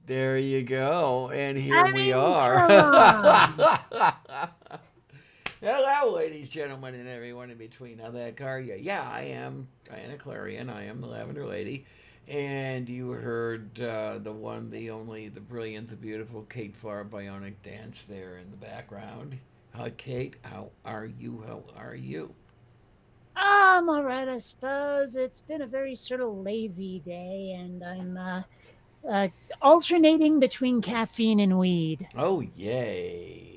There you go. And here I we mean, are. come on. Hello, ladies, gentlemen, and everyone in between. How the heck are you? Yeah, I am Diana Clarion. I am the Lavender Lady. And you heard the one, the only, the brilliant, the beautiful Kate Farr Bionic Dance there in the background. Hi, Kate. How are you? How are you? I'm all right, I suppose. It's been a very sort of lazy day, and I'm uh, alternating between caffeine and weed. Oh, yay.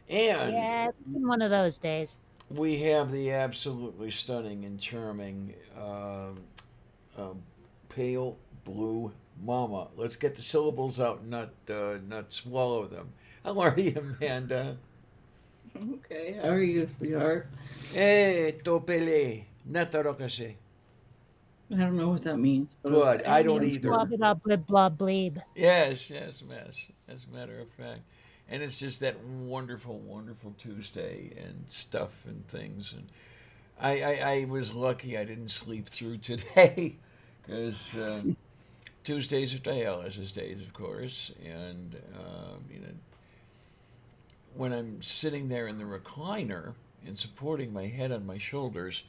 And Yeah, it's been one of those days. we have the absolutely stunning and charming uh, pale blue mama. Let's get the syllables out, not swallow them. How are you, Amanda? Okay, how are you, sweetheart? Topele. Nataro kasi. I don't know what that means, but Good. okay. I It don't means blah either. blah blah blah bleeb. Yes, yes, miss. As a matter of fact. And it's just that wonderful, wonderful Tuesday and stuff and things. And I was lucky I didn't sleep through today because Tuesdays are dialysis days, of course. And, when I'm sitting there in the recliner and supporting my head on my shoulders,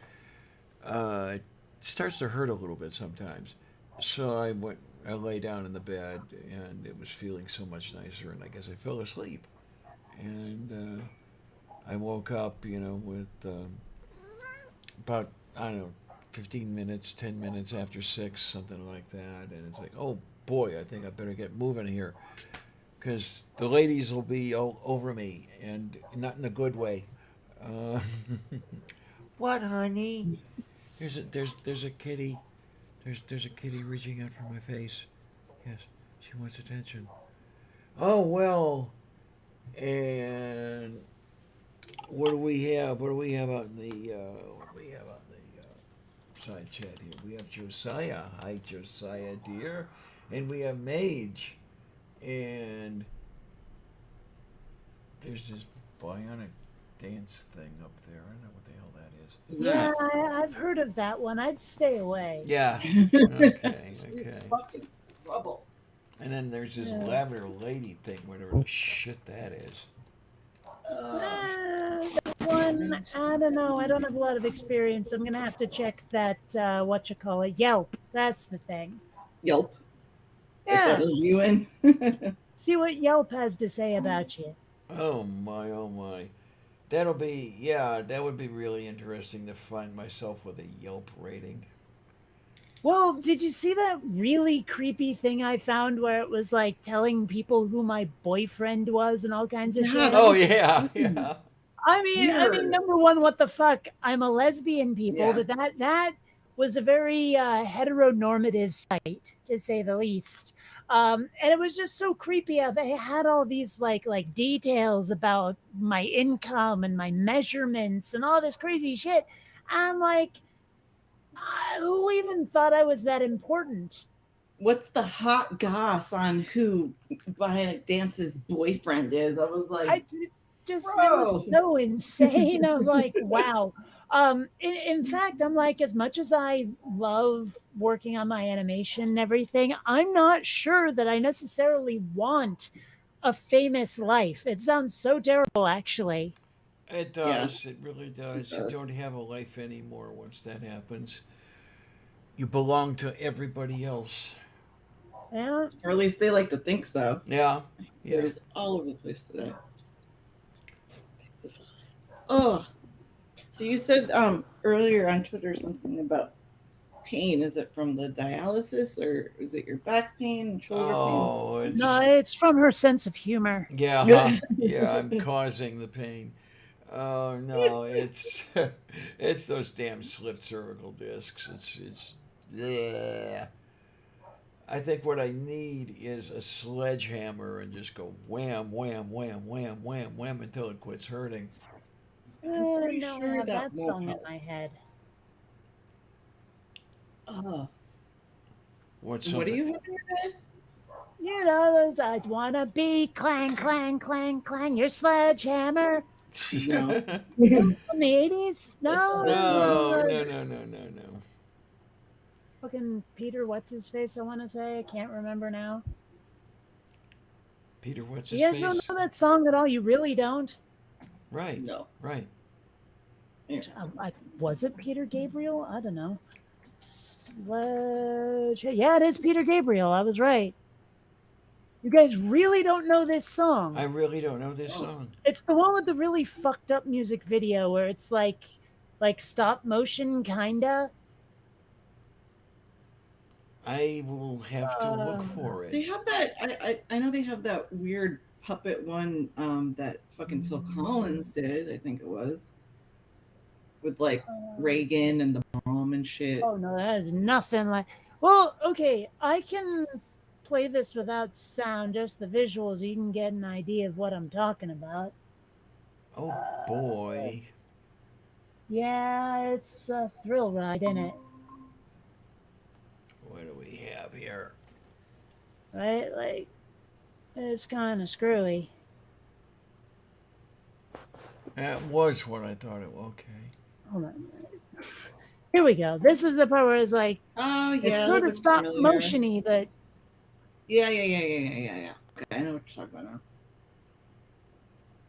it starts to hurt a little bit sometimes. So I lay down in the bed, and it was feeling so much nicer, and I guess I fell asleep. And I woke up, with about, I don't know, 15 minutes, 10 minutes after 6, something like that. And it's like, oh boy, I think I better get moving here because the ladies will be all over me, and not in a good way. Uh, what, honey? There's a kitty. There's a kitty reaching out for my face. Yes, she wants attention. Oh well. And what do we have? What do we have out in the what do we have out in the side chat here? We have Josiah. Hi, Josiah, dear. And we have Mage. And there's this bionic dance thing up there. I don't know what the hell that is. What's Yeah, that? I've heard of that one. I'd stay away. Yeah. Okay. It's Okay. fucking trouble. And then there's this Yeah. lavender lady thing, whatever the shit that is. Uh, That one, I don't know. I don't have a lot of experience. I'm gonna have to check that what you call it, Yelp. That's the thing. Yelp. Like that Yeah, reviewing. see what Yelp has to say about you. Oh my, oh my. That'll be, yeah, that would be really interesting to find myself with a Yelp rating. Well, did you see that really creepy thing I found where it was like telling people who my boyfriend was and all kinds of Yeah, shit? that Oh was yeah, fucking yeah. I mean, weird. number one, what the fuck? I'm a lesbian, people, Yeah. but that was a very heteronormative site, to say the least. And it was just so creepy. How they had all these like details about my income and my measurements and all this crazy shit. I'm like, who even thought I was that important? What's the hot goss on who Bionic Dance's boyfriend is? I was like, Just it was bro. so insane. I'm like, wow. In fact, I'm like, as much as I love working on my animation and everything, I'm not sure that I necessarily want a famous life. It sounds so terrible, actually. It Yeah. does. It really does. You don't have a life anymore once that happens. You belong to everybody else. Yeah. Or at least they like to think so. Yeah, yeah. There's all over the place today. Take this off. Oh, so you said earlier on Twitter something about pain. Is it from the dialysis or is it your back pain, shoulder pains? Oh, No, it's it's from her sense of humor. yeah, huh? Yeah. I'm causing the pain. Oh no, it's it's those damn slipped cervical discs. It's yeah. I think what I need is a sledgehammer and just go wham, wham, wham, wham, wham, wham until it quits hurting. I'm pretty No, I sure have that that won't song in help. my head. Oh, What's what do something? you have in your head? You know, those I'd wanna be clang, clang, clang, clang, your sledgehammer. No. From the 80s? That's No, all no, good. No, no. no, no, no, no, no. Fucking Peter, what's his face? I want to say, I can't remember now. Peter, what's You his guys don't face? know that song at all? You really don't? Right, No. right. Was it Peter Gabriel? I don't know. Yeah, it is Peter Gabriel. I was right. You guys really don't know this I song. really don't know this Oh. song. It's the one with the really fucked up music video where it's like stop motion kinda. I will have to look for They it. have that. I know they have that weird puppet one that fucking Phil Collins did. I think it was with like Reagan and the mom and shit. Oh no, that is nothing like. Well, okay, I can play this without sound, just the visuals. You can get an idea of what I'm talking about. Oh boy. Yeah, it's a thrill ride, isn't it? What do we have here? Right? Like, it's kind of screwy. That was what I thought it was. Okay. Hold on. Here we go. This is the part where it's like, Oh yeah, it's that sort of looks stop familiar. motiony, but Yeah. Okay, I know what you're talking about now.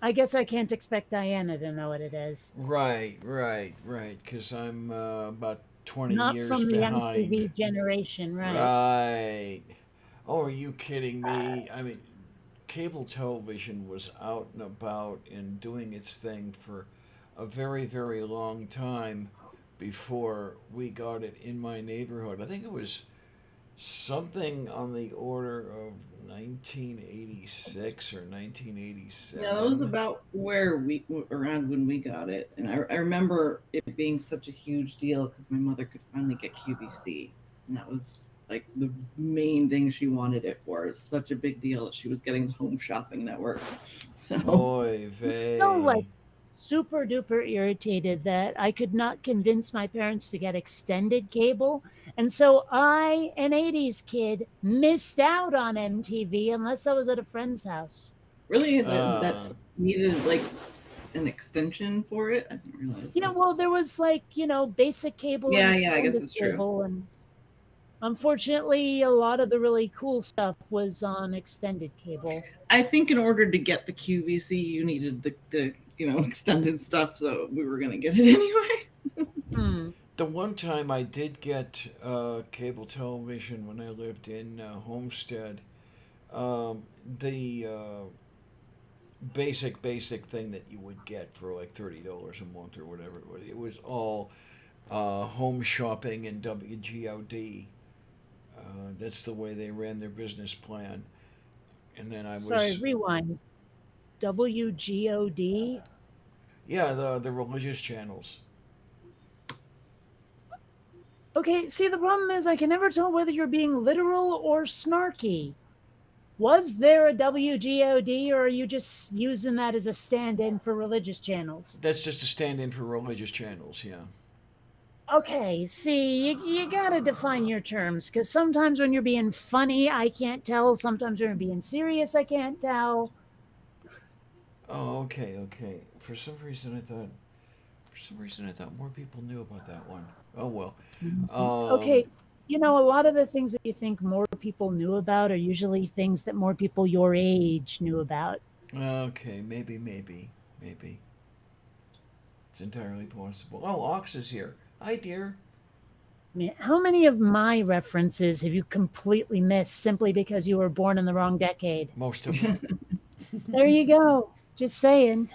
I guess I can't expect Diana to know what it is. Right. Because I'm about 20 Not years from the behind. MTV generation, right? Right. Oh, are you kidding me? I mean, cable television was out and about and doing its thing for a very, very long time before we got it in my neighborhood. I think it was something on the order of 1986 or 1987. Yeah, that was about where we around when we got it, and I remember it being such a huge deal because my mother could finally get QVC, and that was like the main thing she wanted it for. It's such a big deal that she was getting the Home Shopping Network. So Oy I'm still vey. like super duper irritated that I could not convince my parents to get extended cable. And so I, an 80s kid, missed out on MTV unless I was at a friend's house. really, that Uh, needed like an extension for it. I didn't realize. Yeah, that. well, there was like, basic cable Yeah, and yeah, I guess extended it's true. cable. And unfortunately, a lot of the really cool stuff was on extended cable. I think in order to get the QVC, you needed the extended stuff, so we were gonna get it anyway. Hmm. the one time I did get cable television when I lived in Homestead, the basic thing that you would get for like $30 a month or whatever it was all home shopping and WGOD. That's the way they ran their business plan. And then I Sorry, was rewind. WGOD? yeah, the religious channels. Okay, see, the problem is I can never tell whether you're being literal or snarky. Was there a WGOD, or are you just using that as a stand in for religious channels? That's just a stand-in for religious channels. Yeah. Okay, see, you gotta define your terms, because sometimes when you're being funny, I can't tell. Sometimes when you're being serious, I can't tell. Oh, okay. For some reason I thought more people knew about that one. Oh well. Okay, a lot of the things that you think more people knew about are usually things that more people your age knew about. Okay, maybe. It's entirely possible. Oh, Ox is here. Hi, dear. I mean, how many of my references have you completely missed simply because you were born in the wrong decade? Most of them. There you go. Just saying.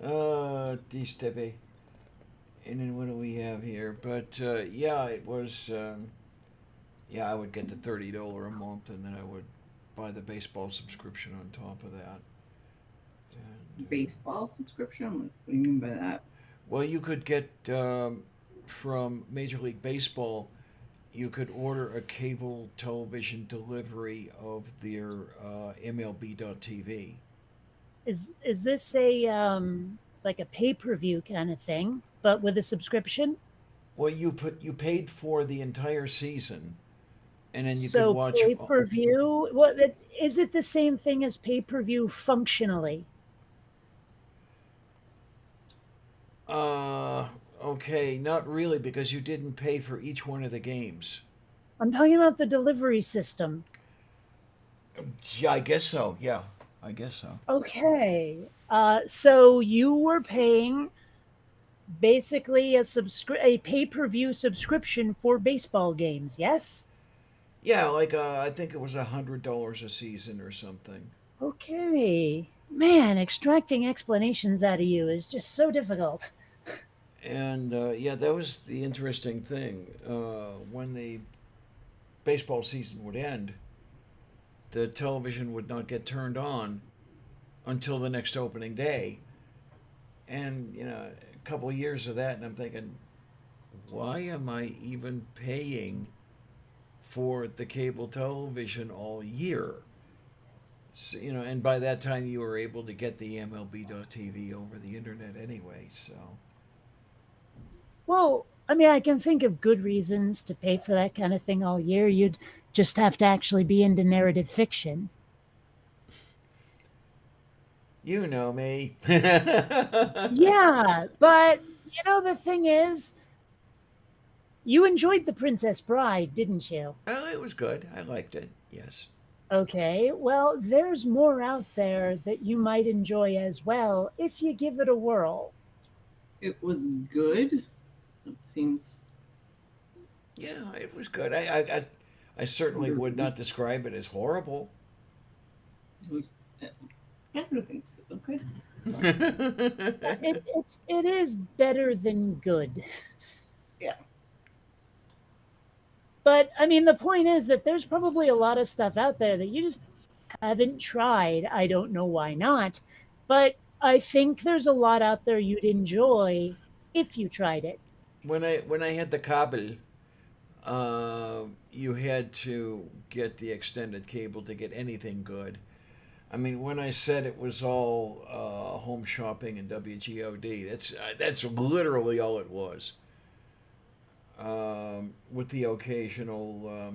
Deestepe. And then what do we have here? But yeah, it was. Yeah, I would get the $30 a month, and then I would buy the baseball subscription on top of that. And, Baseball subscription? What do you mean by that? well, you could get from Major League Baseball. You could order a cable television delivery of their MLB.TV. Is this a like a pay-per-view kind of thing, but with a subscription? Well, you paid for the entire season, and then you could So watch. pay-per-view, what is it the same thing as pay-per-view functionally? Okay, not really, because you didn't pay for each one of the games. I'm talking about the delivery system. Yeah, I guess so. Yeah, I guess so. Okay. So you were paying basically a pay-per-view subscription for baseball games, yes? Yeah, like I think it was $100 a season or something. Okay. Man, extracting explanations out of you is just so difficult. And yeah, that was the interesting thing. When the baseball season would end, the television would not get turned on until the next opening day. And, a couple of years of that, and I'm thinking, why am I even paying for the cable television all year? So, and by that time you were able to get the MLB.TV over the internet anyway, so. Well, I mean, I can think of good reasons to pay for that kind of thing all year. You'd just have to actually be into narrative fiction. You know me. Yeah, but the thing is, you enjoyed The Princess Bride, didn't you? Well, it was good. I liked it. Yes. Okay, well, there's more out there that you might enjoy as well if you give it a whirl. It was good. It seems Yeah, it was good. I certainly would not describe it as horrible. it was. I don't think okay. It is better than good. Yeah. But I mean, the point is that there's probably a lot of stuff out there that you just haven't tried. I don't know why not, but I think there's a lot out there you'd enjoy if you tried it. When I had the cable, you had to get the extended cable to get anything good. I mean, when I said it was all home shopping and WGOD, that's literally all it was. With the occasional,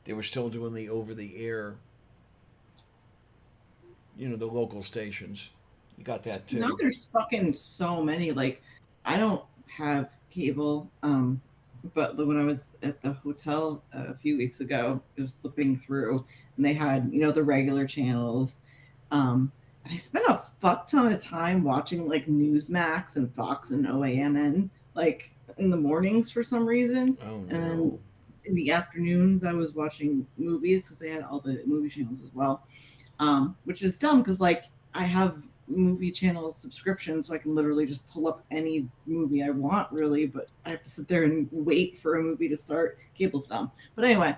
they were still doing the over the air, the local stations. You got that Now too. there's fucking so many. Like, I don't have cable, but when I was at the hotel a few weeks ago, I was flipping through, and they had the regular channels. And I spent a fuck ton of time watching like Newsmax and Fox and OANN, like in the mornings for some reason, Oh and then no. in the afternoons I was watching movies because they had all the movie channels as well, which is dumb because like I have movie channel subscription, so I can literally just pull up any movie I want, really. But I have to sit there and wait for a movie to start. Cable's dumb. But anyway,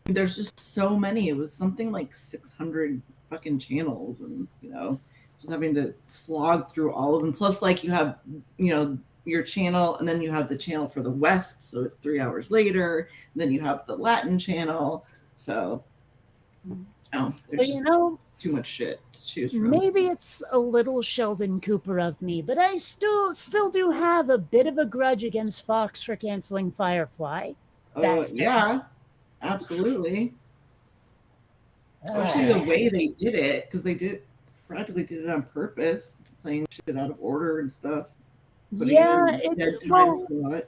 there's just so many. It was something like 600 fucking channels, and just having to slog through all of them. Plus, like you have, your channel, and then you have the channel for the West, so it's 3 hours later. And then you have the Latin channel, so But there's just too much shit to choose from. maybe it's a little Sheldon Cooper of me, but I still do have a bit of a grudge against Fox for canceling Firefly. Bastards. Yeah, absolutely. Especially the way they did it, because they practically did it on purpose, playing shit out of order and stuff. Yeah, Dead it's time well. slot.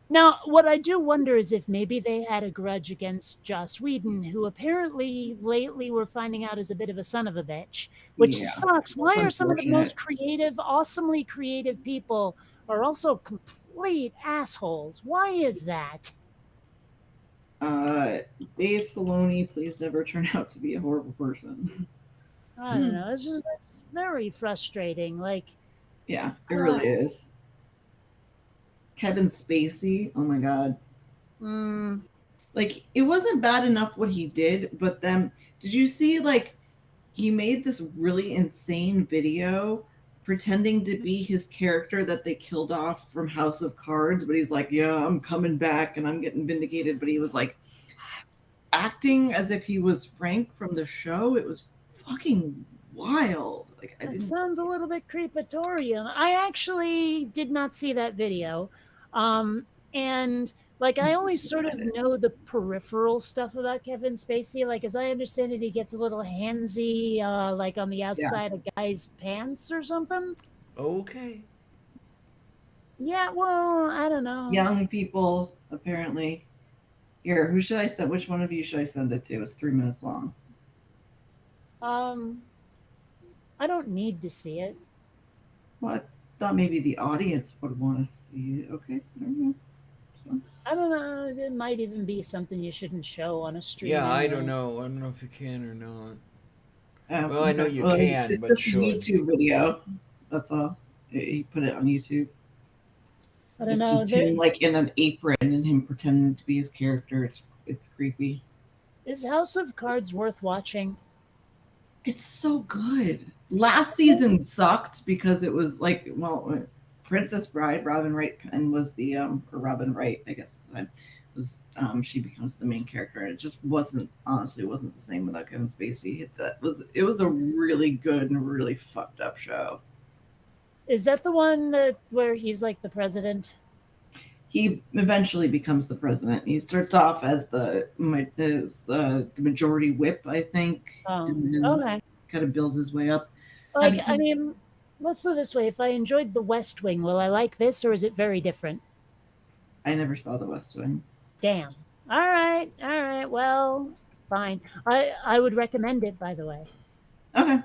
Now, what I do wonder is if maybe they had a grudge against Joss Whedon, who apparently lately we're finding out is a bit of a son of a bitch, which Yeah, sucks. Why are some of the most unfortunate. creative, awesomely creative people are also complete assholes? Why is that? Dave Filoni, please never turn out to be a horrible person. I don't know. It's very frustrating. Like, Yeah, it really is. Kevin Spacey, oh my god. Like, it wasn't bad enough what he did, but then did you see, like, he made this really insane video pretending to be his character that they killed off from House of Cards, but he's like, yeah, I'm coming back and I'm getting vindicated. But he was like acting as if he was Frank from the show. It was fucking wild. Like, that sounds a little bit creepatorial. I actually did not see that video. And like I only sort of know the peripheral stuff about Kevin Spacey. Like as I understand it, he gets a little handsy, like on the outside of guys' pants or something. Okay. Yeah, well, I don't know. Young people, apparently. Here, who should I send? Which one of you should I send it to? It's 3 minutes long. I don't need to see it. Well, I thought maybe the audience would want to see it. Okay, I don't know. So, I don't know. It might even be something you shouldn't show on a stream. Yeah, I anyway. don't know. I don't know if you can or not. um, Well, I know okay. you Well, can, it's but just a should. YouTube video. That's all. He put it on YouTube. I don't It's know. just him like in an apron and him pretending to be his character. It's creepy. Is House of Cards worth watching? It's so good. Last season sucked because it was like, well, Princess Bride, Robin Wright Penn was the or Robin Wright, I guess at the time, was she becomes the main character, and it just wasn't, honestly, it wasn't the same without Kevin Spacey. It was a really good and really fucked up show. Is that the one where he's like the president? He eventually becomes the president. He starts off as the majority whip, I think, Oh, and then okay. kind of builds his way up. Like, Have I you- mean, let's put it this way: if I enjoyed The West Wing, will I like this, or is it very different? I never saw The West Wing. Damn. All right. Well, fine. I would recommend it. By the way. Okay.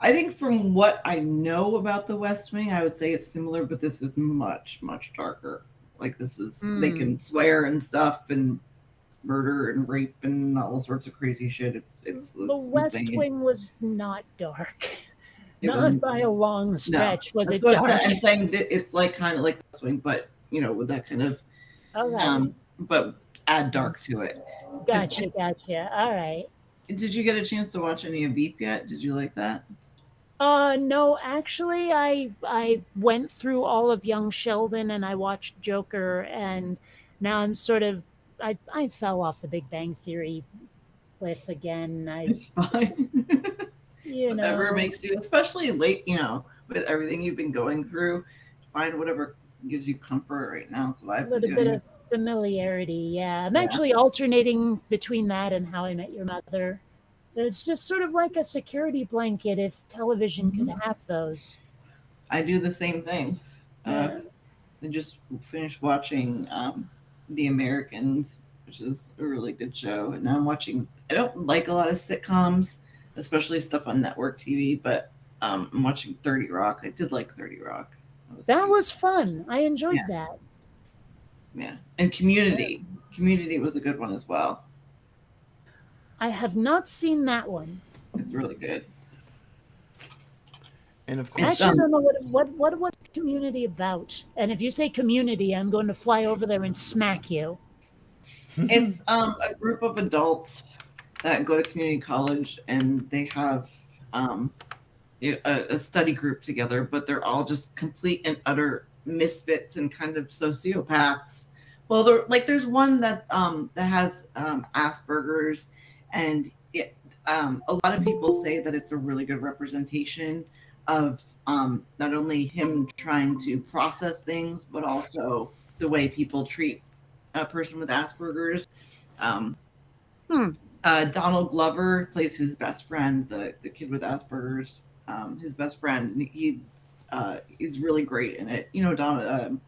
I think from what I know about The West Wing, I would say it's similar, but this is much, much darker. Like this is they can swear and stuff and murder and rape and all sorts of crazy shit. It's The West insane. Wing was not dark. It Not wasn't- by a long stretch was That's it what dark. I'm saying that it's like kind of like The West Wing, but with that kind of Okay. but add dark to it. Gotcha. All right. Did you get a chance to watch any of Veep yet? Did you like that? No, actually, I went through all of Young Sheldon and I watched Joker, and now I'm sort of I fell off the Big Bang Theory cliff again. It's fine. Whatever makes you, especially late, with everything you've been going through, find whatever gives you comfort right now. So a I've been little doing bit of familiarity. Yeah, I'm Yeah. actually alternating between that and How I Met Your Mother. It's just sort of like a security blanket if television could have those. I do the same thing. Yeah. I just finished watching The Americans, which is a really good show. And now I don't like a lot of sitcoms, especially stuff on network TV, but I'm watching 30 Rock. I did like 30 Rock. That cute. was fun. I enjoyed Yeah. that. Yeah. And Community. Community was a good one as well. I have not seen that one. It's really good. And of I course, actually don't know what was Community about. And if you say Community, I'm going to fly over there and smack you. It's a group of adults that go to community college, and they have a study group together, but they're all just complete and utter misfits and kind of sociopaths. Well, there's one that has Asperger's, and a lot of people say that it's a really good representation of not only him trying to process things, but also the way people treat a person with Asperger's. Donald Glover plays his best friend, the kid with Asperger's, his best friend. And he's really great in it. Donald,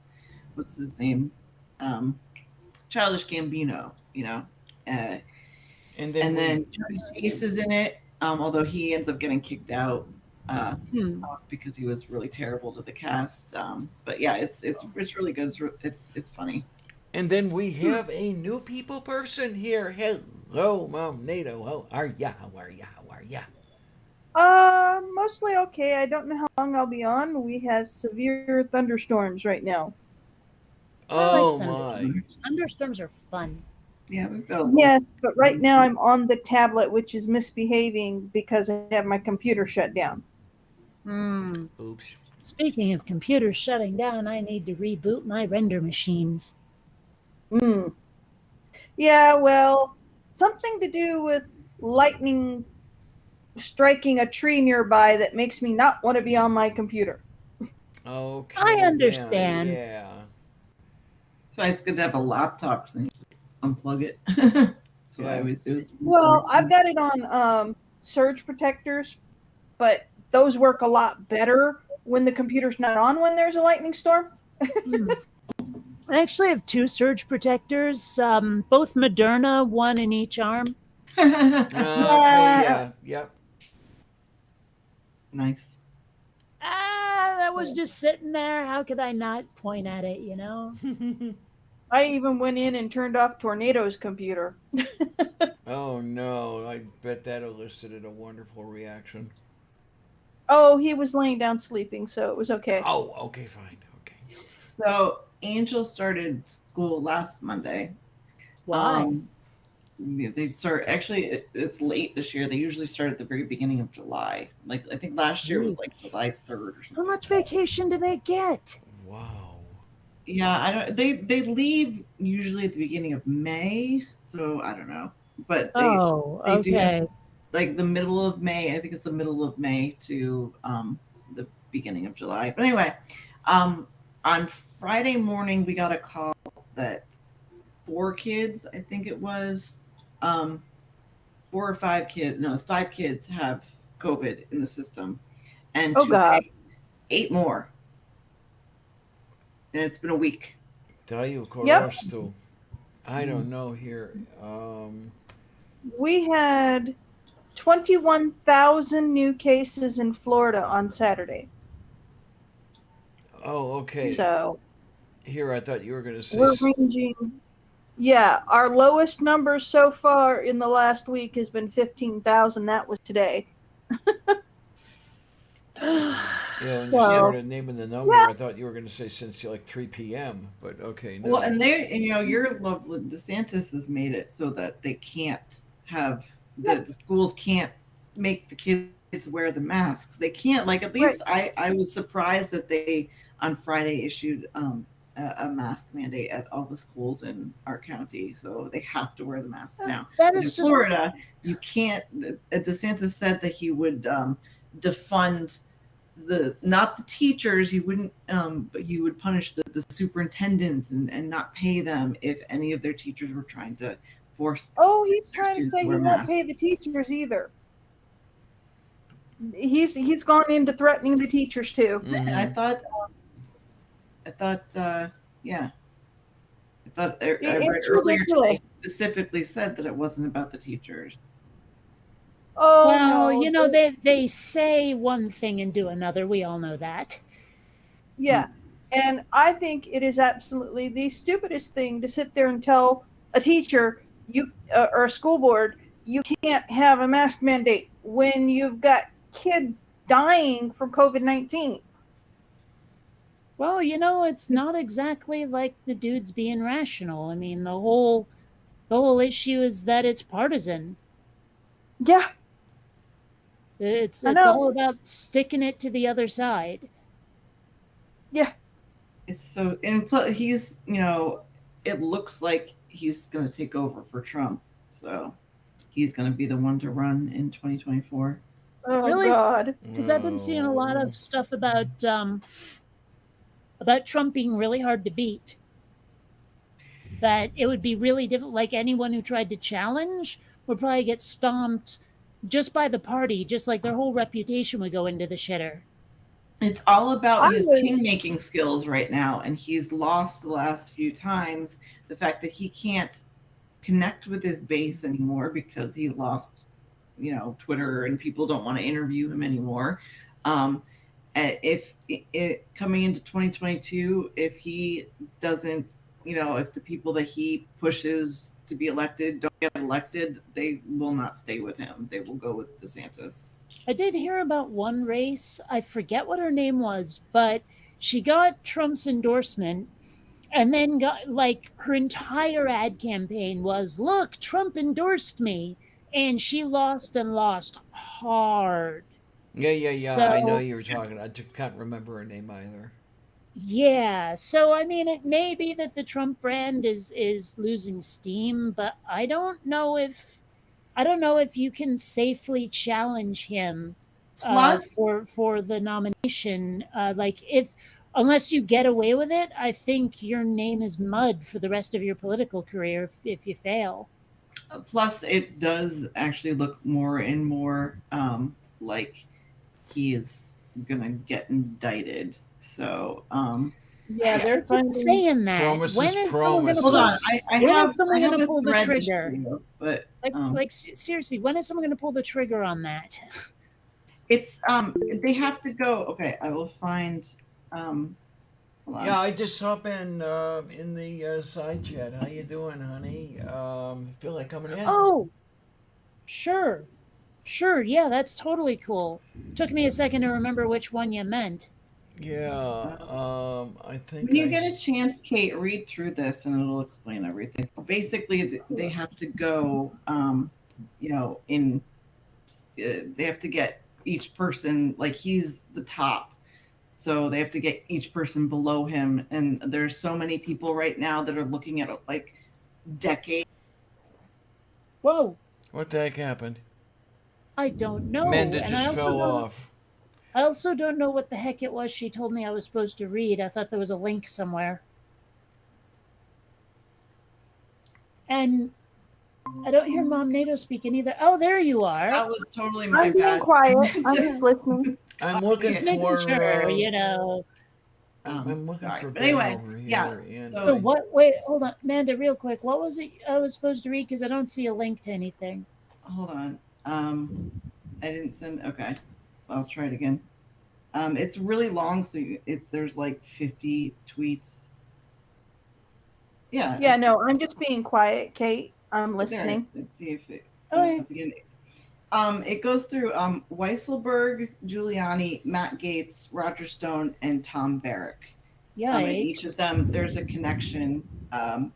what's his name? Childish Gambino. And then Johnny Chase is in it, although he ends up getting kicked out because he was really terrible to the cast. But yeah, it's really good. It's funny. And then we have a new people person here. Hello, Mom Nato. How are ya? Mostly okay. I don't know how long I'll be on. We have severe thunderstorms right now. Oh I like my. thunderstorms. Thunderstorms are fun. Yeah, we've got. Yes, but right now I'm on the tablet, which is misbehaving because I have my computer shut down. Oops. Speaking of computers shutting down, I need to reboot my render machines. Yeah, well, something to do with lightning striking a tree nearby that makes me not want to be on my computer. Okay. I understand. Yeah. That's why it's good to have a laptop so you unplug it. That's what I always do. Well, I've got it on surge protectors, but those work a lot better when the computer's not on when there's a lightning storm. I actually have two surge protectors, both Moderna, one in each arm. Okay, yeah, yep. Nice. That was just sitting there. How could I not point at it, you know? I even went in and turned off Tornado's computer. Oh no, I bet that elicited a wonderful reaction. Oh, he was laying down sleeping, so it was okay. Oh, okay, fine. Okay. So Angel started school last Monday. Why? They start actually. It's late this year. They usually start at the very beginning of July. Like I think last year was Ooh. like July 3rd or How something. much vacation do they get? Wow. Yeah, I don't. They leave usually at the beginning of May, so I don't know. But Oh, they do have okay. like the middle of May. I think it's the middle of May to the beginning of July. But anyway, um, on Friday morning we got a call that 4 kids, I think it was, 4 or 5 kids. No, it's 5 kids have COVID in the system, and Oh God. today 8 more, and it's been a week. Dayu Yep. Korostu. I don't know here. We had 21,000 new cases in Florida on Saturday. Oh, okay. So Here, I thought you were going to say. we're ranging. Yeah, our lowest number so far in the last week has been 15,000. That was today. Yeah, when you Well, started naming the number, yeah. I thought you were going to say since like 3 p.m. But okay, Well, no. and your lovely DeSantis has made it so that they can't have the schools can't make the kids wear the masks. They can't, like, at Right. least I was surprised that they on Friday issued a mask mandate at all the schools in our county, so they have to wear the masks now. That But in is just Florida, you can't. DeSantis said that he would defund the not the teachers. He wouldn't, but he would punish the superintendents and not pay them if any of their teachers were trying to force Oh, he's their trying to students say to he wear won't masks. pay the teachers either. He's gone into threatening the teachers too. And I Mhm. thought, yeah, I thought I read It's earlier today ridiculous. he specifically said that it wasn't about the teachers. Oh well, no. you know, they say one thing and do another. We all know that. Yeah. And I think it is absolutely the stupidest thing to sit there and tell a teacher you or a school board you can't have a mask mandate when you've got kids dying from COVID-19. Well, you know, it's not exactly like the dude's being rational. I mean, the whole issue is that it's partisan. Yeah, It's I it's all know. about sticking it to the other side. Yeah. It's so, and he's, it looks like he's going to take over for Trump, so he's going to be the one to run in 2024. Oh Really? God. Because I've been seeing a lot Oh. of stuff about Trump being really hard to beat. That it would be really difficult. Like anyone who tried to challenge would probably get stomped just by the party, just like their whole reputation would go into the shitter. It's all about I his was king-making skills right now, and he's lost the last few times. The fact that he can't connect with his base anymore because he lost, Twitter, and people don't want to interview him anymore. If coming into 2022, if he doesn't, if the people that he pushes to be elected don't get elected, they will not stay with him. They will go with DeSantis. I did hear about one race. I forget what her name was, but she got Trump's endorsement and then got like her entire ad campaign was, look, Trump endorsed me. And she lost and lost hard. Yeah, yeah, yeah. I know So, you were talking. I just can't remember her name either. yeah. So I mean it may be that the Trump brand is losing steam, but I don't know if you can safely challenge him Plus, for the nomination. Like if unless you get away with it, I think your name is mud for the rest of your political career if you fail. it does actually look more and more like he is gonna get indicted. So, Yeah, they're Keep finding. saying that. Promises, When is someone going to promises. pull? Hold on, I When is have someone I have gonna a pull the thread to trigger? show you, but Seriously, when is someone going to pull the trigger on that? it's they have to go. Okay, I will find. Hold on. Yeah, I just saw Ben in the side chat. How you doing, honey? Feel like coming in? Oh, sure, sure. Yeah, that's totally cool. Took me a second to remember which one you meant. Yeah. I think When you get a chance, Kate, read through this and it'll explain everything. Basically, they have to go, you know, they have to get each person, like he's the top. So they have to get each person below him. And there's so many people right now that are looking at like decades. Whoa, What the heck happened? I don't know. Menda And just fell off. I also don't know what the heck it was she told me I was supposed to read. I thought there was a link somewhere. And I don't hear Mom NATO speaking either. Oh, there you are. That was totally my I'm being bad. quiet. I'm just listening. I'm looking Just making for. sure, you know. I'm looking Sorry. for But Ben anyway, over here. yeah, And so- So what? Wait, hold on, Amanda, real quick. What was it I was supposed to read? Because I don't see a link to anything. Hold on. I didn't send. Okay, I'll try it again. It's really long, so there's like 50 tweets. Yeah. Yeah, no, I'm just being quiet, Kate. I'm listening. Let's see if it. Okay. Once again, it goes through Weisselberg, Giuliani, Matt Gaetz, Roger Stone, and Tom Barrack. And each Yikes. of them, there's a connection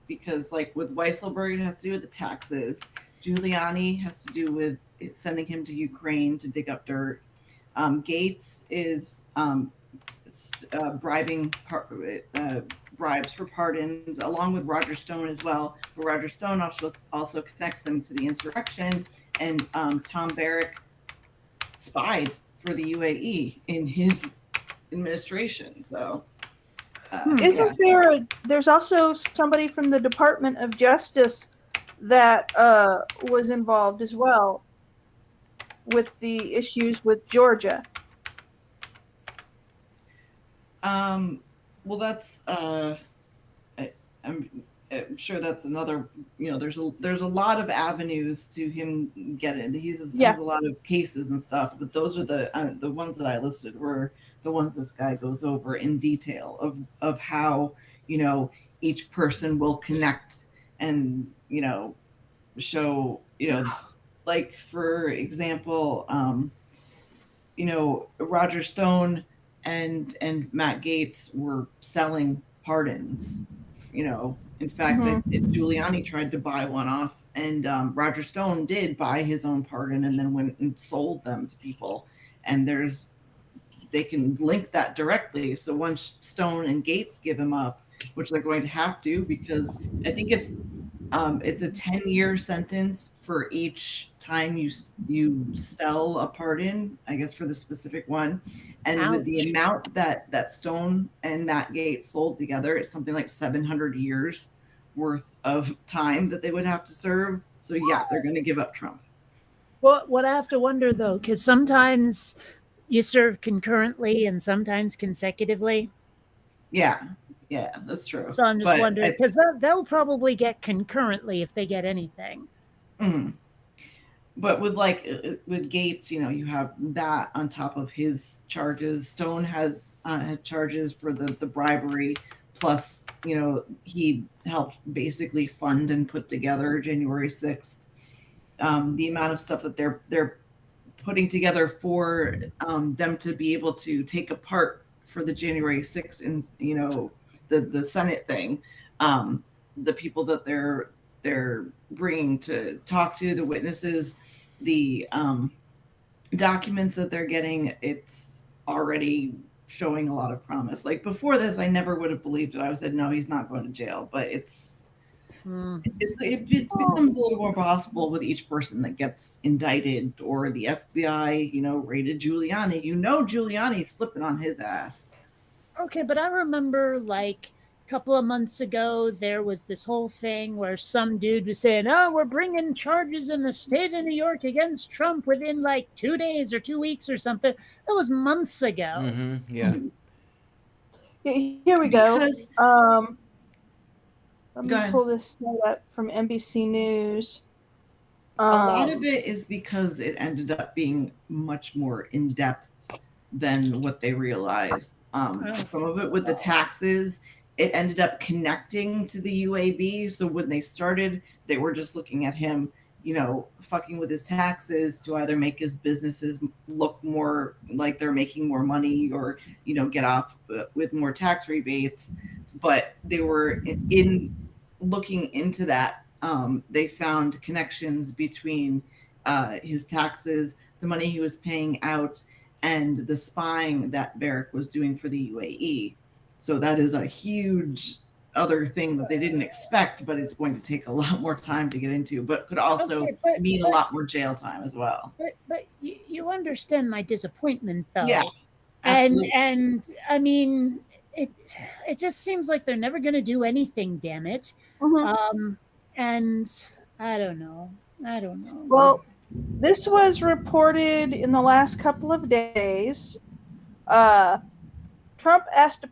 because, like with Weisselberg, it has to do with the taxes. Giuliani has to do with sending him to Ukraine to dig up dirt. Gates is bribing bribes for pardons, along with Roger Stone as well. But Roger Stone also connects them to the insurrection, and Tom Barrack spied for the UAE in his administration. So, Isn't there's also somebody from the Department of Justice that was involved as well with the issues with Georgia? Well, that's I'm sure that's another. You know, there's a lot of avenues to him getting. He has a lot of cases and stuff, but those are the ones that I listed were the ones this guy goes over in detail of how, you know, each person will connect and, you know, show, you know, like for example, you know, Roger Stone and Matt Gaetz were selling pardons. You know, in fact, Giuliani tried to buy one off, and Roger Stone did buy his own pardon and then went and sold them to people. And they can link that directly. So once Stone and Gaetz give him up, which they're going to have to, because I think it's a 10-year sentence for each time you sell a pardon, I guess, for the specific one. And with the amount that Stone and Matt Gaetz sold together, it's something like 700 years worth of time that they would have to serve. So yeah, they're going to give up Trump. Well, what I have to wonder though, because sometimes you serve concurrently and sometimes consecutively. Yeah, that's true. So I'm just wondering, because they'll probably get concurrently if they get anything. Mm-hmm. But with Gaetz, you know, you have that on top of his charges. Stone has charges for the bribery, plus, you know, he helped basically fund and put together January 6th. The amount of stuff that they're putting together for them to be able to take apart for the January 6th and, you know, the Senate thing, the people that they're bringing to talk to, the witnesses, the documents that they're getting, it's already showing a lot of promise. Like before this, I never would have believed it. I said, no, he's not going to jail, but it becomes a little more possible with each person that gets indicted, or the FBI, you know, raided Giuliani. You know, Giuliani's flipping on his ass. Okay, but I remember like a couple of months ago, there was this whole thing where some dude was saying, oh, we're bringing charges in the state of New York against Trump within like 2 days or 2 weeks or something. That was months ago. Mm-hmm. Yeah. Here we go. Because Let Go me ahead. pull this slide up from NBC News. A lot of it is because it ended up being much more in depth than what they realized. Some of it with the taxes, it ended up connecting to the UAB. So when they started, they were just looking at him, fucking with his taxes to either make his businesses look more like they're making more money or, get off with more tax rebates. But they were in looking into that. They found connections between his taxes, the money he was paying out, and the spying that Barrick was doing for the UAE. So that is a huge other thing that they didn't expect, but it's going to take a lot more time to get into, but could also mean a lot more jail time as well. But you understand my disappointment, though. Yeah, absolutely. And I mean, it just seems like they're never going to do anything. Damn it. And I don't know. Well, this was reported in the last couple of days. Trump asked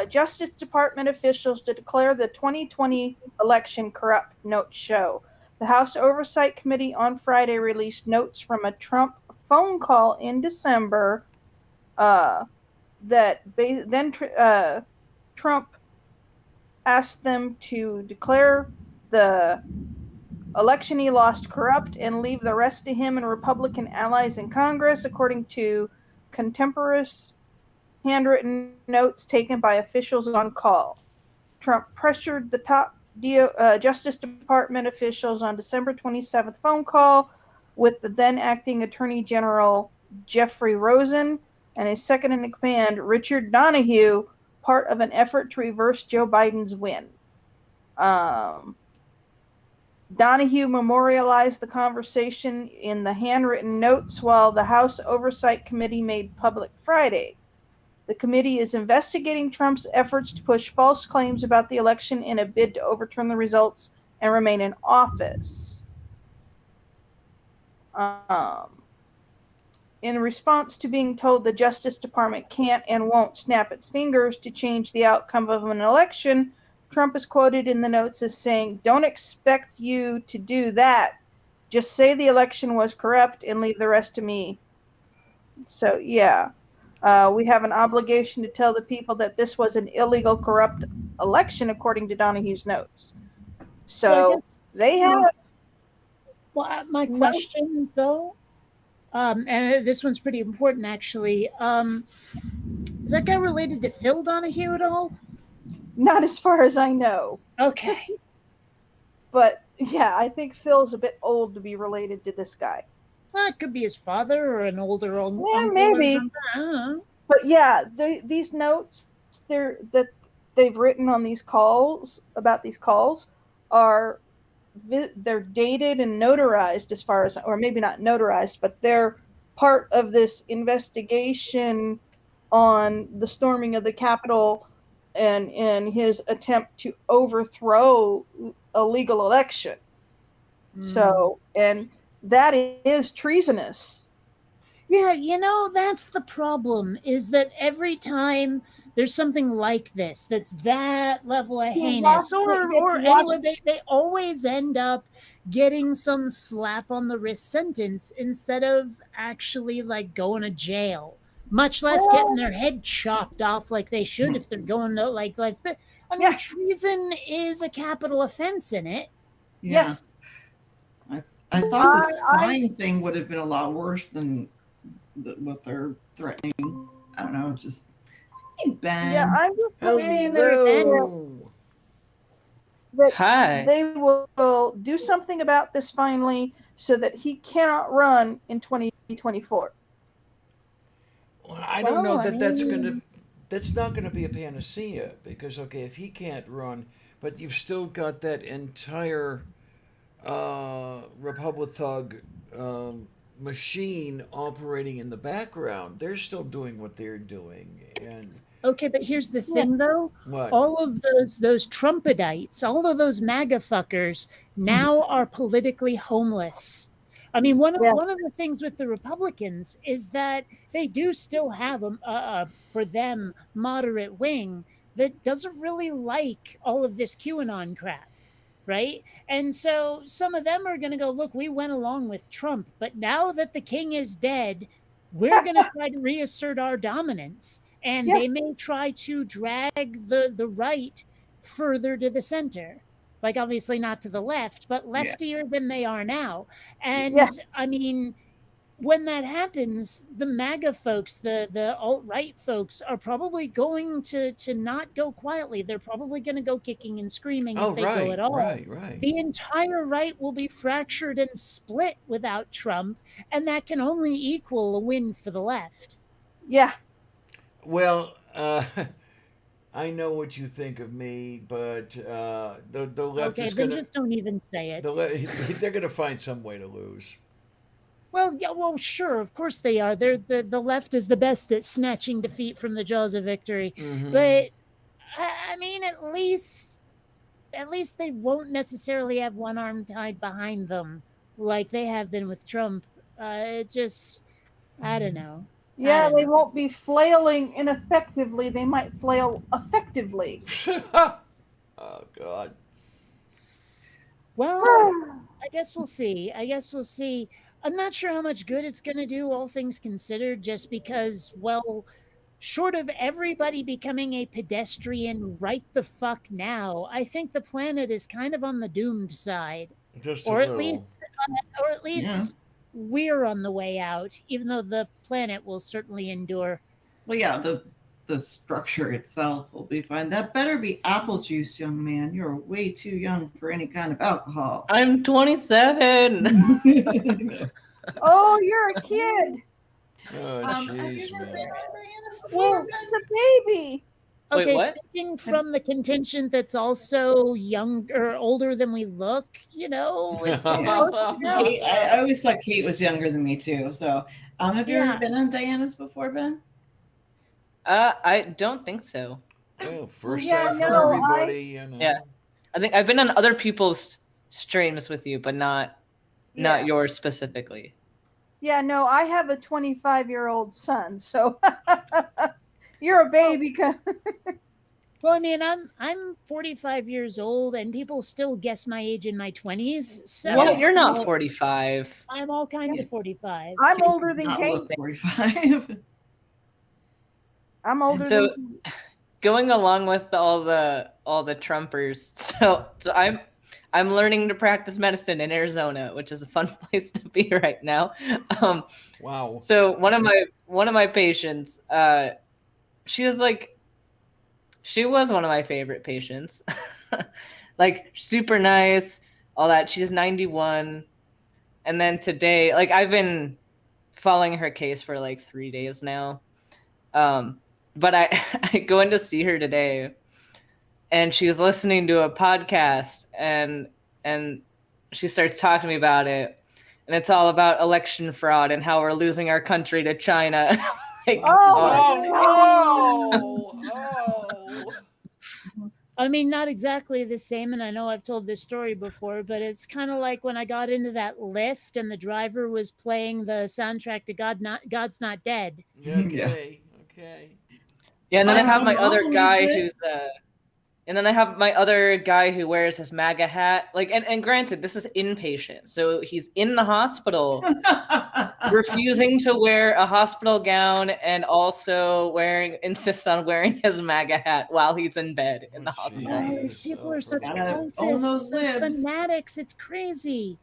Justice Department officials to declare the 2020 election corrupt, notes show. The House Oversight Committee on Friday released notes from a Trump phone call in December Trump asked them to declare the election he lost corrupt and leave the rest to him and Republican allies in Congress, according to contemporaneous handwritten notes taken by officials on call. Trump pressured the top Justice Department officials on December 27th phone call with the then acting Attorney General Jeffrey Rosen and his second in command, Richard Donahue, part of an effort to reverse Joe Biden's win. Donahue memorialized the conversation in the handwritten notes while the House Oversight Committee made public Friday. The committee is investigating Trump's efforts to push false claims about the election in a bid to overturn the results and remain in office. In response to being told the Justice Department can't and won't snap its fingers to change the outcome of an election, Trump is quoted in the notes as saying, "Don't expect you to do that. Just say the election was corrupt and leave the rest to me." So, yeah, we have an obligation to tell the people that this was an illegal, corrupt election, according to Donahue's notes. So they have. Well, my question, though, and this one's pretty important, actually. Is that guy related to Phil Donahue at all? Not as far as I know. Okay. But yeah, I think Phil's a bit old to be related to this guy. Well, it could be his father or an older uncle. Yeah, maybe. But yeah, these notes that they've written on these calls about these calls they're dated and notarized as far as, or maybe not notarized, but they're part of this investigation on the storming of the Capitol and his attempt to overthrow a legal election. So, and that is treasonous. Yeah, that's the problem, is that every time there's something like this that's that level of heinous, or anyway, they always end up getting some slap on the wrist sentence instead of actually like going to jail, much less getting their head chopped off like they should if they're going to like treason is a capital offense in it. Yeah. Yes. I thought the spying thing would have been a lot worse than what they're threatening. I don't know, just Ben. Yeah, I'm just Hello. that they will do something about this finally so that he cannot run in 2024. Well, I don't know that that's not going to be a panacea, because, okay, if he can't run, but you've still got that entire Republic thug machine operating in the background. They're still doing what they're doing. And okay, but here's the thing, though. What? All of those Trumpedites, all of those MAGA fuckers now are politically homeless. I mean, Yeah. one of the things with the Republicans is that they do still have for them, moderate wing that doesn't really like all of this QAnon crap, right? And so some of them are going to go, look, we went along with Trump, but now that the king is dead, we're going to try to reassert our dominance. And Yeah. they may try to drag the right further to the center. Like, obviously not to the left, but leftier than they are now. And Yeah. I mean, when that happens, the MAGA folks, the alt-right folks are probably going to not go quietly. They're probably going to go kicking and screaming Oh, if they go at all. right. The entire right will be fractured and split without Trump, and that can only equal a win for the left. Yeah. Well, I know what you think of me, but the left Okay, is then going to just don't even say it. they're going to find some way to lose. Well, yeah, well, sure, of course they are. The left is the best at snatching defeat from the jaws of victory. Mhm. But I mean, at least they won't necessarily have one arm tied behind them like they have been with Trump. It just, I don't know. Yeah, don't they know. won't be flailing ineffectively. They might flail effectively. Oh God. Well, I guess we'll see. I'm not sure how much good it's going to do, all things considered, just because, well, short of everybody becoming a pedestrian right the fuck now, I think the planet is kind of on the doomed side. Just a Or at little. least we're on the way out, even though the planet will certainly endure. Well, yeah, the structure itself will be fine. That better be apple juice, young man. You're way too young for any kind of alcohol. I'm 27. Oh, you're a kid. Oh have you jeez, ever man. been on Diana's Well, before? it's a baby. Wait, Okay, what? speaking from the contingent that's also young or older than we look, it's too close to go. Kate, I always thought Kate was younger than me too. So, have you Yeah. ever been on Diana's before, Ben? I don't think so. Oh, first Yeah, time for no, everybody. You know. Yeah. I think I've been on other people's streams with you, but not Yeah. yours specifically. Yeah, no, I have a 25-year-old son, so you're a baby. Well, I mean, I'm 45 years old, and people still guess my age in my 20s. So Well, you're not well, 45. I'm all kinds of 45. I'm older than Not Kate. look 45. I'm older So than going along with all the Trumpers, so I'm learning to practice medicine in Arizona, which is a fun place to be right now. Wow. So one of my patients, she was one of my favorite patients, like super nice, all that. She's 91, and then today, like I've been following her case for like 3 days now, but I go in to see her today, and she's listening to a podcast, and she starts talking to me about it, and it's all about election fraud and how we're losing our country to China. Like, Oh. I mean, not exactly the same, and I know I've told this story before, but it's kind of like when I got into that lift and the driver was playing the soundtrack to God's Not Dead. Okay. Yeah, and then I have my mom other guy believes who wears his MAGA hat. Like, and granted, this is inpatient, so he's in the hospital, refusing to wear a hospital gown, and also insists on wearing his MAGA hat while he's in bed in the Oh, hospital. Oh, Jesus. these people are such Gotta own those cultists and libs. fanatics. It's crazy.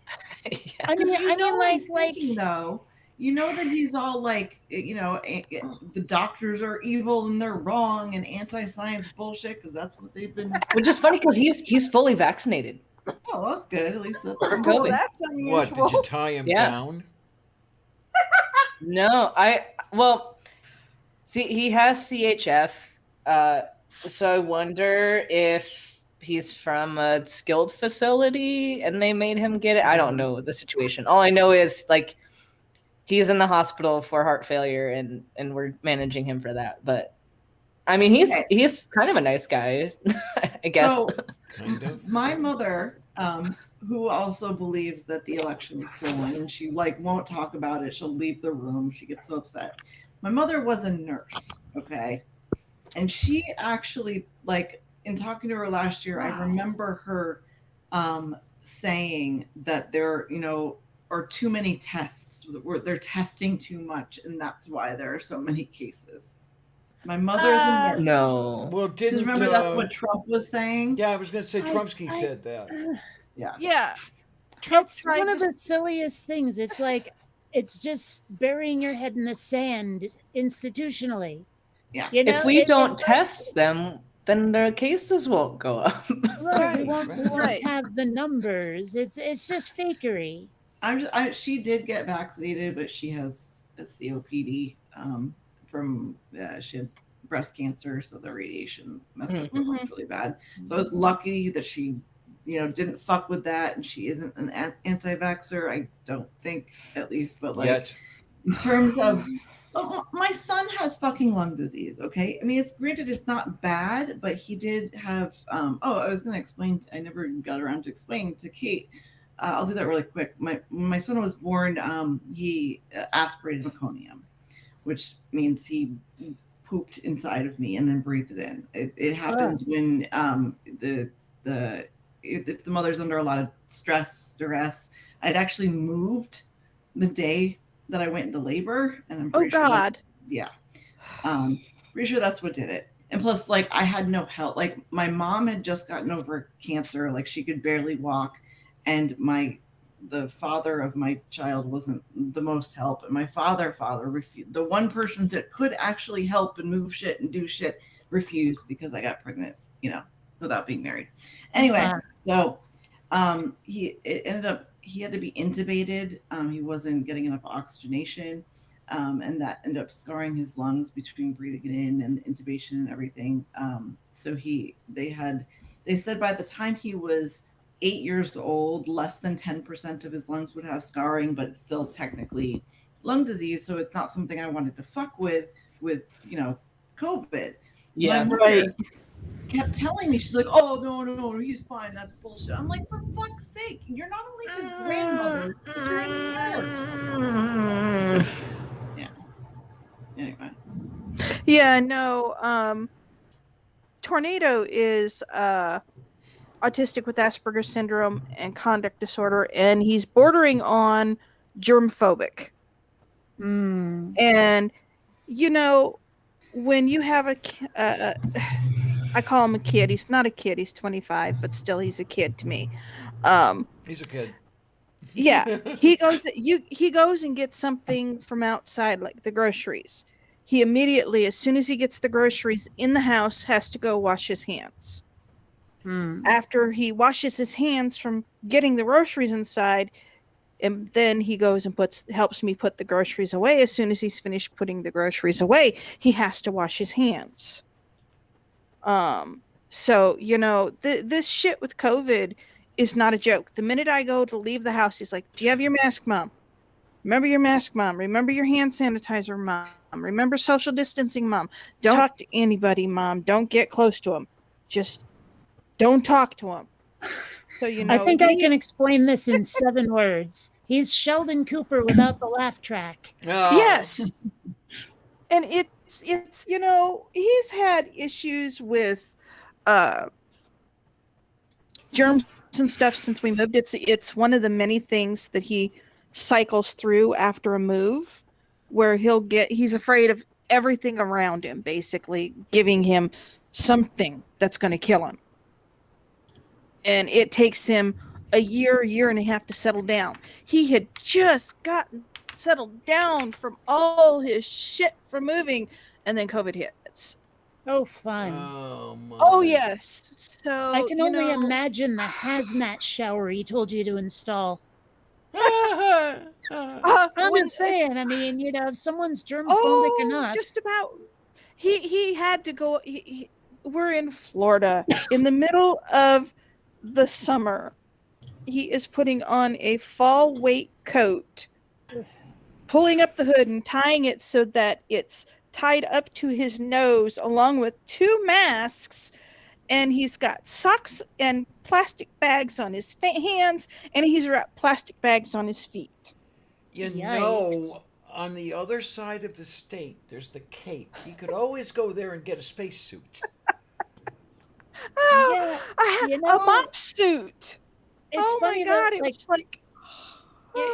Yeah. I mean, Because you know what like he's thinking, though. You know that he's all like, the doctors are evil and they're wrong and anti-science bullshit because that's what they've been. Which is funny because he's fully vaccinated. Oh, that's good. At least that's For Oh, COVID. that's What, unusual. did you tie him Yeah. down? No, see, he has CHF, so I wonder if he's from a skilled facility and they made him get it. I don't know the situation. All I know is like he's in the hospital for heart failure and we're managing him for that. But I mean, he's kind of a nice guy, I guess. So, Kind of. my mother, who also believes that the election was stolen, and she like won't talk about it. She'll leave the room. She gets so upset. My mother was a nurse, okay, and she actually, like, in talking to her last year, I remember her saying that there, are too many tests. Where they're testing too much, and that's why there are so many cases. My mother's a nurse. No. Well, Because didn't remember that's what Trump was saying. Yeah, I was going to say I- Trumsky I- said that. Yeah. Yeah. Trump It's tried one of to the silliest things. It's like it's just burying your head in the sand institutionally. Yeah. You know, If we don't it's test them, then their cases won't go up. right. We Right, won't, we won't right. have the numbers. It's just fakery. She did get vaccinated, but she has a COPD from she had breast cancer, so the radiation messed up her lungs really bad. So I was lucky that she, didn't fuck with that, and she isn't an anti-vaxxer. I don't think, at least, but like Yet. in terms of. My son has fucking lung disease. Okay, I mean, it's granted it's not bad, but he did have. I was going to explain. I never got around to explaining to Kate. I'll do that really quick. When my son was born, he aspirated meconium, which means he pooped inside of me and then breathed it in. It happens when if the mother's under a lot of stress, duress. I'd actually moved the day that I went into labor, and I'm pretty sure God. pretty sure that's what did it. And plus, like, I had no help. Like, my mom had just gotten over cancer, like she could barely walk, and the father of my child wasn't the most help, and my father refused. The one person that could actually help and move shit and do shit refused because I got pregnant, without being married. Anyway, so he had to be intubated. He wasn't getting enough oxygenation, and that ended up scarring his lungs between breathing it in and the intubation and everything. So they said by the time he was 8 years old, less than 10% of his lungs would have scarring, but it's still technically lung disease. So it's not something I wanted to fuck with COVID. Yeah. My mother kept telling me, she's like, "Oh, no, he's fine. That's bullshit." I'm like, for fuck's sake, you're not only his grandmother, but you're a nurse. Yeah. Anyway. Yeah, no. Tornado is autistic with Asperger's syndrome and conduct disorder, and he's bordering on germphobic. And when you have I call him a kid. He's not a kid. He's 25, but still, he's a kid to me. He's a kid. Yeah, he goes and gets something from outside, like the groceries. He immediately, as soon as he gets the groceries in the house, has to go wash his hands. After he washes his hands from getting the groceries inside, and then he goes and helps me put the groceries away. As soon as he's finished putting the groceries away, he has to wash his hands. So this shit with COVID is not a joke. The minute I go to leave the house, he's like, "Do you have your mask, Mom? Remember your mask, Mom. Remember your hand sanitizer, Mom. Remember social distancing, Mom. Don't talk to anybody, Mom. Don't get close to him. Just don't talk to him." So I think I can explain this in 7 words. He's Sheldon Cooper without the laugh track. Yes. And it's he's had issues with germs and stuff since we moved. It's one of the many things that he cycles through after a move, where he's afraid of everything around him, basically giving him something that's going to kill him. And it takes him a year and a half to settle down. He had just gotten settled down from all his shit from moving, and then COVID hits. Oh, fun. Oh, my. Oh, yes. So I can only imagine the hazmat shower he told you to install. I'm just saying, I mean, if someone's germphobic enough. Just about. He had to go. We're in Florida in the middle of the summer. He is putting on a fall weight coat, pulling up the hood and tying it so that it's tied up to his nose, along with 2 masks, and he's got socks and plastic bags on his hands, and he's wrapped plastic bags on his feet. You Yikes. know, on the other side of the state, there's the Cape. He could always go there and get a spacesuit. Oh, Yeah, I had you a know, mop suit. it's Oh my funny god, that it like was like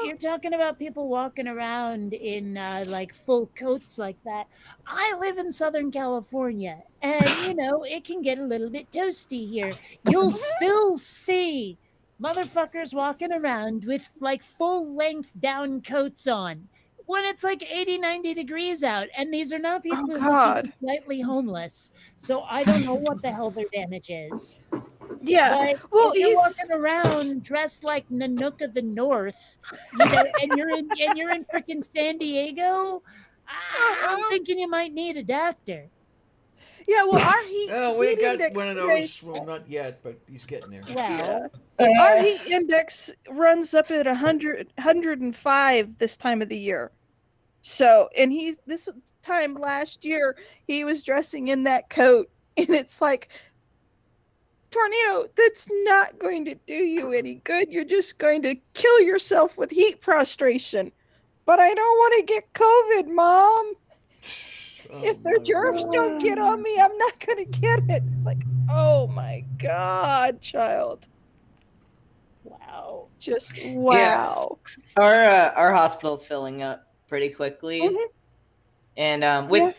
you're talking about people walking around in like full coats like that. I live in Southern California, and you know it can get a little bit toasty here. You'll still see motherfuckers walking around with like full length down coats on when it's like 80, 90 degrees out. And these are not oh people who look god. even slightly homeless. So I don't know what the hell their damage is. Yeah. But Well, if you're he's walking around dressed like Nanook of the North, you know, and you're in freaking San Diego, I'm thinking you might need a doctor. yeah, well our heat Oh, we heat got index one of today, those. Well, not yet, but he's getting there. Well, our Uh, heat index runs up at 105 this time of the year. So, and he's this time last year he was dressing in that coat, and it's like, tornado, that's not going to do you any good. You're just going to kill yourself with heat prostration. But I don't want to get COVID, Mom. Oh, If their germs don't get on me, I'm not going to get it. It's like, oh my God, child. wow. Just wow. our hospital's filling up pretty quickly, Mhm. and with Yeah.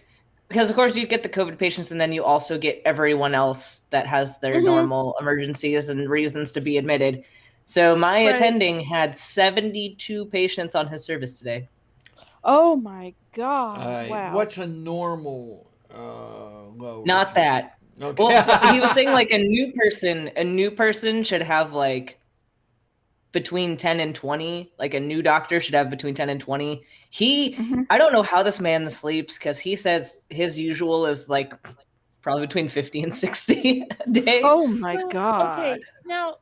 because of course you get the COVID patients, and then you also get everyone else that has their Mhm. normal emergencies and reasons to be admitted. So my Right. attending had 72 patients on his service today. Oh my God. Wow. What's a normal load? Not that. Okay. Well, he was saying like a new person should have like between 10 and 20. Like a new doctor should have between 10 and 20. Mhm. I don't know how this man sleeps, because he says his usual is like probably between 50 and 60 a day. Oh my So, God. okay, now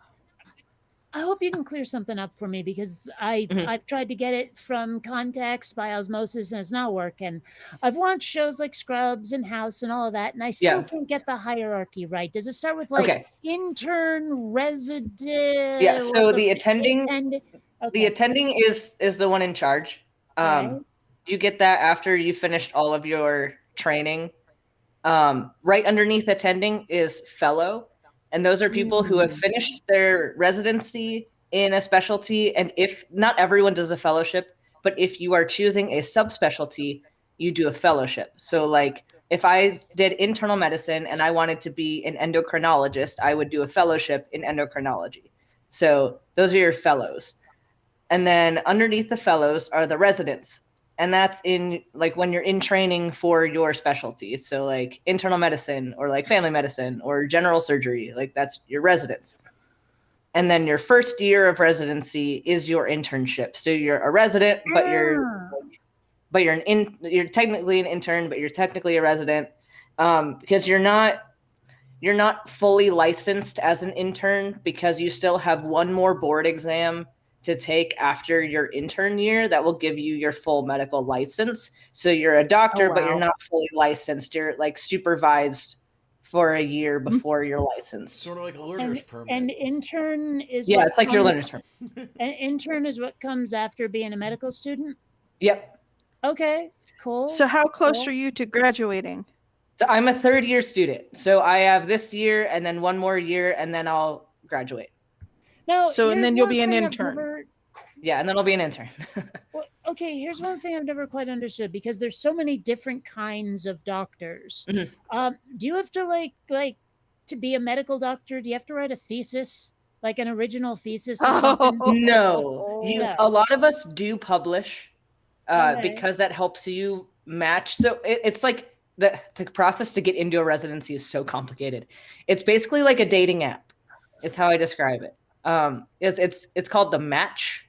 I hope you can clear something up for me, because Mhm. I've tried to get it from context by osmosis and it's not working. I've watched shows like Scrubs and House and all of that, and I still Yeah. can't get the hierarchy right. Does it start with like Okay. intern, resident? Yeah, so the attending Okay. is the one in charge. Right. You get that after you finished all of your training. Right underneath attending is fellow, and those are people who have finished their residency in a specialty. And if not everyone does a fellowship, but if you are choosing a subspecialty, you do a fellowship. So like if I did internal medicine and I wanted to be an endocrinologist, I would do a fellowship in endocrinology. So those are your fellows. And then underneath the fellows are the residents. And that's in like when you're in training for your specialty. So like internal medicine or like family medicine or general surgery, like that's your residents. And then your first year of residency is your internship. So you're a resident, but you're technically an intern, but you're technically a resident, because you're not fully licensed as an intern, because you still have one more board exam to take after your intern year that will give you your full medical license. So you're a doctor, but you're wow. not fully licensed. You're like supervised for a year before you're licensed. Sort of like a learner's permit. And intern is Yeah, what it's like your comes- learner's permit. An intern is what comes after being a medical student. Yep. Okay, cool. So how close cool. are you to graduating? So I'm a third year student. So I have this year and then one more year, and then I'll graduate. Now, So, and here's then you'll one be an thing I've intern. never- Yeah, and then I'll be an intern. Well, okay, here's one thing I've never quite understood, because there's so many different kinds of doctors. Mhm. Do you have to like to be a medical doctor? Do you have to write a thesis, like an original thesis or something? No, No. a lot of us do publish, Okay. because that helps you match. So it's like the process to get into a residency is so complicated. It's basically like a dating app, is how I describe it. It's called the Match.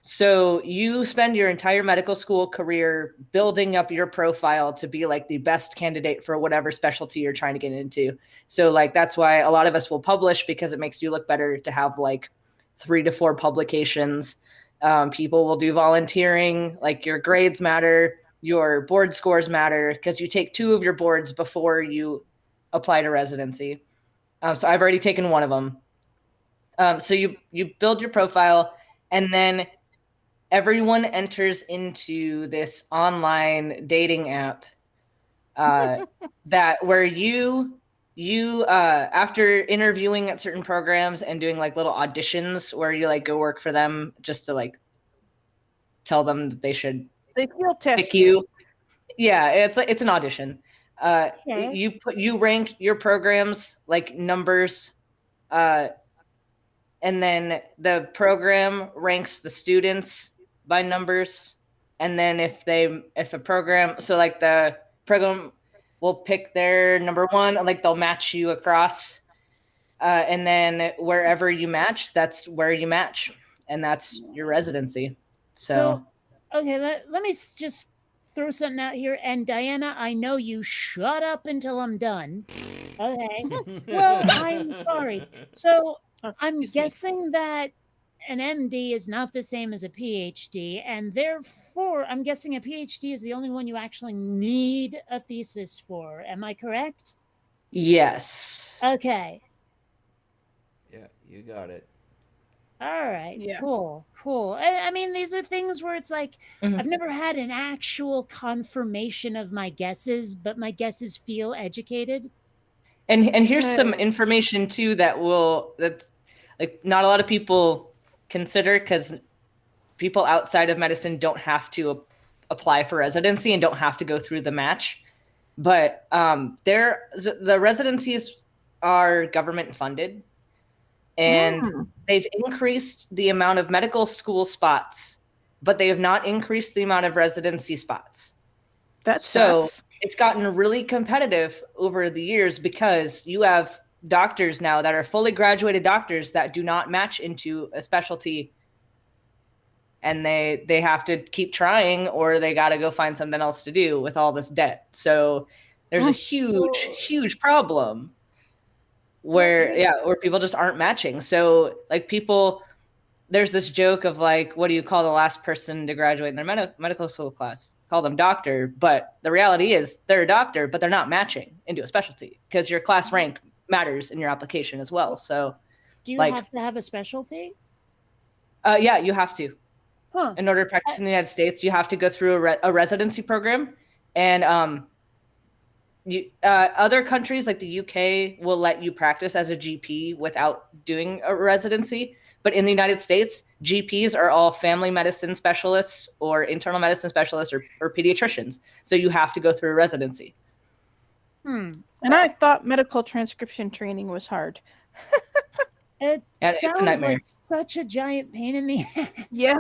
So you spend your entire medical school career building up your profile to be like the best candidate for whatever specialty you're trying to get into. So like that's why a lot of us will publish, because it makes you look better to have like 3 to 4 publications. People will do volunteering, like your grades matter, your board scores matter, because you take 2 of your boards before you apply to residency. So I've already taken one of them. So you build your profile, and then everyone enters into this online dating app that where you after interviewing at certain programs and doing like little auditions where you like go work for them just to like tell them that they should They feel pick tested. you. Yeah, it's an audition. Okay. You rank your programs like numbers, and then the program ranks the students by numbers, and then if the program, so like the program will pick their number one, like they'll match you across, and then wherever you match, that's where you match, and that's your residency. So Okay, let me just throw something out here. And Diana, I know you shut up until I'm done. Okay. Well, I'm sorry. So Oh, I'm excuse me. guessing that an MD is not the same as a PhD, and therefore I'm guessing a PhD is the only one you actually need a thesis for. Am I correct? yes. Okay. Yeah, you got it. All right. Yeah. Cool. Cool. I mean, these are things where it's like Mhm. I've never had an actual confirmation of my guesses, but my guesses feel educated. And here's some information too that's like not a lot of people consider, because people outside of medicine don't have to apply for residency and don't have to go through the match. But the residencies are government funded, and they've increased the amount of medical school spots, but they have not increased the amount of residency spots. That's So it's gotten really competitive over the years because you have doctors now that are fully graduated doctors that do not match into a specialty, and they have to keep trying, or they got to go find something else to do with all this debt. So there's a huge problem where people just aren't matching. So like there's this joke of like, what do you call the last person to graduate in their medical school class? Call them doctor. But the reality is they're a doctor, but they're not matching into a specialty because your class rank matters in your application as well. So Do you like- have to have a specialty? yeah, you have to. Huh. In order to practice in the United States, you have to go through a residency program. And other countries like the UK will let you practice as a GP without doing a residency. But in the United States, GPs are all family medicine specialists or internal medicine specialists or pediatricians. So you have to go through a residency. And I thought medical transcription training was hard. It It's a sounds nightmare. like such a giant pain in the ass. Yeah.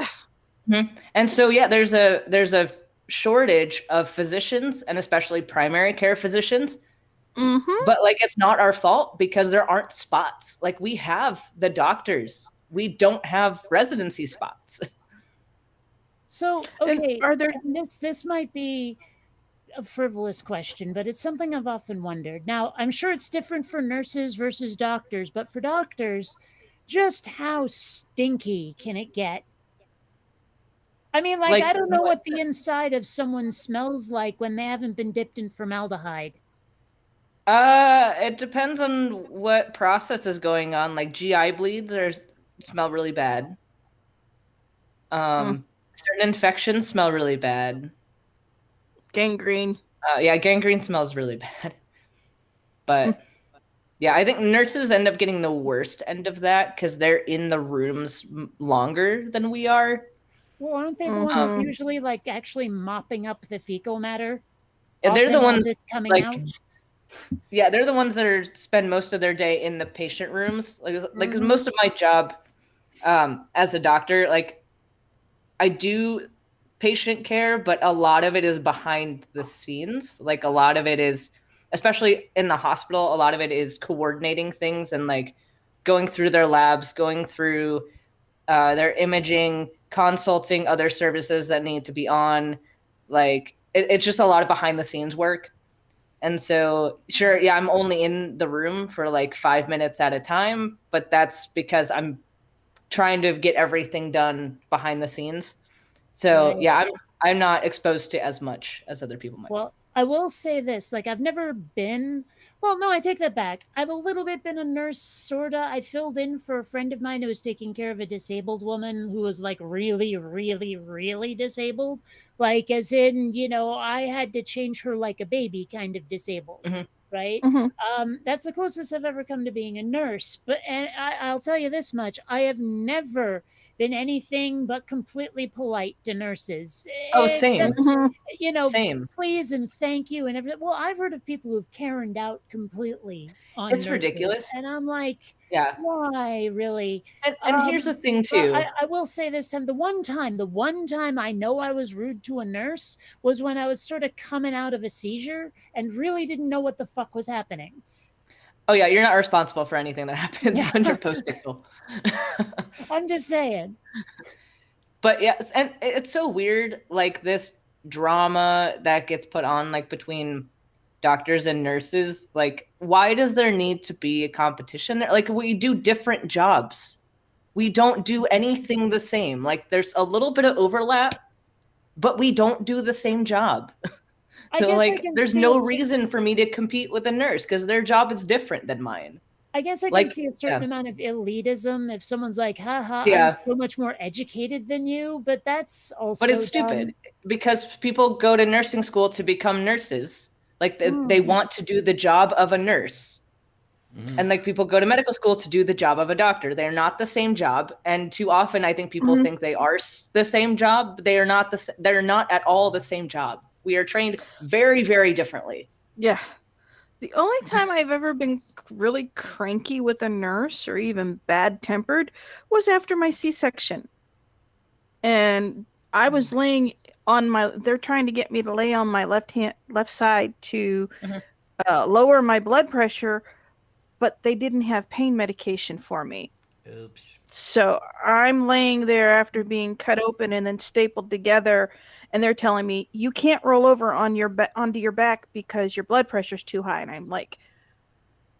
And so, yeah, there's a shortage of physicians, and especially primary care physicians. Mm-hmm. But like, it's not our fault because there aren't spots. Like, we have the doctors, we don't have residency spots. So okay, Are there? and this might be a frivolous question, but it's something I've often wondered. Now, I'm sure it's different for nurses versus doctors, but for doctors, just how stinky can it get? I mean, like I don't know what the inside of someone smells like when they haven't been dipped in formaldehyde. It depends on what process is going on. Like GI bleeds smell really bad. Certain infections smell really bad. Gangrene. Yeah, gangrene smells really bad. But yeah, I think nurses end up getting the worst end of that because they're in the rooms longer than we are. Well, aren't they the ones usually like actually mopping up the fecal matter? And they're the often ones as it's coming like, out? yeah, they're the ones that spend most of their day in the patient rooms. Like most of my job as a doctor, like I do patient care, but a lot of it is behind the scenes. Like a lot of it is, especially in the hospital, a lot of it is coordinating things and like going through their labs, going through their imaging, consulting other services that need to be on. Like it's just a lot of behind the scenes work. And so, sure, yeah, I'm only in the room for like 5 minutes at a time, but that's because I'm trying to get everything done behind the scenes. So Right. yeah, I'm not exposed to as much as other people might. Well, I will say this, like I've never been, well, no, I take that back. I've a little bit been a nurse, sorta. I filled in for a friend of mine who was taking care of a disabled woman who was like really, really, really disabled. Like, as in, I had to change her like a baby, kind of disabled, Mhm. right? Mhm. That's the closest I've ever come to being a nurse. But and I'll tell you this much: I have never been anything but completely polite to nurses, Oh, same. except Mhm. Same. please and thank you and everything. Well, I've heard of people who've Karened out completely on It's nurses, ridiculous. and I'm like, Yeah. why, really? And here's the thing But too. I will say this time, the one time I know I was rude to a nurse was when I was sort of coming out of a seizure and really didn't know what the fuck was happening. Oh yeah, you're not responsible for anything that happens Yeah. when you're post-ictal. I'm just saying. But yes, and it's so weird, like this drama that gets put on like between doctors and nurses. Like, why does there need to be a competition there? Like, we do different jobs. We don't do anything the same. Like, there's a little bit of overlap, but we don't do the same job. I So, guess I like, can there's see no a reason for me to compete with a nurse because their job is different than mine. I guess I can Like, see a certain yeah, amount of elitism if someone's like, haha, I'm yeah, so much more educated than you, but that's but also it's stupid dumb. because people go to nursing school to become nurses. Like, they Mm. want to do the job of a nurse. Mhm. And like people go to medical school to do the job of a doctor. They're not the same job, and too often I think people Mhm. think they are the same job. They are not they're not at all the same job. We are trained very, very differently. Yeah. The only time I've ever been really cranky with a nurse or even bad tempered was after my C-section. And I was laying on they're trying to get me to lay on my left side to Mhm. lower my blood pressure, but they didn't have pain medication for me. Oops. So I'm laying there after being cut open and then stapled together, and they're telling me you can't roll over on onto your back because your blood pressure's too high. And I'm like,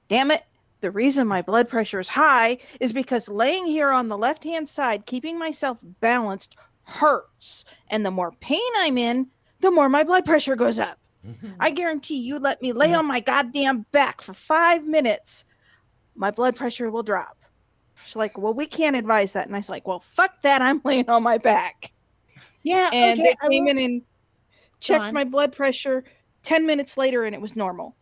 damn it! The reason my blood pressure is high is because laying here on the left-hand side, keeping myself balanced, hurts, and the more pain I'm in, the more my blood pressure goes up. I guarantee you let me lay on my goddamn back for 5 minutes, my blood pressure will drop. She's like, well, we can't advise that. And I was like, well, fuck that. I'm laying on my back. Yeah, And okay. they came in and checked on. my blood pressure 10 minutes later and it was normal.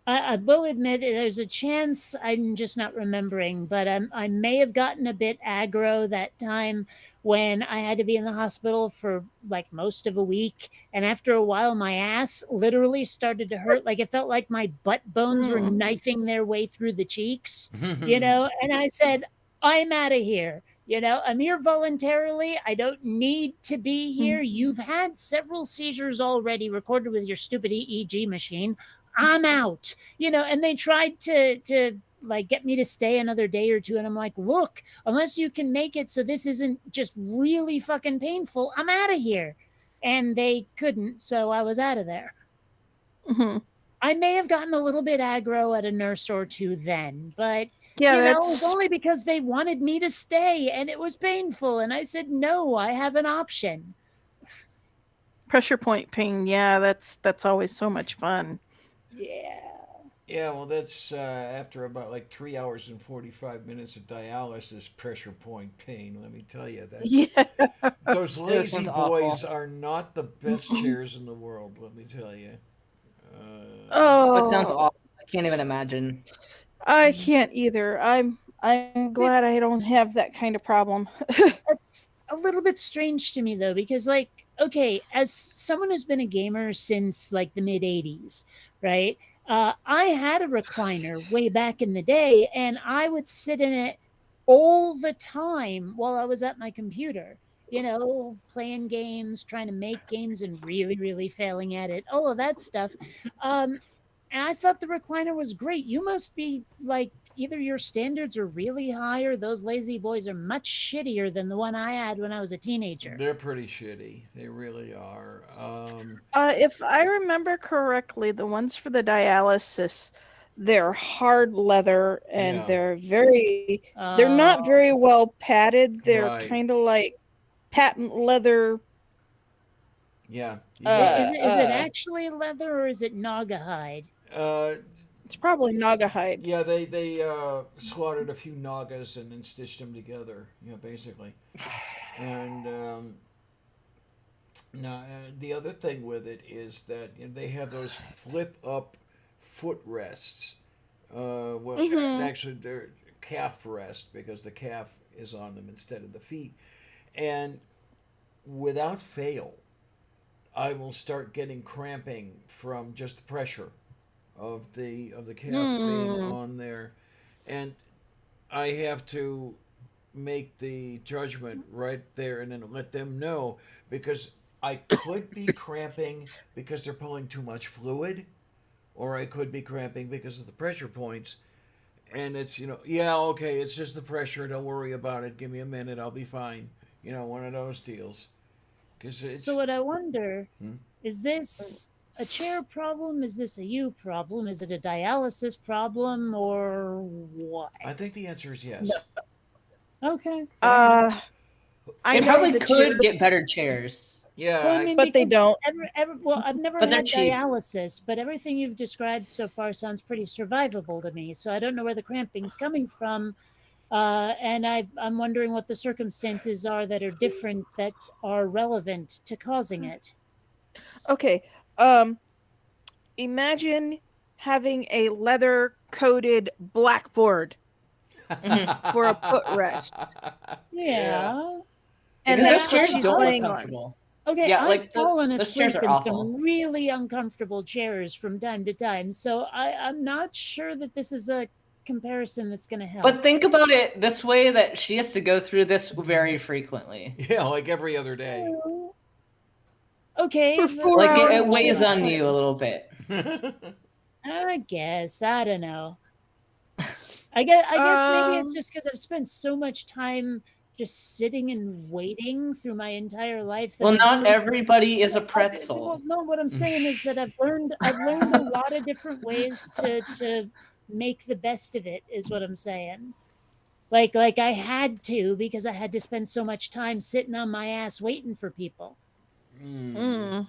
I will admit there's a chance I'm just not remembering, but I may have gotten a bit aggro that time when I had to be in the hospital for like most of a week. And after a while, my ass literally started to hurt. Like it felt like my butt bones were knifing their way through the cheeks, And I said, I'm out of here. I'm here voluntarily. I don't need to be here. You've had several seizures already recorded with your stupid EEG machine. I'm out, and they tried to like get me to stay another day or two. And I'm like, look, unless you can make it so this isn't just really fucking painful, I'm out of here. And they couldn't, so I was out of there. Mm-hmm. I may have gotten a little bit aggro at a nurse or two then, but Yeah, it was only because they wanted me to stay and it was painful. And I said, no, I have an option. Pressure point pain. Yeah, that's always so much fun. Yeah. Yeah, well, that's after about like 3 hours and 45 minutes of dialysis, pressure point pain. Let me tell you that Yeah. those lazy sounds boys awful. are not the best chairs in the world. Let me tell you. That sounds Oh, awful. I can't even imagine. I can't either. I'm glad I don't have that kind of problem. That's a little bit strange to me though, because like, okay, as someone who's been a gamer since like the mid 80s, right? I had a recliner way back in the day, and I would sit in it all the time while I was at my computer, playing games, trying to make games, and really, really failing at it, all of that stuff. And I thought the recliner was great. You must be like either your standards are really high or those lazy boys are much shittier than the one I had when I was a teenager. They're pretty shitty. They really are. If I remember correctly, the ones for the dialysis, they're hard leather and Yeah. they're not very well padded. They're Right. kind of like patent leather Yeah. Is it actually leather or is it naga hide? It's probably naga hide. Yeah, they slaughtered a few nagas and then stitched them together. Basically. And now the other thing with it is that they have those flip up footrests. Well, actually, they're calf rest because the calf is on them instead of the feet. And without fail, I will start getting cramping from just the pressure of the calf being on there, and I have to make the judgment right there and then let them know, because I could be cramping because they're pulling too much fluid, or I could be cramping because of the pressure points. And it's, yeah, okay, it's just the pressure. Don't worry about it. Give me a minute. I'll be fine. One of those deals. So what I wonder, Hmm? is this a chair problem? Is this a you problem? Is it a dialysis problem or what? I think the answer is yes. Okay. I They know probably the could chairs- get better chairs. Yeah, Well, I mean, but they because don't. well, I've never But they're had cheap. dialysis, but everything you've described so far sounds pretty survivable to me. So I don't know where the cramping's coming from. And I'm wondering what the circumstances are that are different, that are relevant to causing it. Okay. Imagine having a leather coated blackboard for a footrest. Yeah. And Because that's those what chairs she's don't look playing on. comfortable. Okay, Yeah, I've like fallen those asleep chairs are in awful. some really uncomfortable chairs from time to time, so I'm not sure that this is a comparison that's going to help. But think about it this way, that she has to go through this very frequently. Yeah, like every other day. Okay, For 4 Like hours. it weighs on you a little bit. I guess, I don't know. I guess maybe it's just because I've spent so much time just sitting and waiting through my entire life. That Well, I've not really- everybody is a Well, pretzel. no, what I'm saying is that I've learned a lot of different ways to make the best of it, is what I'm saying. Like I had to, because I had to spend so much time sitting on my ass waiting for people. Mm.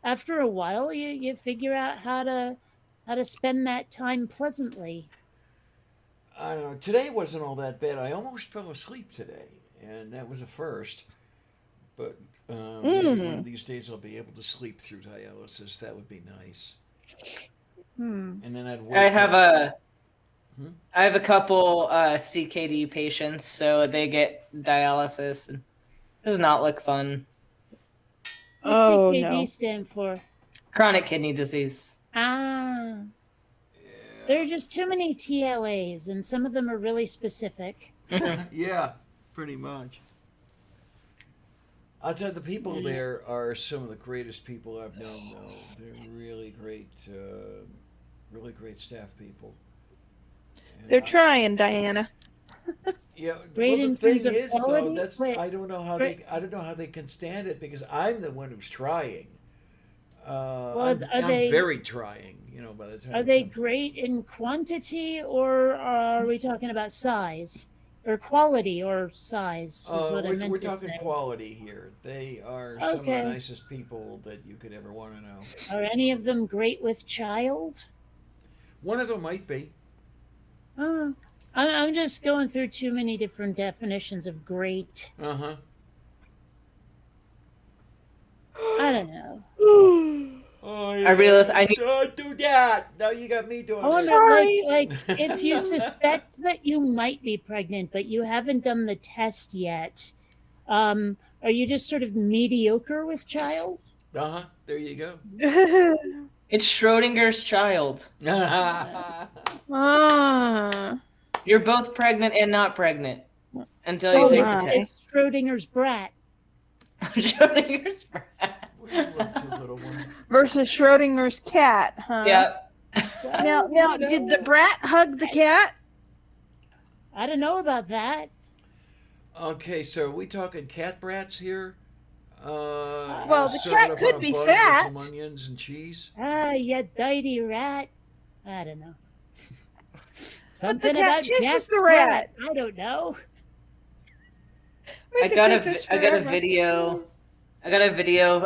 After a while you figure out how to spend that time pleasantly. I don't know. Today wasn't all that bad. I almost fell asleep today, and that was a first. But maybe one of these days I'll be able to sleep through dialysis. That would be nice. And then I'd wake I have up. I have a couple CKD patients, so they get dialysis. And it does not look fun. What's Oh, CKD no. stand for? Chronic kidney disease. There are just too many TLAs, and some of them are really specific. Yeah, pretty much. I'll tell you, the people there are some of the greatest people I've known, though. They're really great staff people. And They're trying, Diana. Yeah, Great well, in the thing terms of is, though, quality? Wait, I don't know how they can stand it, because I'm the one who's trying. I'm very trying. By the time Are it they comes- great in quantity, or are we talking about size? Or quality or size is what I meant we're to talking say. quality here. They are some of the Okay. nicest people that you could ever want to know. Are any of them great with child? One of them might be. I'm just going through too many different definitions of great. Uh-huh. I don't know. Oh, I realize I need- Don't do that. Now you got me doing I wonder, it. Sorry. like if you suspect that you might be pregnant, but you haven't done the test yet, are you just sort of mediocre with child? Uh-huh. There you go. It's Schrodinger's child. Ah. You're both pregnant and not pregnant until So you take am the I. It's Schrodinger's brat. test. Schrodinger's brat. What are you up to, little one? Versus Schrodinger's cat, huh? Yeah. Now, did the brat hug the cat? I don't know about that. Okay, so are we talking cat brats here? Well, the served cat up could on a be bun fat. with some onions and cheese. You dirty rat. I don't know. But the Something cat about chases Jack the rat. I don't know. I got a video I got a video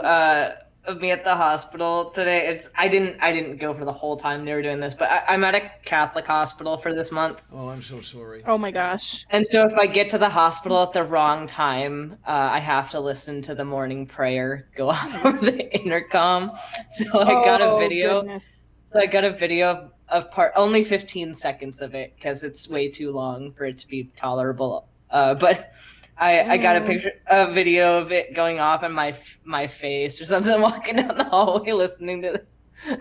of me at the hospital today. I didn't go for the whole time they were doing this, but I'm at a Catholic hospital for this month. Oh, I'm so sorry. Oh my gosh. And so if I get to the hospital at the wrong time, I have to listen to the morning prayer go off over the intercom. So I got a video. Goodness. So I got a video of part only 15 seconds of it because it's way too long for it to be tolerable. But I got a video of it going off in my face or something, walking down the hallway listening to this.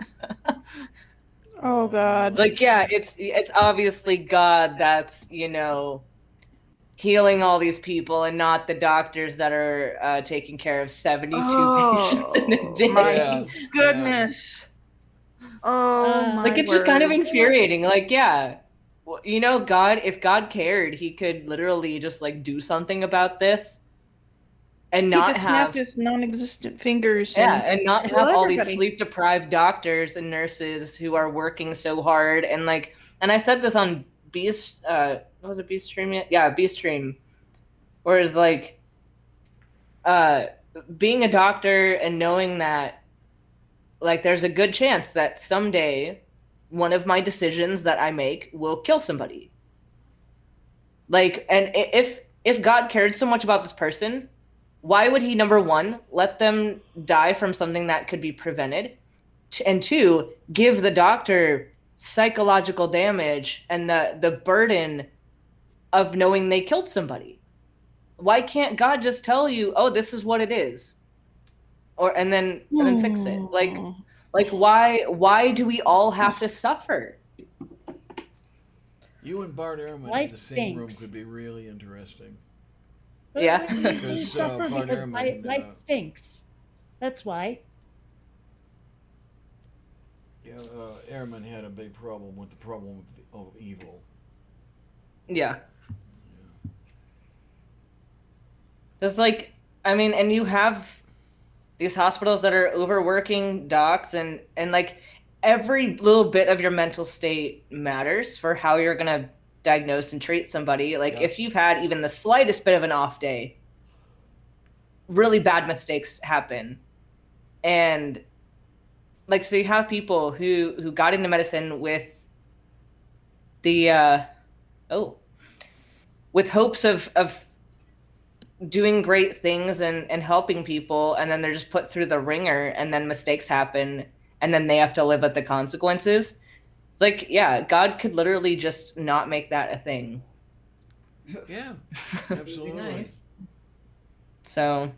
Oh God. Like, yeah, it's obviously God that's, healing all these people and not the doctors that are taking care of 72 patients in a day. My Yeah. goodness. Oh my Like, it's just kind of word. infuriating. Like, yeah, God, if God cared, he could literally just like do something about this and He not could snap have his non-existent fingers. and not kill have all these everybody. sleep deprived doctors and nurses who are working so hard. And like, and I said this on Beast, was it Beast Stream yet? Yeah, Beast Stream. Whereas like, being a doctor and knowing that like there's a good chance that someday one of my decisions that I make will kill somebody. Like, and if God cared so much about this person, why would he, number one, let them die from something that could be prevented? And two, give the doctor psychological damage and the burden of knowing they killed somebody? Why can't God just tell you, oh, this is what it is? And then fix it? Like why do we all have to suffer? You and Bart Ehrman in Life the same room stinks. could be really interesting. But Yeah. we Because, suffer Bart because Ehrman, life stinks. That's why. Yeah, Ehrman had a big problem with the problem of evil. Yeah. There's like, I mean, and you have these hospitals that are overworking docs and like every little bit of your mental state matters for how you're going to diagnose and treat somebody. Like Yeah. if you've had even the slightest bit of an off day, really bad mistakes happen. And like, so you have people who got into medicine with the, with hopes of doing great things and helping people, and then they're just put through the ringer, and then mistakes happen, and then they have to live with the consequences. It's like, yeah, God could literally just not make that a thing. Yeah, Would be absolutely. nice. So,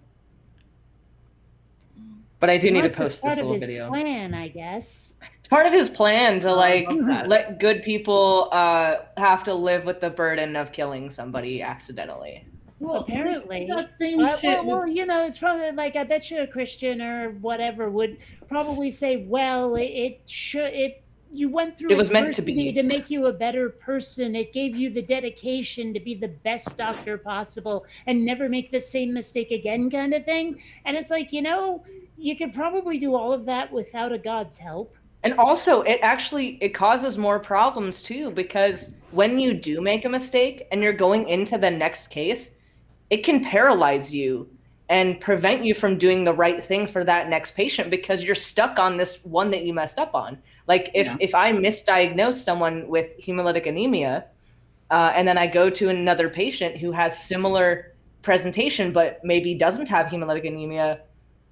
but I do need to Mark, post part this of little his video. plan, I guess. It's part of his plan to like love that. let good people have to live with the burden of killing somebody accidentally. Well, Apparently. that same shit. Well, it's probably like, I bet you a Christian or whatever would probably say, well, you went through It was meant to adversity be. to make you a better person. It gave you the dedication to be the best doctor possible and never make the same mistake again, kind of thing. And it's like, you could probably do all of that without a God's help. And also, it causes more problems too, because when you do make a mistake and you're going into the next case, it can paralyze you and prevent you from doing the right thing for that next patient because you're stuck on this one that you messed up on. Like if I misdiagnose someone with hemolytic anemia, and then I go to another patient who has similar presentation but maybe doesn't have hemolytic anemia,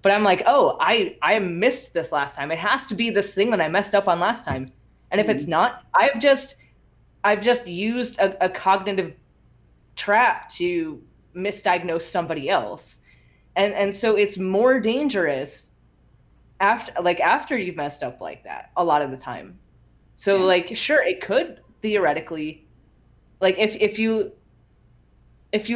but I'm like, oh, I missed this last time. It has to be this thing that I messed up on last time. And if it's not, I've just used a cognitive trap to misdiagnose somebody else. And so it's more dangerous after you've messed up like that a lot of the time. So like, sure, it could theoretically, like if you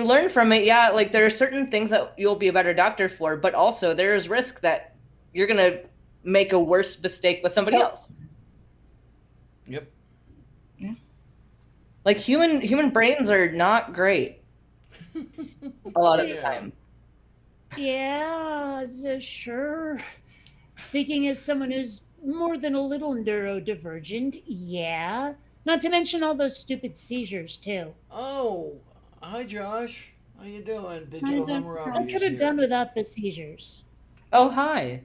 learn from it, yeah, like there are certain things that you'll be a better doctor for, but also there's risk that you're going to make a worse mistake with somebody else. Yep. Like human brains are not great a lot of the Yeah. time. Yeah, sure. Speaking as someone who's more than a little neurodivergent, yeah. Not to mention all those stupid seizures, too. Oh, hi, Josh. How you doing? Hi, Digital Dr. Hammurabi I is could have here. done without the seizures. Oh, hi.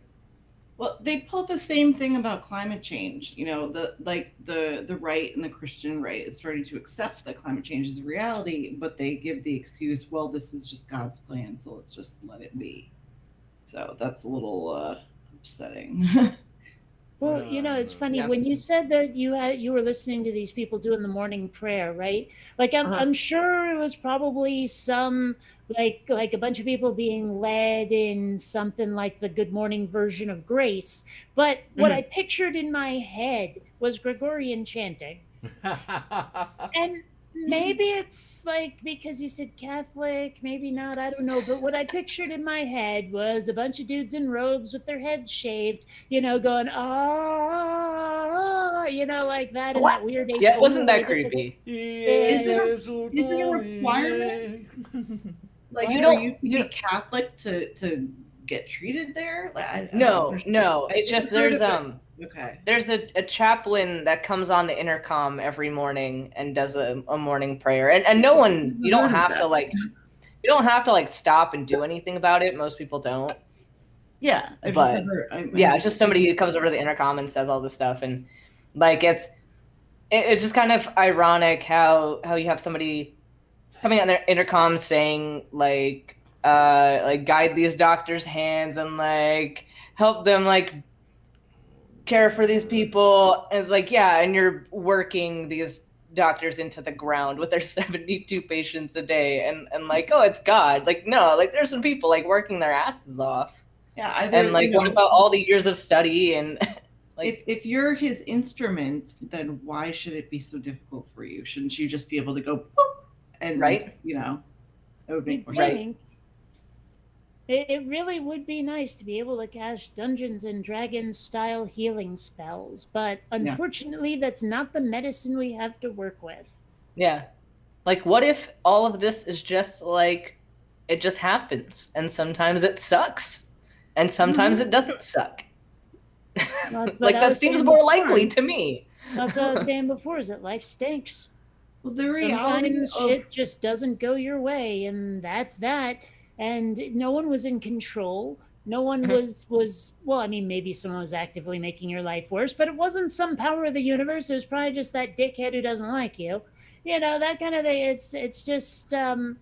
Well, they pull the same thing about climate change. You know, the right and the Christian right is starting to accept that climate change is a reality, but they give the excuse, well, this is just God's plan, so let's just let it be. So that's a little upsetting. Well, it's funny Yeah. when you said that you were listening to these people doing the morning prayer, right? Like I'm Uh-huh. I'm sure it was probably some like a bunch of people being led in something like the Good Morning version of Grace. But what I pictured in my head was Gregorian chanting. And maybe it's like because you said Catholic, maybe not, I don't know. But what I pictured in my head was a bunch of dudes in robes with their heads shaved, going, like that in that weird Yeah, it wasn't that 18 way creepy. Is it a requirement? Like What? You for don't- you to you be Catholic to get treated there? Like, I don't No, understand. no. I've It's just never heard there's of it. Okay. there's a chaplain that comes on the intercom every morning and does a morning prayer. And no one, you don't have to like stop and do anything about it. Most people don't. Yeah, I've But, just never. Yeah, it's just somebody who comes over to the intercom and says all this stuff, and like it's just kind of ironic how you have somebody coming on their intercom saying like guide these doctors' hands and like help them like care for these people. And it's like, yeah, and you're working these doctors into the ground with their 72 patients a day and like, oh, it's God. Like, no, like there's some people like working their asses off. Yeah, either, And like, what about all the years of study and like, if you're his instrument, then why should it be so difficult for you? Shouldn't you just be able to go boop and Right? that would make more I sense. think it really would be nice to be able to cast Dungeons and Dragons style healing spells, but unfortunately, that's not the medicine we have to work with. yeah. Like, what if all of this is just like, it just happens and sometimes it sucks and sometimes it doesn't suck? That's what Like, I that was seems saying more before. likely to me. That's what I was saying before, is that life stinks. Well, the reality Sometimes of shit just doesn't go your way, and that's that. And no one was in control. No one was well, I mean, maybe someone was actively making your life worse, but it wasn't some power of the universe. It was probably just that dickhead who doesn't like you. That kind of thing. It's just I'm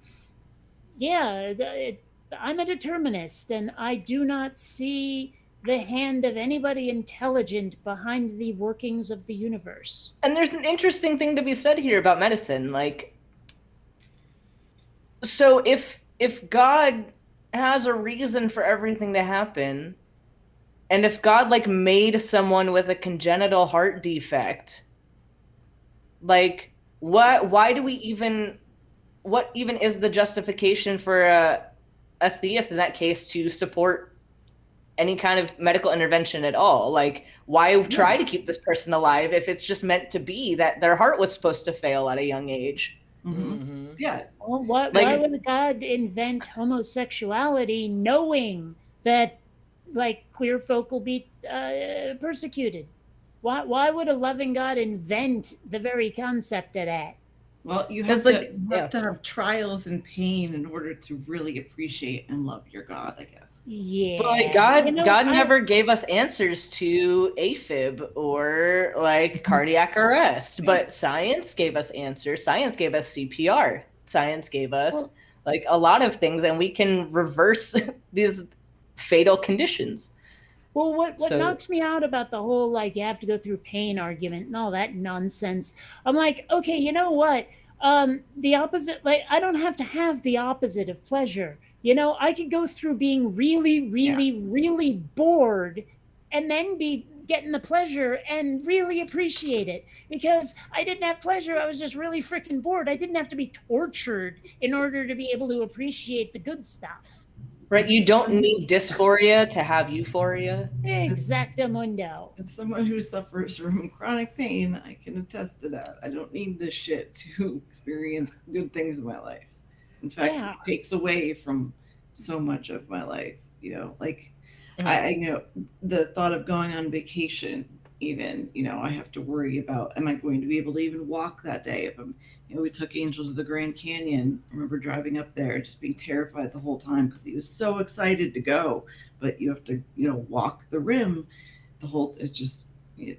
a determinist, and I do not see the hand of anybody intelligent behind the workings of the universe. And there's an interesting thing to be said here about medicine. Like, so if God has a reason for everything to happen, and if God like made someone with a congenital heart defect, like why do we even, what even is the justification for a theist in that case to support any kind of medical intervention at all? Like, why try to keep this person alive if it's just meant to be that their heart was supposed to fail at a young age? yeah, Well, why Like- would God invent homosexuality knowing that like queer folk will be persecuted? Why would a loving God invent the very concept of that? well, you have It's to like- to have trials and pain in order to really appreciate and love your God, I guess. Yeah, But like God I- never gave us answers to AFib or like cardiac arrest, but science gave us answers. Science gave us CPR. Science gave us like a lot of things, and we can reverse these fatal conditions. Well, what So- knocks me out about the whole like you have to go through pain argument and all that nonsense, I'm like, okay, you know what? The opposite, like I don't have to have the opposite of pleasure. I could go through being really, really, really bored and then be getting the pleasure and really appreciate it. Because I didn't have pleasure, I was just really freaking bored. I didn't have to be tortured in order to be able to appreciate the good stuff. Right? You don't need dysphoria to have euphoria. Exactamundo. As someone who suffers from chronic pain, I can attest to that. I don't need this shit to experience good things in my life. In fact, Yeah. it takes away from so much of my life. Like Mhm. I the thought of going on vacation even, I have to worry about, am I going to be able to even walk that day? If I'm, we took Angel to the Grand Canyon. I remember driving up there, just being terrified the whole time because he was so excited to go. But you have to, walk the rim it's just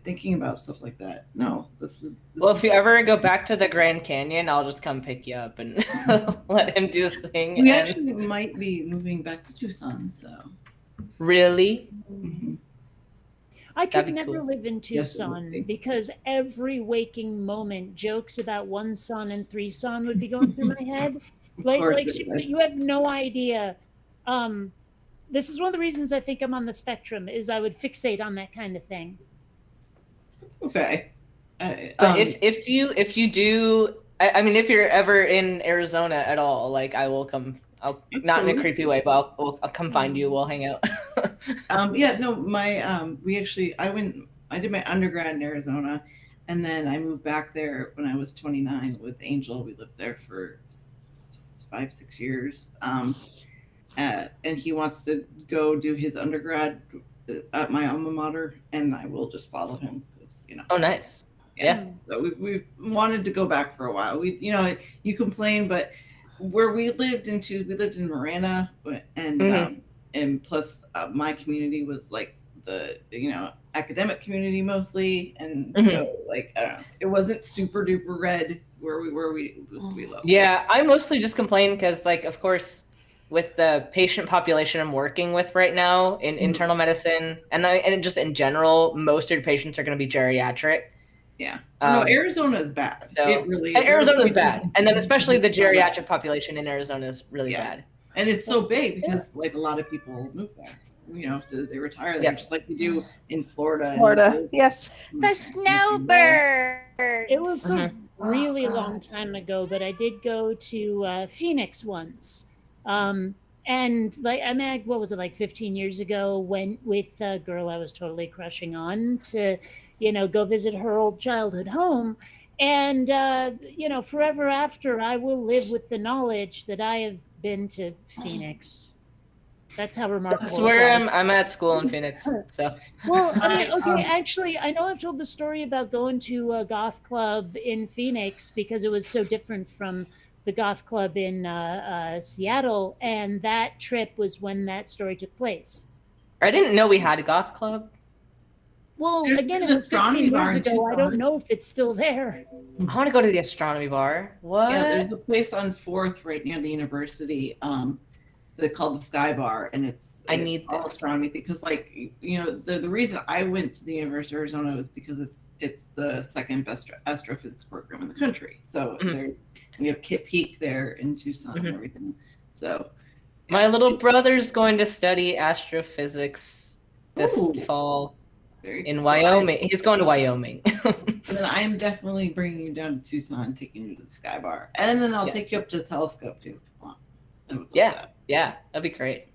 thinking about stuff like that. No, this Well, if you ever go back to the Grand Canyon, I'll just come pick you up and let him do his thing. We and- actually might be moving back to Tucson, so. Really? Mhm. I could That'd be never cool. live in Yes, it would Tucson be. because every waking moment jokes about one son and three son would be going through my head. Of Like, course like it seriously, would. you have no idea. This is one of the reasons I think I'm on the spectrum is I would fixate on that kind of thing. Okay. But if you do, I mean, if you're ever in Arizona at all, like I will come. I'll not in a Absolutely. creepy way, but I'll come find you. We'll hang out. Yeah, no, I did my undergrad in Arizona, and then I moved back there when I was 29 with Angel. We lived there for 5-6 years. And he wants to go do his undergrad at my alma mater, and I will just follow him because Oh, nice. Yeah. So we've wanted to go back for a while. You complain, but where we lived in Marana, and Mhm. And plus my community was like the academic community mostly, and so like I don't know, it wasn't super duper red where we were. We was we low. Yeah, I mostly just complain because, like, of course, with the patient population I'm working with right now in internal medicine, and just in general, most of your patients are going to be geriatric. Yeah. No, Um, Arizona is bad. So It really and is. Arizona's bad, and then especially the geriatric population in Arizona is really Yes. bad. And it's so big because like a lot of people move there. They retire there, Yeah. just like you do in Florida. Florida, yes. The snowbird. It was a Mm-hmm. really long time ago, but I did go to Phoenix once. And like, I mean, what was it, like 15 years ago? Went with a girl I was totally crushing on to, go visit her old childhood home. And, forever after, I will live with the knowledge that I have been to Phoenix. That's how remarkable. That's it where was. I'm at school in Phoenix. So Well, I mean, I, okay, actually, I know I've told the story about going to a goth club in Phoenix because it was so different from the goth club in Seattle, and that trip was when that story took place. I didn't know we had a goth club. Well, There's again, an it was astronomy 15 bar years in ago. I Tucson. don't know if it's still there. I want to go to the astronomy bar. What? Yeah, there's a place on 4th right near the university. They're called the Sky Bar, and it's all this. astronomy because, like, the reason I went to the University of Arizona was because it's the second best astrophysics program in the country. So we have Kit Peak there in Tucson and everything. So My little brother's going to study astrophysics this Ooh. fall in so Wyoming. He's going to Wyoming. And then I am definitely bringing you down to Tucson and taking you to the Sky Bar, and then I'll Yes. take you up to the telescope too. If you want. I would love Yeah. that. Yeah, that'd be great.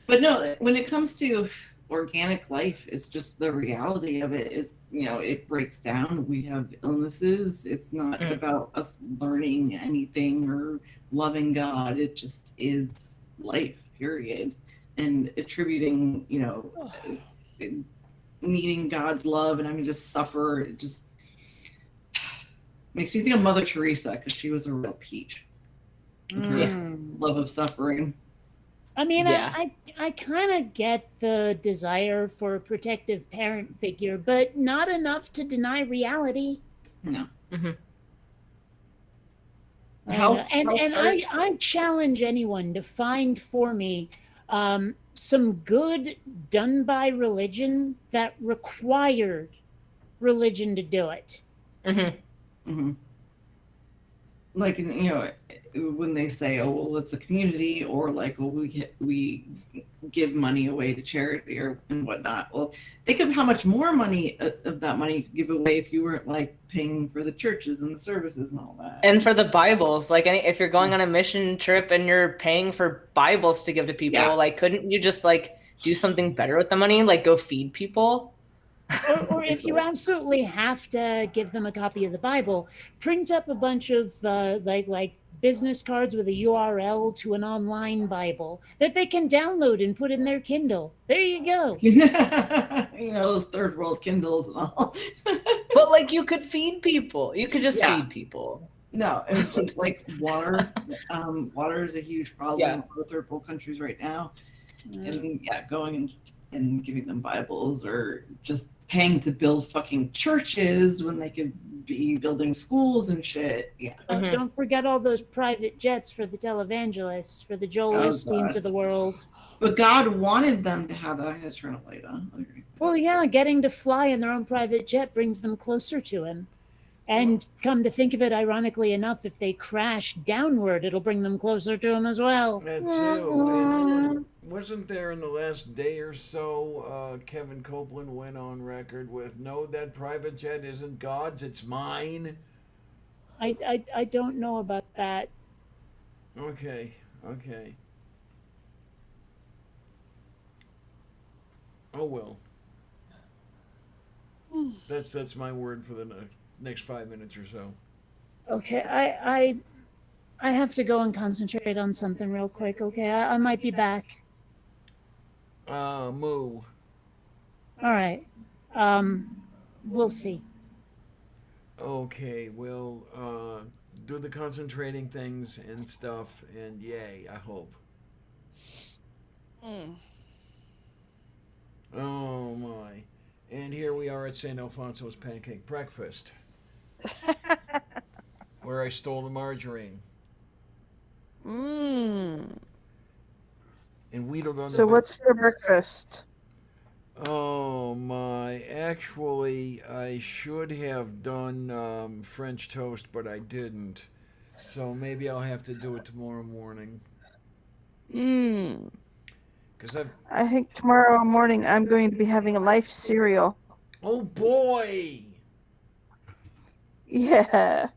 But no, when it comes to organic life, it's just the reality of it. It's it breaks down. We have illnesses. It's not about us learning anything or loving God. It just is life, period. And attributing, needing God's love and having to suffer, it just makes me think of Mother Teresa because she was a real peach. Love of suffering. I mean, Yeah. I kind of get the desire for a protective parent figure, but not enough to deny reality. No. And I challenge anyone to find for me some good done by religion that required religion to do it. Like when they say, "Oh, well, it's a community," or like, "Oh, we give money away to charity or and whatnot." Well, think of how much more money of that money you could give away if you weren't like paying for the churches and the services and all that. And for the Bibles, like if you're going on a mission trip and you're paying for Bibles to give to people, Yeah. like couldn't you just like do something better with the money, like go feed people? Or if you absolutely have to give them a copy of the Bible, print up a bunch of like business cards with a URL to an online Bible that they can download and put in their Kindle. There you go. Those third world Kindles and all. But like you could feed people. You could just Yeah. feed people. No, and like water. Water is a huge problem Yeah. in other third world countries right now. And going and giving them Bibles or just paying to build fucking churches when they could be building schools and shit. Yeah. Mhm. Don't forget all those private jets for the televangelists, for the Joel Oh, Osteens God. of the world. But God wanted them to have that. I'm going to turn it later. Okay. Well, yeah, getting to fly in their own private jet brings them closer to him. And come to think of it, ironically enough, if they crash downward, it'll bring them closer to him as well. That too. And wasn't there in the last day or so, Kevin Copeland went on record with, "No, that private jet isn't God's, it's mine." I don't know about that. Okay. Oh well. That's my word for the next 5 minutes or so. Okay, I have to go and concentrate on something real quick. Okay, I might be back. Moo. All right. We'll see. Okay, we'll do the concentrating things and stuff, and yay, I hope. Oh my. And here we are at St. Alfonso's Pancake Breakfast, where I stole the margarine and wheedled on So the what's for breakfast? Oh my. Actually, I should have done French toast, but I didn't. So maybe I'll have to do it tomorrow morning. Because I think tomorrow morning I'm going to be having a Life cereal. Oh boy! Yeah.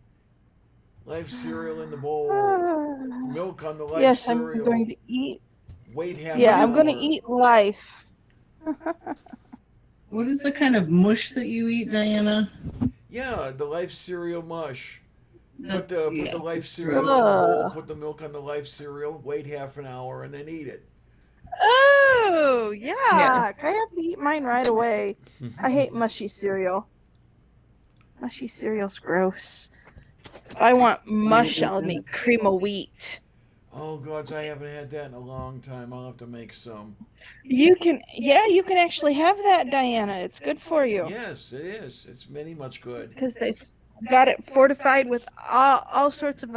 Life cereal in the bowl. Milk on the Life Yes, cereal. I'm going to eat. Wait half Yeah, an I'm going to hour. eat Life. What is the kind of mush that you eat, Diana? Yeah, the Life cereal mush. Put That's- the Life cereal in the Ugh. bowl, put the milk on the Life cereal, wait half an hour, and then eat it. Oh, yuck. Yeah. I have to eat mine right away. I hate mushy cereal. Mushy cereal's gross. If I want mush, I'll make cream of wheat. Oh gods, I haven't had that in a long time. I'll have to make some. You can actually have that, Diana. It's good for you. Yes, it is. It's very much good. Because they've got it fortified with all sorts of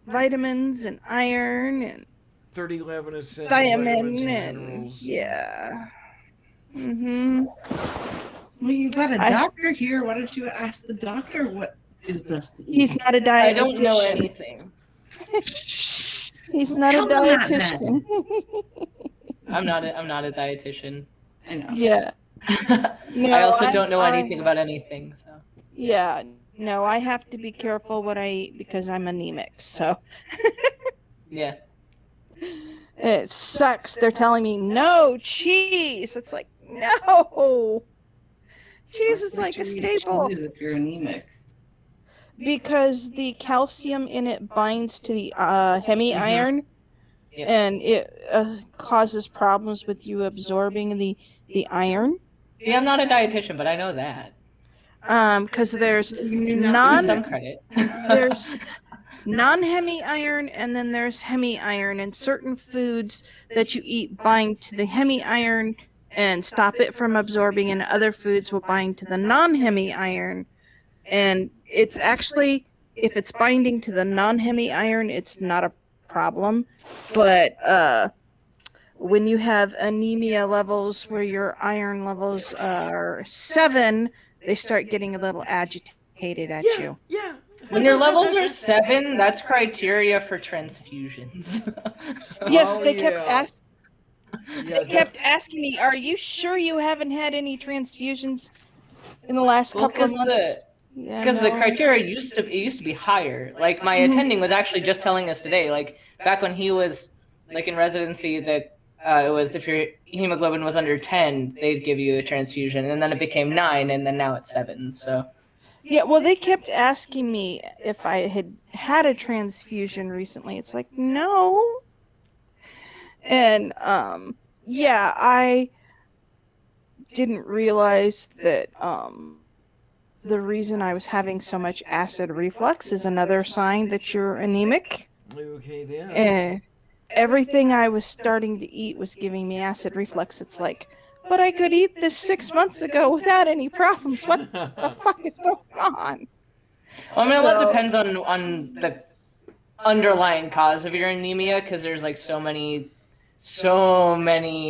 vitamins and iron and 30 11 essential thiamine vitamins and minerals. yeah. Mm-hmm. Well, you got a I- doctor here. Why don't you ask the doctor what is best to eat? He's not a dietitian. I don't know anything. He's not a Tell him that, dietitian. I'm not a dietitian. I know. Yeah. No, I also don't know I- anything about anything. So Yeah. No, I have to be careful what I eat because I'm anemic. So yeah. it sucks. They're telling me no cheese. It's like no. Cheese is Why like a don't you eat staple cheese if you're anemic. because the calcium in it binds to the hemi-iron, Yeah. and it causes problems with you absorbing the iron. See, I'm not a dietitian, but I know that. Because there's Give me non some credit. there's non-hemi-iron and then there's hemi-iron, and certain foods that you eat bind to the hemi-iron and stop it from absorbing, and other foods will bind to the non-hemi-iron. And it's actually, if it's binding to the non-hemi-iron, it's not a problem. But when you have anemia levels where your iron levels are 7, they start getting a little agitated at you. Yeah. When your levels are 7, that's criteria for transfusions. Yes, Oh, they kept yeah. They kept asking me, "Are you sure you haven't had any transfusions in the last Well, couple of 'cause the- months?" Yeah, Because the no. criteria used to be higher. Like my attending was actually just telling us today, like back when he was like in residency, that it was if your hemoglobin was under 10, they'd give you a transfusion, and then it became 9, and then now it's 7. So Yeah, well, they kept asking me if I had had a transfusion recently. It's like, no. And yeah, I didn't realize that the reason I was having so much acid reflux is another sign that you're anemic. Okay, then. Everything I was starting to eat was giving me acid reflux. It's like, but I could eat this 6 months ago without any problems. What the fuck is going on? Well, I mean, a lot So- depends on the underlying cause of your anemia, because there's like so many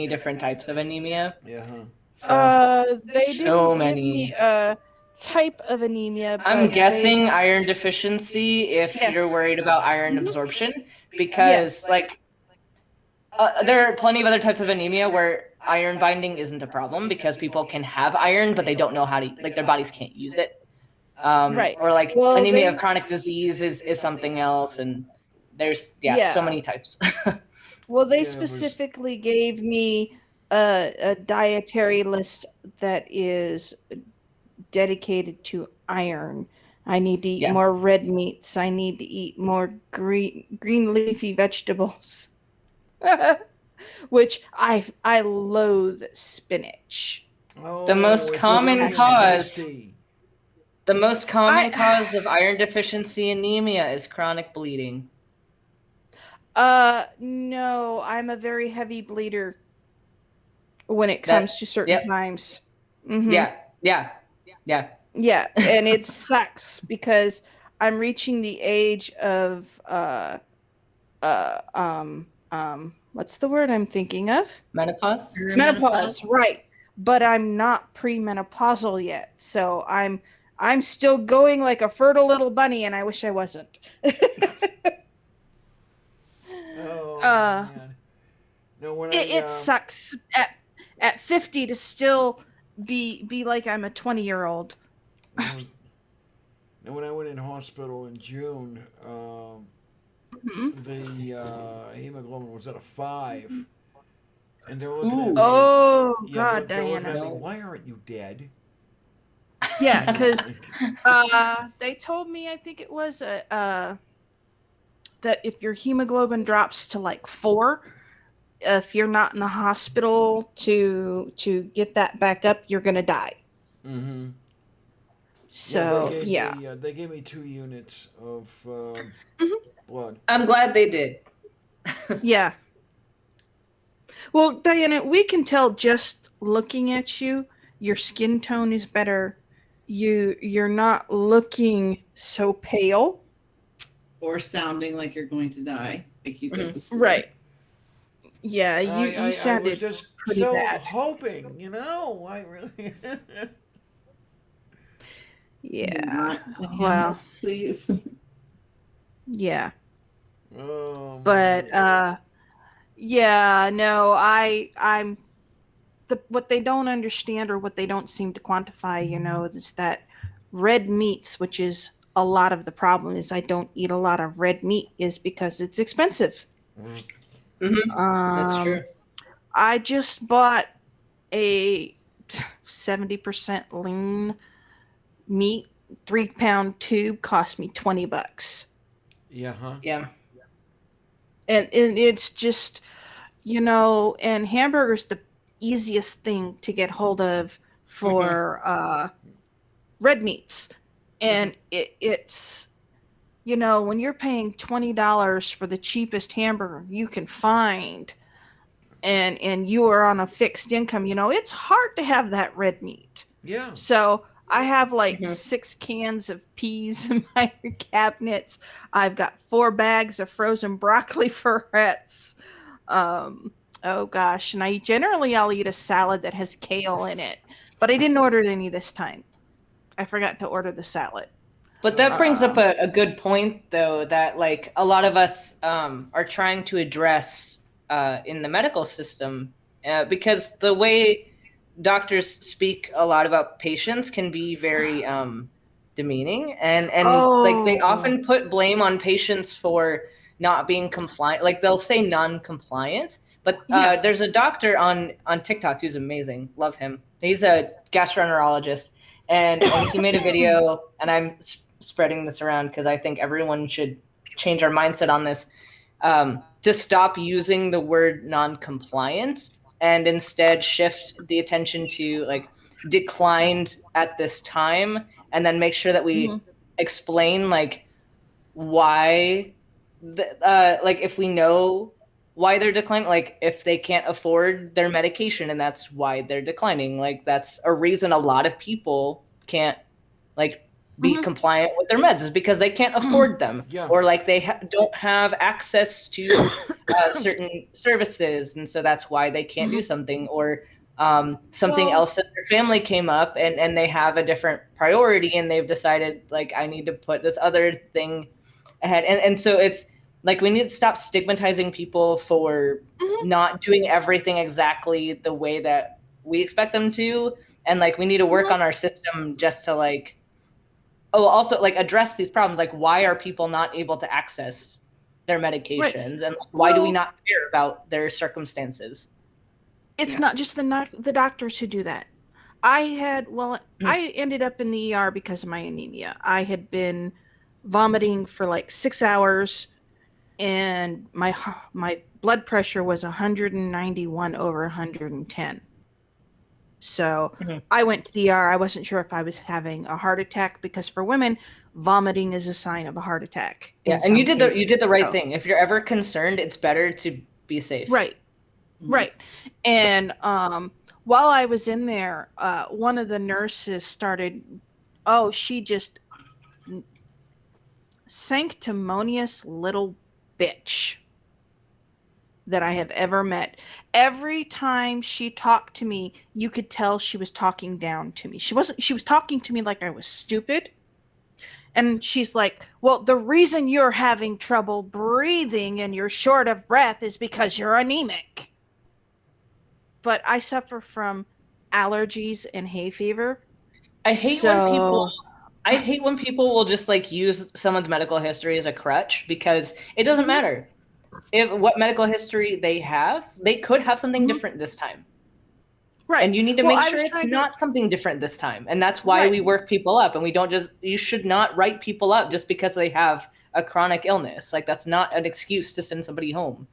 different types of anemia. Yeah. Huh. So They so didn't many. give me a type of anemia. I'm but guessing iron deficiency if Yes. you're worried about iron Mhm. absorption, because Yes. like there are plenty of other types of anemia where iron binding isn't a problem because people can have iron but they don't know how to, like, their bodies can't use it. Right. Or like Well, anemia they- of chronic disease is something else, and there's so Yeah. many types. Well, they Yeah, it was- specifically gave me a dietary list that is dedicated to iron. I need to eat Yeah. more red meats. I need to eat more green leafy vegetables. Which I loathe spinach. Oh, The most it's common really cause- tasty. The most common I- cause of iron deficiency anemia is chronic bleeding. No, I'm a very heavy bleeder when it That- comes to certain yep. times. Mhm. Yeah. Yeah, and it sucks because I'm reaching the age of what's the word I'm thinking of? Menopause. Menopause, right. But I'm not premenopausal yet. So I'm still going like a fertile little bunny, and I wish I wasn't. Oh, Uh, man. No, when It sucks at 50 to still be like I'm a 20-year-old. Now, when I went in hospital in June, Mhm. the hemoglobin was at a 5, and they're looking at Ooh. me. Oh yeah, God, they're looking Diana. at me, why aren't you dead? Yeah, because they told me, I think it was that if your hemoglobin drops to like 4, if you're not in the hospital to get that back up, you're gonna die. Mm-hmm. So they gave yeah. me, they gave me 2 units of blood. I'm glad they did. Yeah. Well, Diana, we can tell just looking at you, your skin tone is better. You're not looking so pale. Or sounding like you're going to die. Like you guys before. Right. Yeah, I you was sounded just pretty so bad. hoping, I really. Yeah. Not, Wow. please. Yeah. Oh, But man. yeah, no, I'm what they don't understand or what they don't seem to quantify, is that red meats, which is a lot of the problem is I don't eat a lot of red meat, is because it's expensive. That's true. I just bought a 70% lean meat 3-pound tube, cost me $20. Yeah, huh? Yeah. And it's just, and hamburger's the easiest thing to get hold of for red meats. And it's when you're paying $20 for the cheapest hamburger you can find, and you are on a fixed income, it's hard to have that red meat. Yeah. So I have like Mhm. 6 cans of peas in my cabinets. I've got 4 bags of frozen broccoli florets. Oh gosh, and I'll eat a salad that has kale in it, but I didn't order any this time. I forgot to order the salad. But that brings up a good point, though, that like a lot of us are trying to address in the medical system, because the way doctors speak a lot about patients can be very demeaning, and like they Oh. often put blame on patients for not being compliant. Like they'll say non-compliant, but Yeah. there's a doctor on TikTok who's amazing. Love him. He's a gastroenterologist. and he made a video, and I'm spreading this around because I think everyone should change our mindset on this, to stop using the word non-compliant and instead shift the attention to like declined at this time, and then make sure that we explain like why like if we know why they're declining, like if they can't afford their medication and that's why they're declining, like that's a reason a lot of people can't like be compliant with their meds is because they can't afford them, Yeah. or like they don't have access to certain services, and so that's why they can't do something, or something else in their family came up and they have a different priority and they've decided like I need to put this other thing ahead, and so it's like we need to stop stigmatizing people for not doing everything exactly the way that we expect them to, and like we need to work on our system just to like also like address these problems, like why are people not able to access their medications, and why do we not care about their circumstances? It's not just the doctors who do that. I ended up in the ER because of my anemia. I had been vomiting for like 6 hours, and my blood pressure was 191 over 110. So I went to the ER. I wasn't sure if I was having a heart attack, because for women, vomiting is a sign of a heart attack. Yeah, and you did the right thing. If you're ever concerned, it's better to be safe. Right. Right. And while I was in there, one of the nurses started, she just sanctimonious little bitch that I have ever met. Every time she talked to me, you could tell she was talking down to me. She was talking to me like I was stupid. And she's like, well, the reason you're having trouble breathing and you're short of breath is because you're anemic. But I suffer from allergies and hay fever. I hate when people will just like use someone's medical history as a crutch, because it doesn't matter what medical history they have. They could have something different this time. Right. And you need to make sure it's not something different this time. And that's why we work people up, and you should not write people up just because they have a chronic illness. Like that's not an excuse to send somebody home.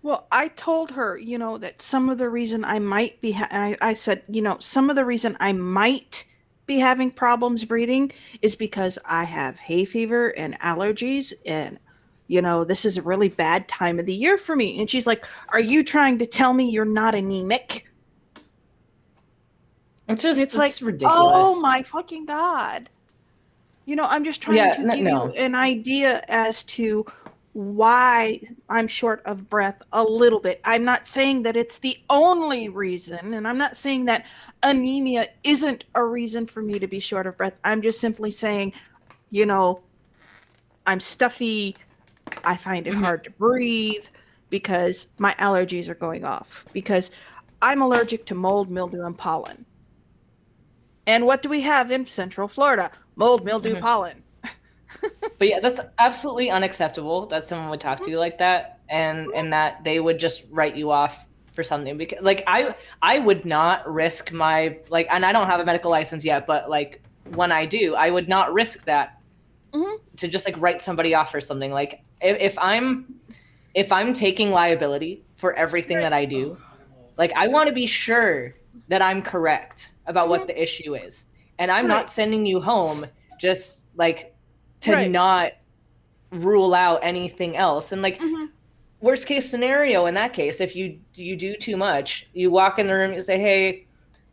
Well, I told her, that some of the reason I might be, I said, some of the reason I might be having problems breathing is because I have hay fever and allergies, and, this is a really bad time of the year for me. And she's like, are you trying to tell me you're not anemic? It's like, ridiculous. Oh my fucking God. I'm just trying to give you an idea as to why I'm short of breath a little bit. I'm not saying that it's the only reason, and I'm not saying that anemia isn't a reason for me to be short of breath. I'm just simply saying, I'm stuffy. I find it hard to breathe because my allergies are going off, because I'm allergic to mold, mildew, and pollen. And what do we have in Central Florida? Mold, mildew, pollen. But yeah, that's absolutely unacceptable that someone would talk to you like that, and that they would just write you off for something. Because like I would not risk my and I don't have a medical license yet, but like when I do, I would not risk that to just like write somebody off for something. Like if I'm taking liability for everything that I do, like I want to be sure that I'm correct about what the issue is, and I'm not sending you home just like to not rule out anything else. And like worst case scenario in that case, if you do too much, you walk in the room and say, hey,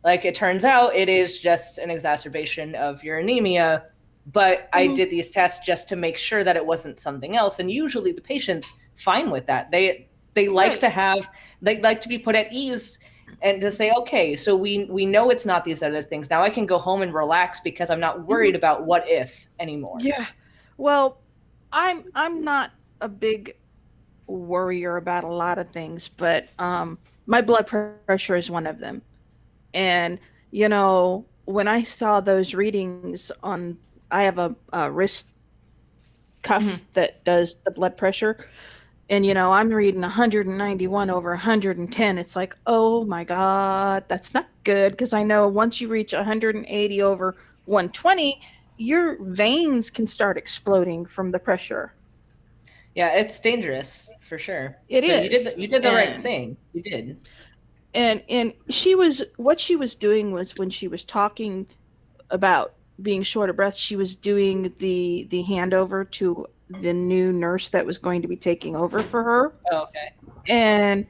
like it turns out it is just an exacerbation of your anemia, but I did these tests just to make sure that it wasn't something else. And usually the patient's fine with that. They like to be put at ease and to say, okay, so we know it's not these other things. Now I can go home and relax because I'm not worried about what if anymore. Yeah. Well, I'm not a big worrier about a lot of things, but my blood pressure is one of them. And, when I saw those readings I have a wrist cuff that does the blood pressure. And, I'm reading 191 over 110. It's like, oh my God, that's not good. Because I know once you reach 180 over 120, your veins can start exploding from the pressure. Yeah, it's dangerous for sure. It So is. you did the right And- thing. You did. And what she was doing was, when she was talking about being short of breath, she was doing the handover to the new nurse that was going to be taking over for her. Oh, okay. And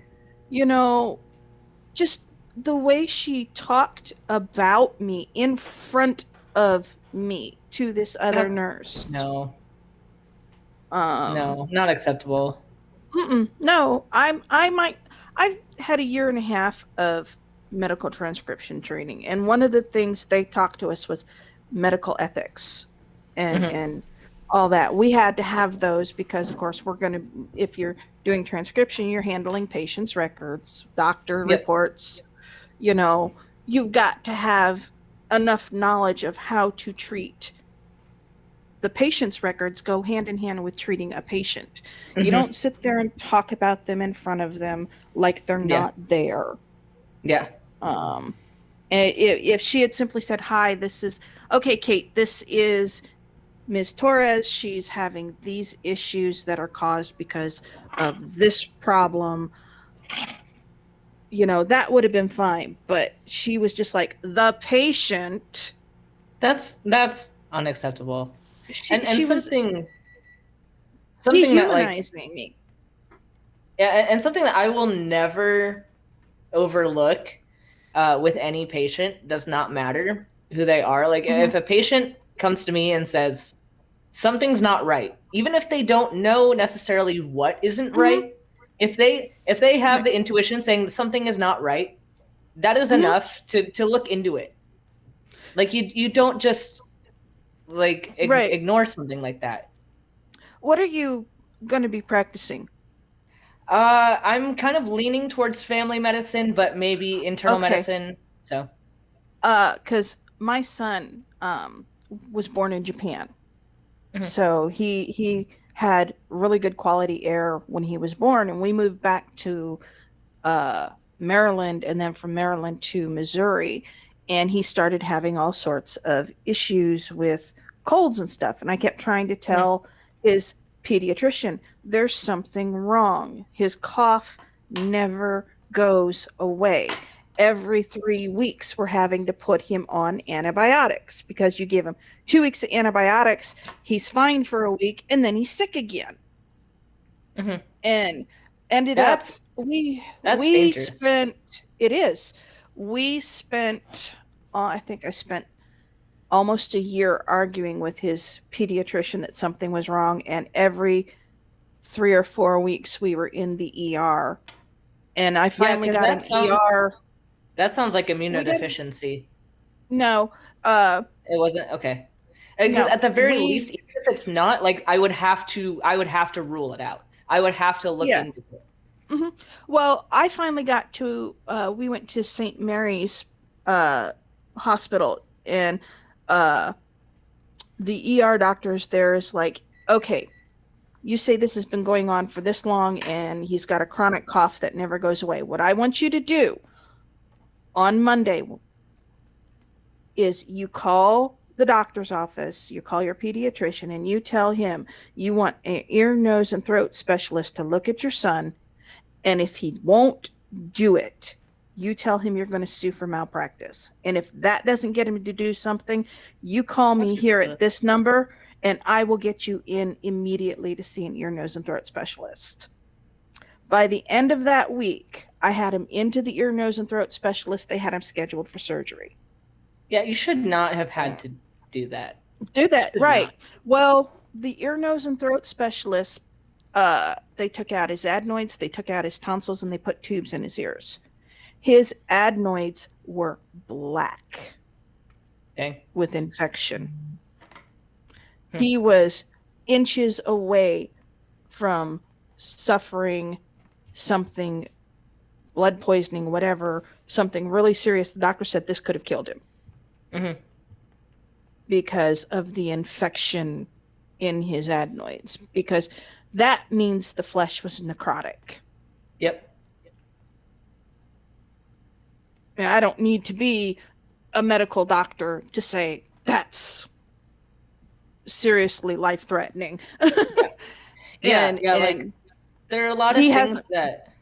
just the way she talked about me in front of me to this other That's- nurse. No, No. not acceptable. No, I've had a year and a half of medical transcription training, and one of the things they talked to us was medical ethics and Mhm. and all that. We had to have those because, of course, if you're doing transcription, you're handling patients' records, doctor Yep. reports. You've got to have enough knowledge of how to treat. The patient's records go hand in hand with treating a patient. You Mhm. don't sit there and talk about them in front of them like they're Yeah. not there. Yeah. If she had simply said, "Hi, this is okay, Kate. This is Ms. Torres. She's having these issues that are caused because of this problem," that would have been fine. But she was just like, "The patient." That's unacceptable. She was Something that, like, dehumanizing me. yeah, and something that I will never overlook with any patient, does not matter who they are. Like, if a patient comes to me and says something's not right, even if they don't know necessarily what isn't right, if they have the intuition saying something is not right, that is enough to look into it. Like, you don't just like Right. ignore something like that. What are you going to be practicing? I'm kind of leaning towards family medicine, but maybe internal Okay. medicine. So, Because my son was born in Japan, Mhm. so he had really good quality air when he was born, and we moved back to Maryland, and then from Maryland to Missouri, and he started having all sorts of issues with colds and stuff. And I kept trying to tell his pediatrician, there's something wrong. His cough never goes away. Every 3 weeks, we're having to put him on antibiotics, because you give him 2 weeks of antibiotics, he's fine for a week, and then he's sick again. Mhm. And ended That's up, we dangerous. we spent I think I spent almost a year arguing with his pediatrician that something was wrong, and every 3 or 4 weeks we were in the ER, and I finally 'cause got that an sounds- ER. That sounds like didn't- immunodeficiency. No, It wasn't okay. Because No, at the very we- least, even if it's not, like, I would have to rule it out. I would have to look Yeah. into it. well, I finally got to we went to St. Mary's hospital, and the ER doctors there is like, okay, you say this has been going on for this long, and he's got a chronic cough that never goes away. What I want you to do on Monday is you call the doctor's office, you call your pediatrician, and you tell him you want an ear, nose, and throat specialist to look at your son. And if he won't do it, you tell him you're going to sue for malpractice. And if that doesn't get him to do something, you call me That's here ridiculous. at this number, and I will get you in immediately to see an ear, nose, and throat specialist. By the end of that week, I had him into the ear, nose, and throat specialist. They had him scheduled for surgery. Yeah, you should not have had to do that. Do that, Should right. not. Well, the ear, nose, and throat specialist, they took out his adenoids, they took out his tonsils, and they put tubes in his ears. His adenoids were black Okay. with infection. Hmm. He was inches away from suffering something, blood poisoning, whatever, something really serious. The doctor said this could have killed him Mhm. because of the infection in his adenoids, because that means the flesh was necrotic. Yep. I don't need to be a medical doctor to say that's seriously life threatening. Yeah, and, yeah, and like there are a lot of he things has that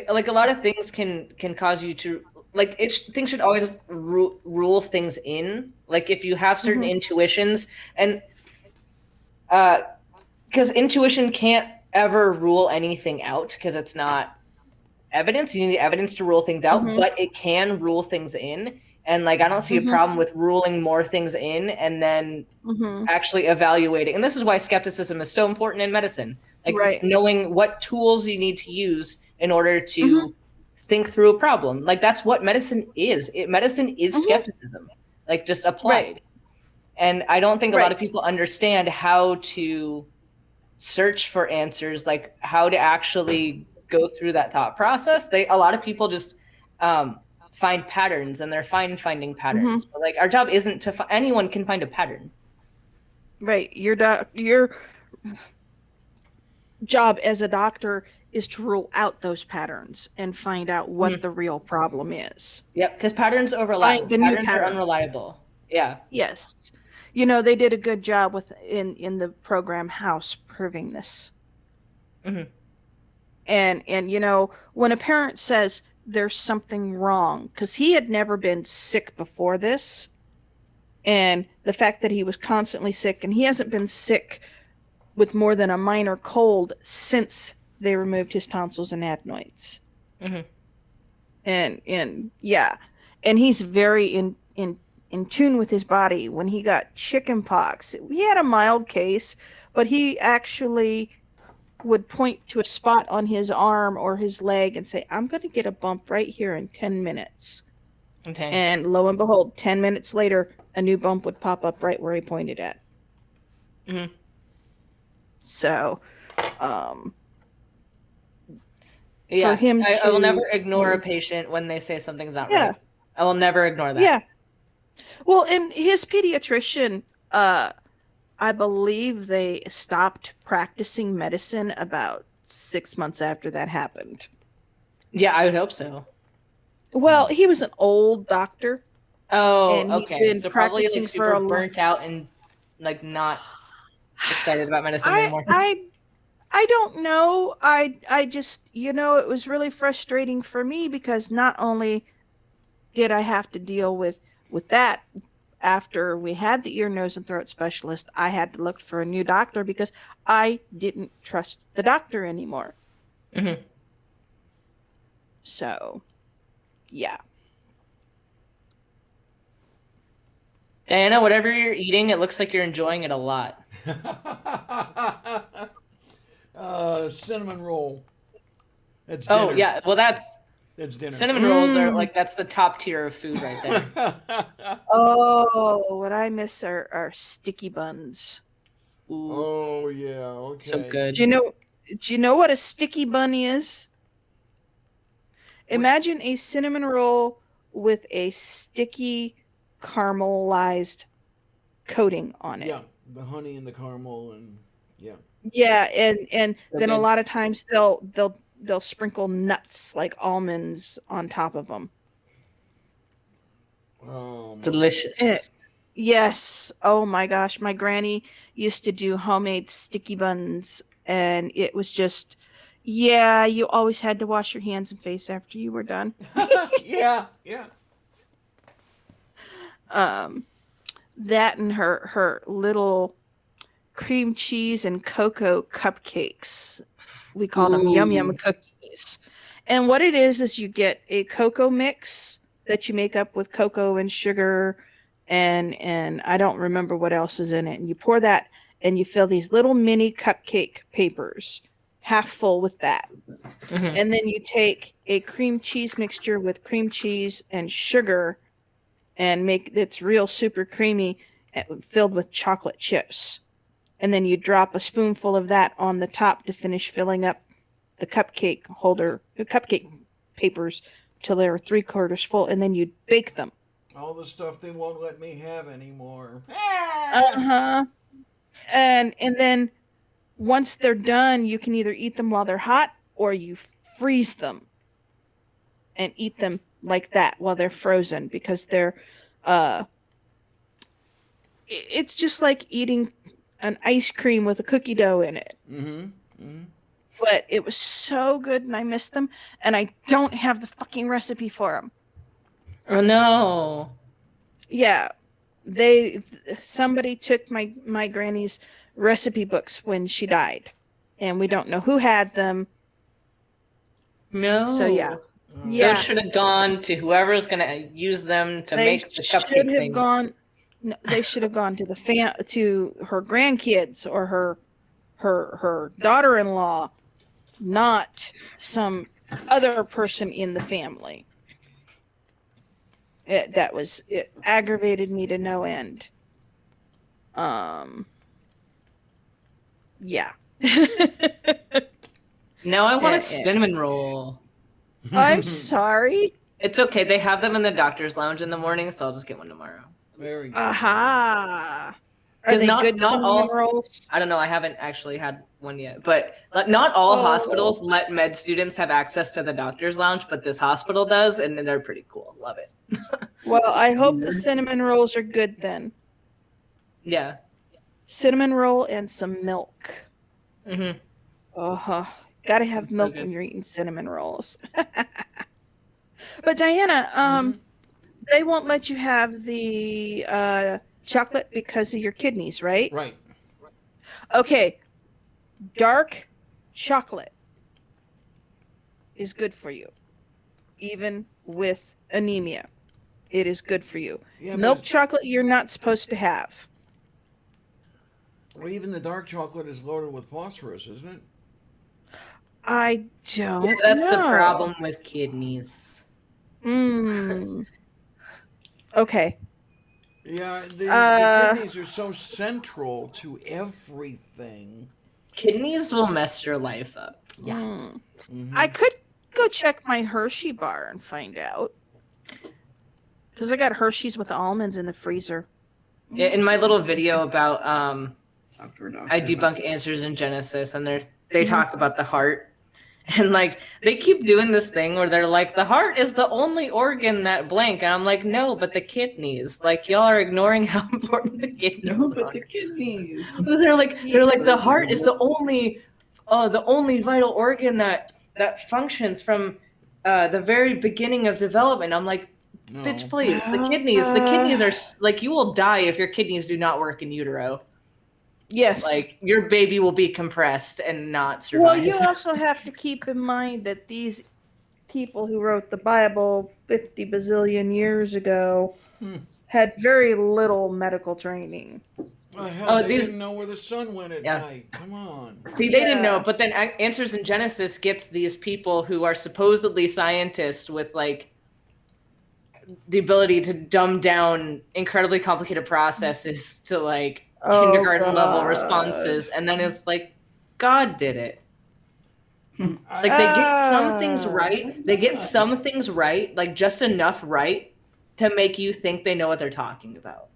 like a lot of things can cause you to like things should always just rule things in. Like if you have certain Mhm. intuitions and because intuition can't ever rule anything out because it's not evidence. You need evidence to rule things out, Mhm. but it can rule things in. And like I don't see a Mhm. problem with ruling more things in and then Mhm. actually evaluating. And this is why skepticism is so important in medicine. Like Right. knowing what tools you need to use in order Mhm. to think through a problem. Like that's what medicine is. Medicine is Mhm. skepticism, like just Right. applied. And I don't think a lot Right. of people understand how to search for answers, like how to actually go through that thought process. A lot of people just find patterns and they're fine finding Mhm. patterns. But like our job isn't to anyone can find a pattern. Right. Your job as a doctor is to rule out those patterns and find out what the real problem is. Yep, because patterns overlap. Find the new Patterns are pattern. unreliable. Yeah. Yes. You know, they did a good job with in the program House proving this. Mhm. And you know, when a parent says there's something wrong, because he had never been sick before this, and the fact that he was constantly sick, and he hasn't been sick with more than a minor cold since they removed his tonsils and adenoids. Mhm. And yeah, and he's very in tune with his body. When he got chicken pox, he had a mild case, but he actually would point to a spot on his arm or his leg and say, I'm going to get a bump right here in 10 minutes. Okay. And lo and behold, 10 minutes later, a new bump would pop up right where he pointed at. Mhm. So, um, Yeah, for him I will never to, ignore a patient when they say something's not yeah, right. I will never ignore that. yeah. Well, and his pediatrician, I believe they stopped practicing medicine about 6 months after that happened. Yeah, I would hope so. Well, he was an old doctor, Oh, and he'd okay. been So probably like practicing for super a long. burnt out and like not excited about medicine I anymore. I I don't know. I just, you know, it was really frustrating for me because not only did I have to deal with that after we had the ear, nose, and throat specialist, I had to look for a new doctor because I didn't trust the doctor anymore. Mhm. So, yeah. Diana, whatever you're eating, it looks like you're enjoying it a lot. Cinnamon roll. That's Oh dinner. yeah, well that's That's dinner. cinnamon rolls are Mm. like that's the top tier of food right there. Oh, what I miss are sticky buns. Ooh, Oh yeah. Okay. so good. Do you know what a sticky bun is? Imagine a cinnamon roll with a sticky caramelized coating on it. Yeah, the honey and the caramel and yeah. Yeah, and So then a good. lot of times they'll sprinkle nuts like almonds on top of them. Oh, my- Delicious. Yes. Oh my gosh, my granny used to do homemade sticky buns, and it was just, yeah, you always had to wash your hands and face after you were done. yeah, yeah. That and her little cream cheese and cocoa cupcakes. We call them yum yum Ooh. cookies. And what it is you get a cocoa mix that you make up with cocoa and sugar and I don't remember what else is in it. And you pour that and you fill these little mini cupcake papers half full with that. Mhm. And then you take a cream cheese mixture with cream cheese and sugar and make it's real super creamy filled with chocolate chips. And then you drop a spoonful of that on the top to finish filling up the cupcake papers till they're 3/4 full, and then you bake them. All the stuff they won't let me have anymore. Uh-huh. And then once they're done, you can either eat them while they're hot or you freeze them and eat them like that while they're frozen because they're it's just like eating an ice cream with a cookie dough in it. But it was so good, and I missed them, and I don't have the fucking recipe for them. Oh no. Yeah, somebody took my granny's recipe books when she died, and we don't know who had them. No. So yeah. Those should have gone to whoever's gonna use them to make the cupcake things. They should have gone to to her grandkids or her daughter-in-law, not some other person in the family. It aggravated me to no end. Yeah. Now I want a cinnamon roll. I'm sorry. It's okay. They have them in the doctor's lounge in the morning, so I'll just get one tomorrow. Very good. Aha. Are 'Cause they not good cinnamon all- rolls? I don't know. I haven't actually had one yet, but not all hospitals let med students have access to the doctor's lounge, but this hospital does, and they're pretty cool. Love it. Well, I hope the cinnamon rolls are good then. Yeah. Cinnamon roll and some milk. Mm-hmm. Gotta have milk good. when you're eating cinnamon rolls. But Diana, they won't let you have the chocolate because of your kidneys, right? Right. Okay. Dark chocolate is good for you, even with anemia. It is good for you. Yeah, Milk but, chocolate you're not supposed to have. well, even the dark chocolate is loaded with phosphorus, isn't it? I don't That's the know. problem with kidneys. Okay. Yeah, the kidneys are so central to everything. Kidneys will mess your life up. Yeah. Mhm. I could go check my Hershey bar and find out. Because I got Hershey's with almonds in the freezer. In my little video about Doctor. I debunk answers in Genesis, and they talk about the heart. And like they keep doing this thing where they're like, the heart is the only organ that blank. And I'm like, no, but the kidneys. Like y'all are ignoring how important the kidneys No, are. but the kidneys. They're like the heart is the only vital organ that functions from the very beginning of development. I'm like, No. bitch, please. The kidneys are like, you will die if your kidneys do not work in utero. Yes. Like your baby will be compressed and not survive. Well, you also have to keep in mind that these people who wrote the Bible 50 bazillion years ago had very little medical training. Well, hell, they these- didn't know where the sun went at Yeah. night. Come on. See, they didn't know, Yeah. but then Answers in Genesis gets these people who are supposedly scientists with like the ability to dumb down incredibly complicated processes to like kindergarten level responses, and then it's like God did it. Like they get some things right. They get some things right, like just enough right to make you think they know what they're talking about.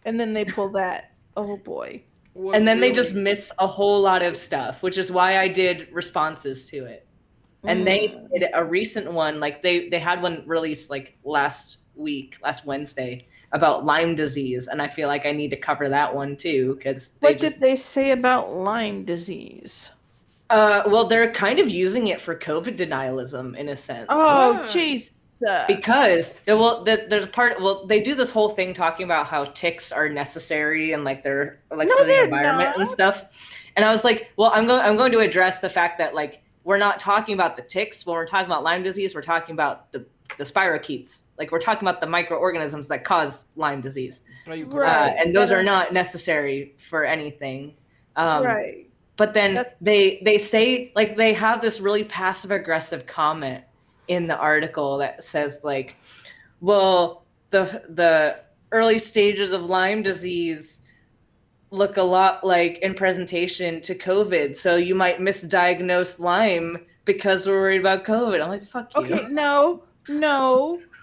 And then they pull that. Oh boy. What And then they really- just miss a whole lot of stuff, which is why I did responses to it. And they did a recent one, like they had one released like last Wednesday, about Lyme disease, and I feel like I need to cover that one too because What did they say about Lyme disease? well, they're kind of using it for COVID denialism in a sense. Oh, What? Jesus. Because there's a part. Well, they do this whole thing talking about how ticks are necessary and like they're like No, for the they're environment and not. stuff. And I was like, well, I'm going to address the fact that like we're not talking about the ticks when we're talking about Lyme disease. We're talking about the spirochetes. Like we're talking about the microorganisms that cause Lyme disease, Are you Right. correct? and those are not necessary for anything. Right. But then That's- they say like they have this really passive aggressive comment in the article that says like, well, the early stages of Lyme disease look a lot like in presentation to COVID, so you might misdiagnose Lyme because we're worried about COVID. I'm like, fuck you. Okay, no.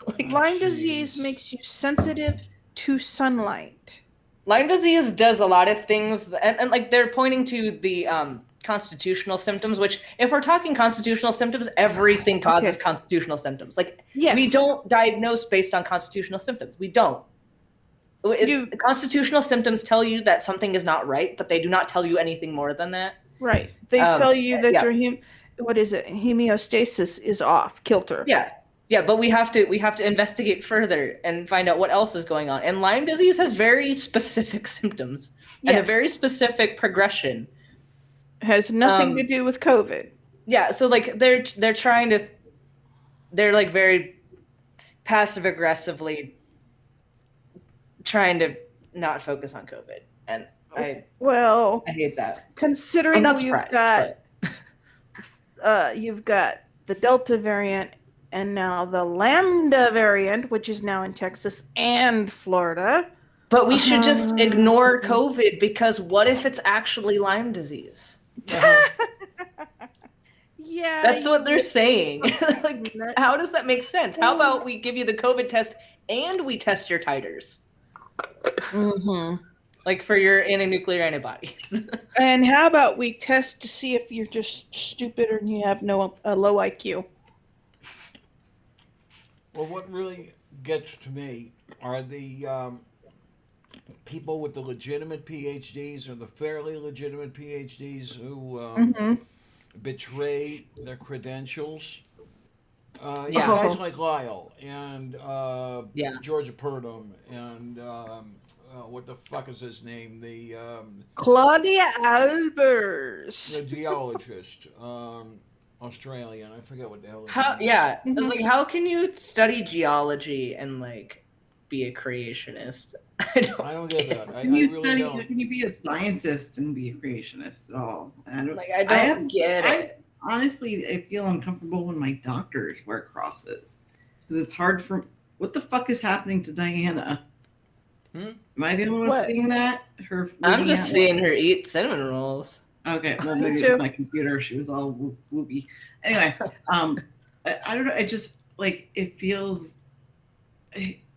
Like, Lyme disease Jeez. makes you sensitive to sunlight. Lyme disease does a lot of things, and like they're pointing to the constitutional symptoms, which if we're talking constitutional symptoms, everything causes Okay. constitutional symptoms. Like Yes. we don't diagnose based on constitutional symptoms. We don't. Constitutional symptoms tell you that something is not right, but they do not tell you anything more than that. Right. They tell you that yeah. your homeostasis is off kilter. Yeah, but we have to investigate further and find out what else is going on. And Lyme disease has very specific symptoms and a very specific progression. Has nothing to do with COVID. Yeah, so like they're like very passive aggressively trying to not focus on COVID, and I hate that. Considering you've got the Delta variant and now the Lambda variant, which is now in Texas and Florida. But we should just ignore COVID, because what if it's actually Lyme disease? Yeah, that's what they're saying. Like, how does that make sense? How about we give you the COVID test and we test your titers? Like for your anti-nuclear antibodies. And how about we test to see if you're just stupid or you have a low IQ? Well, what really gets to me are the people with the legitimate PhDs or the fairly legitimate PhDs who betray their credentials. Guys like Lyle and Georgia Purdom and what the fuck is his name? The Claudia Albers, the geologist, Australian. I forget what the hell. It's like, how can you study geology and like be a creationist? I don't get that. Can you study? How can you be a scientist and be a creationist at all? I don't get it. Honestly, I feel uncomfortable when my doctors wear crosses because it's hard for. What the fuck is happening to Diana? Am I the only one seeing that? I'm just seeing her eat cinnamon rolls. Okay, well maybe it's my computer. She was all whoopy. Anyway, I don't know. I just like it feels.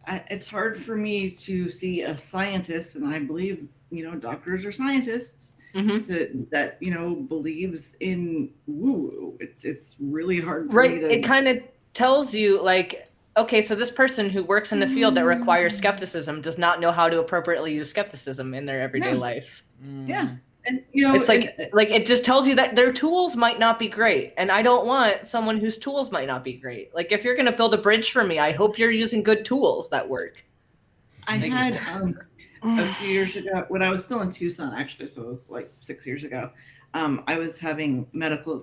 It's hard for me to see a scientist, and I believe doctors are scientists. That believes in woo-woo. It's really hard for me to... It kind of tells you like, okay, so this person who works in a field that requires skepticism does not know how to appropriately use skepticism in their everyday life. Yeah. And it's like it just tells you that their tools might not be great, and I don't want someone whose tools might not be great. Like, if you're going to build a bridge for me, I hope you're using good tools that work. I had a few years ago, when I was still in Tucson, actually, so it was like 6 years ago, I was having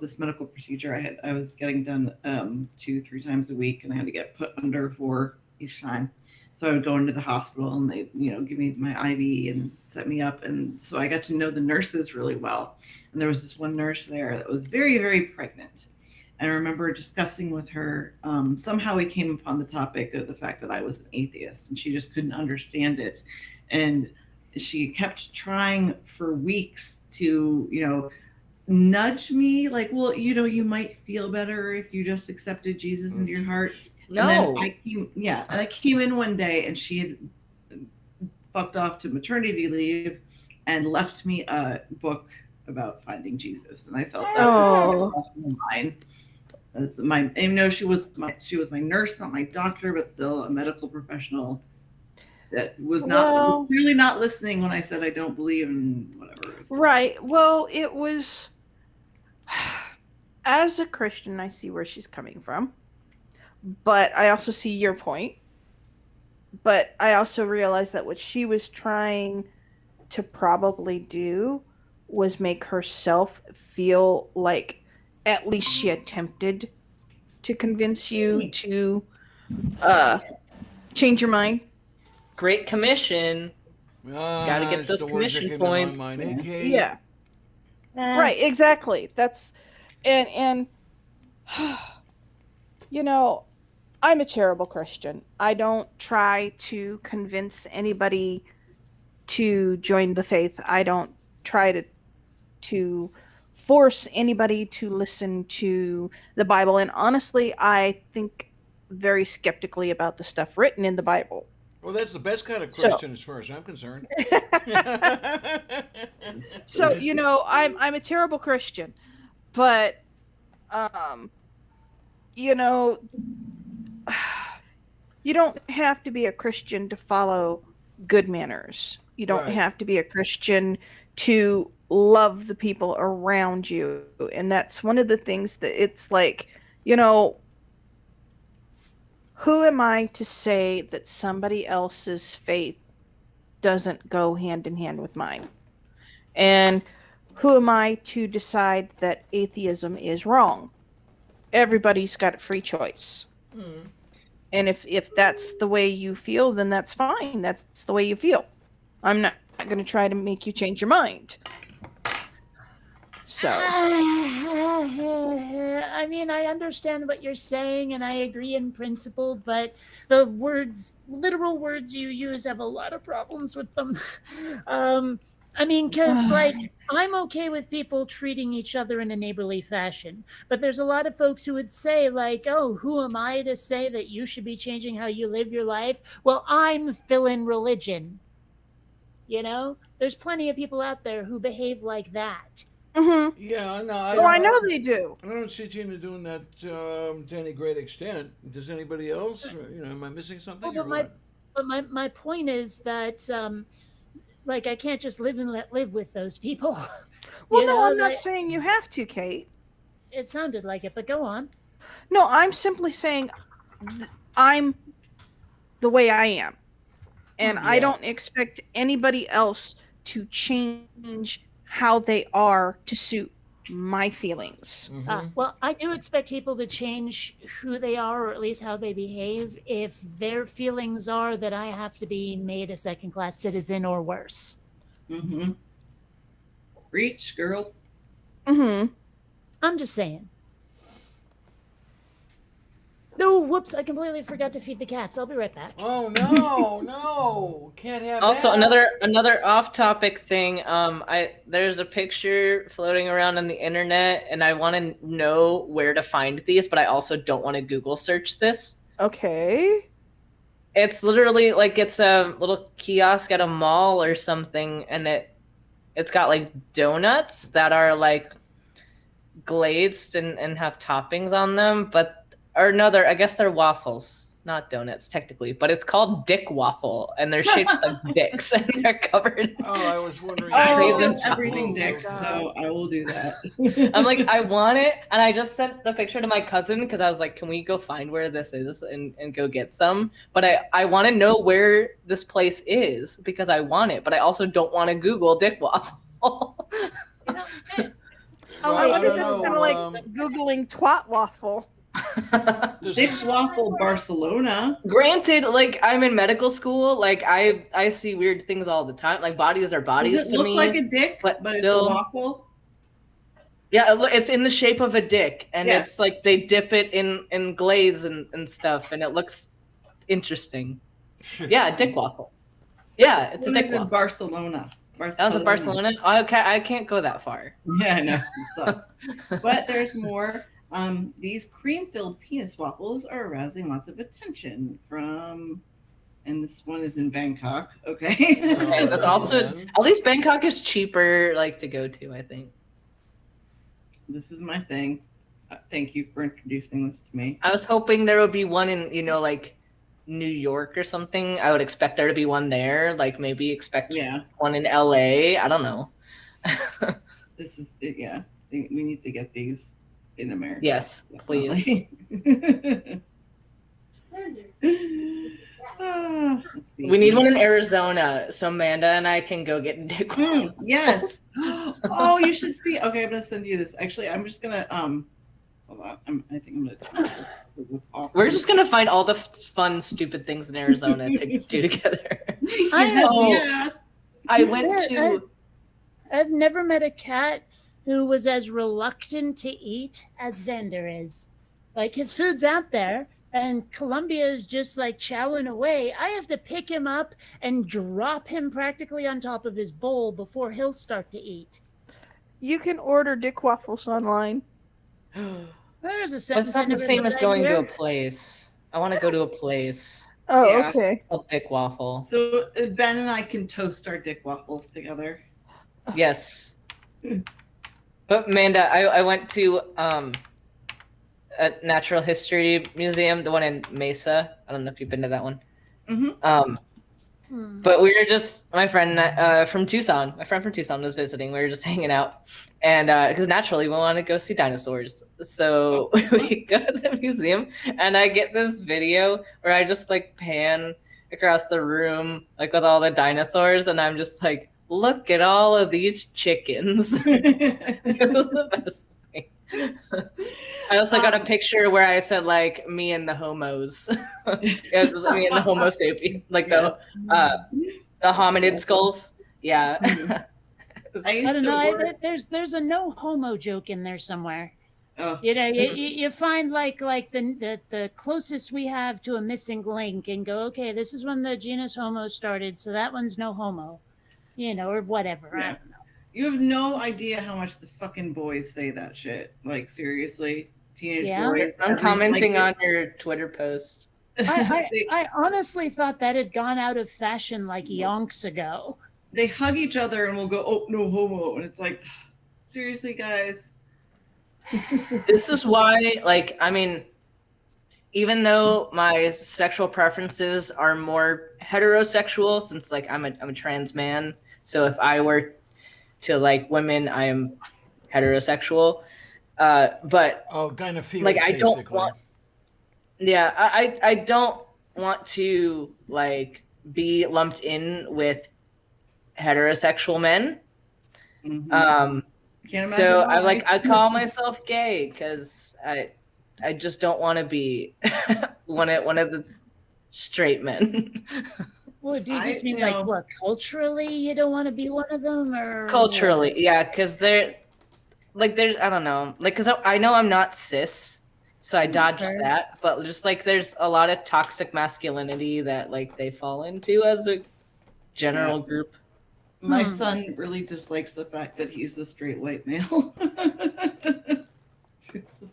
this medical procedure. I was getting done 2-3 times a week, and I had to get put under 4 each time. So I would go into the hospital, and they, give me my IV and set me up. And so I got to know the nurses really well. And there was this one nurse there that was very, very pregnant. And I remember discussing with her, somehow we came upon the topic of the fact that I was an atheist, and she just couldn't understand it. And she kept trying for weeks to, nudge me like, well, you might feel better if you just accepted Jesus into your heart. No. And then I came in one day, and she had fucked off to maternity leave and left me a book about finding Jesus. And I felt that was mine. She was my nurse, not my doctor, but still a medical professional that was clearly not listening when I said I don't believe in whatever. Right. Well, it was, as a Christian, I see where she's coming from, but I also see your point. But I also realized that what she was trying to probably do was make herself feel like at least she attempted to convince you to change your mind. Great commission. Gotta get those commission points. Yeah. Right, exactly. That's and I'm a terrible Christian. I don't try to convince anybody to join the faith. I don't try to force anybody to listen to the Bible. And honestly, I think very skeptically about the stuff written in the Bible. Well, that's the best kind of Christian as far as I'm concerned. So, I'm a terrible Christian, but, you don't have to be a Christian to follow good manners. You don't Right. have to be a Christian to love the people around you. And that's one of the things that it's like, you know, who am I to say that somebody else's faith doesn't go hand in hand with mine? And who am I to decide that atheism is wrong? Everybody's got a free choice. Mm. And if that's the way you feel, then that's fine. That's the way you feel. I'm not going to try to make you change your mind. So, I mean, I understand what you're saying and I agree in principle, but the words, literal words you use, have a lot of problems with them. I mean, because, like, I'm okay with people treating each other in a neighborly fashion, but there's a lot of folks who would say, like, oh, who am I to say that you should be changing how you live your life? Well, I'm fill in religion. You know, there's plenty of people out there who behave like that. mhm. Yeah, no, So I know they do. I don't see Tina doing that to any great extent. Does anybody else? Am I missing something? Well, or but what? my point is that like I can't just live and let live with those people. Well, You no, know, I'm not like- saying you have to, Kate. It sounded like it, but go on. No, I'm simply saying I'm the way I am. And I Yeah. don't expect anybody else to change how they are to suit my feelings. Mhm. Well, I do expect people to change who they are, or at least how they behave, if their feelings are that I have to be made a second-class citizen or worse. Mm-hmm. Reach, girl. Mm-hmm. I'm just saying. No, whoops! I completely forgot to feed the cats. I'll be right back. Oh no, can't have Also, that. another off-topic thing. There's a picture floating around on the internet, and I want to know where to find these, but I also don't want to Google search this. Okay. It's literally like it's a little kiosk at a mall or something, and it's got like donuts that are like glazed and have toppings on them, I guess they're waffles, not donuts technically, but it's called Dick Waffle, and they're shaped like dicks, and they're covered. Oh, I was wondering. I Oh, love Raisin everything chocolate. dick, so I will do that. I'm like, I want it, and I just sent the picture to my cousin because I was like, can we go find where this is and go get some? But I want to know where this place is because I want it, but I also don't want to Google Dick Waffle. You know, eh, Well, I wonder if don't it's know, kind of like Googling twat waffle. does Dick this- Waffle Barcelona. Granted, like I'm in medical school, like I see weird things all the time. Like bodies are bodies Does it to look me. like a dick, but but still- it's a waffle? Yeah, it's in the shape of a dick, and Yes. it's like they dip it in glaze and stuff, and it looks interesting. Yeah, Dick Waffle. Yeah, it's a One Dick is in Waffle. Barcelona. That was in Barcelona. Okay, I can't go that far. Yeah, I know. It sucks. But there's more. These cream-filled penis waffles are arousing lots of attention from, and this one is in Bangkok. Okay. Okay, that's also at least Bangkok is cheaper, like to go to. I think. This is my thing. Thank you for introducing this to me. I was hoping there would be one in like New York or something. I would expect there to be one there. Like maybe expect Yeah, one in LA. I don't know. this is it. Yeah, we need to get these in America. Yes, please. Definitely. Let's see. We need one in Arizona, so Amanda and I can go get Dick. Yes. Oh, you should see. Okay, I'm gonna send you this. Actually, I'm just gonna hold on. I think I'm gonna. It's awesome. We're just gonna find all the fun, stupid things in Arizona to do together. I know. Yeah. I went Yeah, to. I've never met a cat who was as reluctant to eat as Xander is. Like his food's out there, and Columbia is just like chowing away. I have to pick him up and drop him practically on top of his bowl before he'll start to eat. You can order Dick Waffles online. There's a sentence. That's not I the never same thought as I'd going to hear. a place. I want to go to a place Oh, Yeah. okay. called Dick Waffle. So Ben and I can toast our dick waffles together. Yes. But Amanda, I went to a natural history museum, the one in Mesa. I don't know if you've been to that one. Mhm. But we were just, my friend from Tucson, was visiting. We were just hanging out. And because naturally we want to go see dinosaurs. So we go to the museum and I get this video where I just like pan across the room, like with all the dinosaurs. And I'm just like, look at all of these chickens. It was the best thing. I also got a picture where I said like me and the homos. It was me and the Homo sapien, like the hominid skulls. Yeah. I I used don't to know. work. There's a no homo joke in there somewhere. Oh, You know, you find like the closest we have to a missing link and go, okay, this is when the genus Homo started, so that one's no homo, you know, or whatever. I yeah. don't know. You have no idea how much the fucking boys say that shit. Like seriously, teenage Yeah. boys. I'm commenting like, on your Twitter post. I honestly thought that had gone out of fashion like yonks ago. they hug each other and will go, "Oh no, homo," and it's like, seriously, guys. This is why, like, I mean, even though my sexual preferences are more heterosexual, since like I'm a trans man, so if I were to like women, I am heterosexual. But gynophilic, like I don't basically. want, yeah, I don't want to like be lumped in with heterosexual men. Mhm. Can't imagine So I why. I call myself gay because I just don't want to be one of the straight men. Well, do you I- just mean you know- like what, culturally you don't want to be one of them, or Culturally, yeah, because they're like there's I don't know, like because I know I'm not cis, so I dodged Okay. that. But just like there's a lot of toxic masculinity that like they fall into as a general group. My Hmm. son really dislikes the fact that he's the straight white male. It's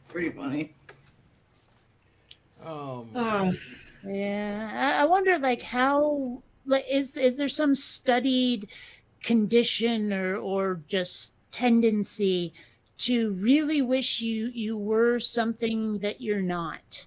pretty funny. Ah, Yeah, I wonder like how like is there some studied condition or just tendency to really wish you were something that you're not?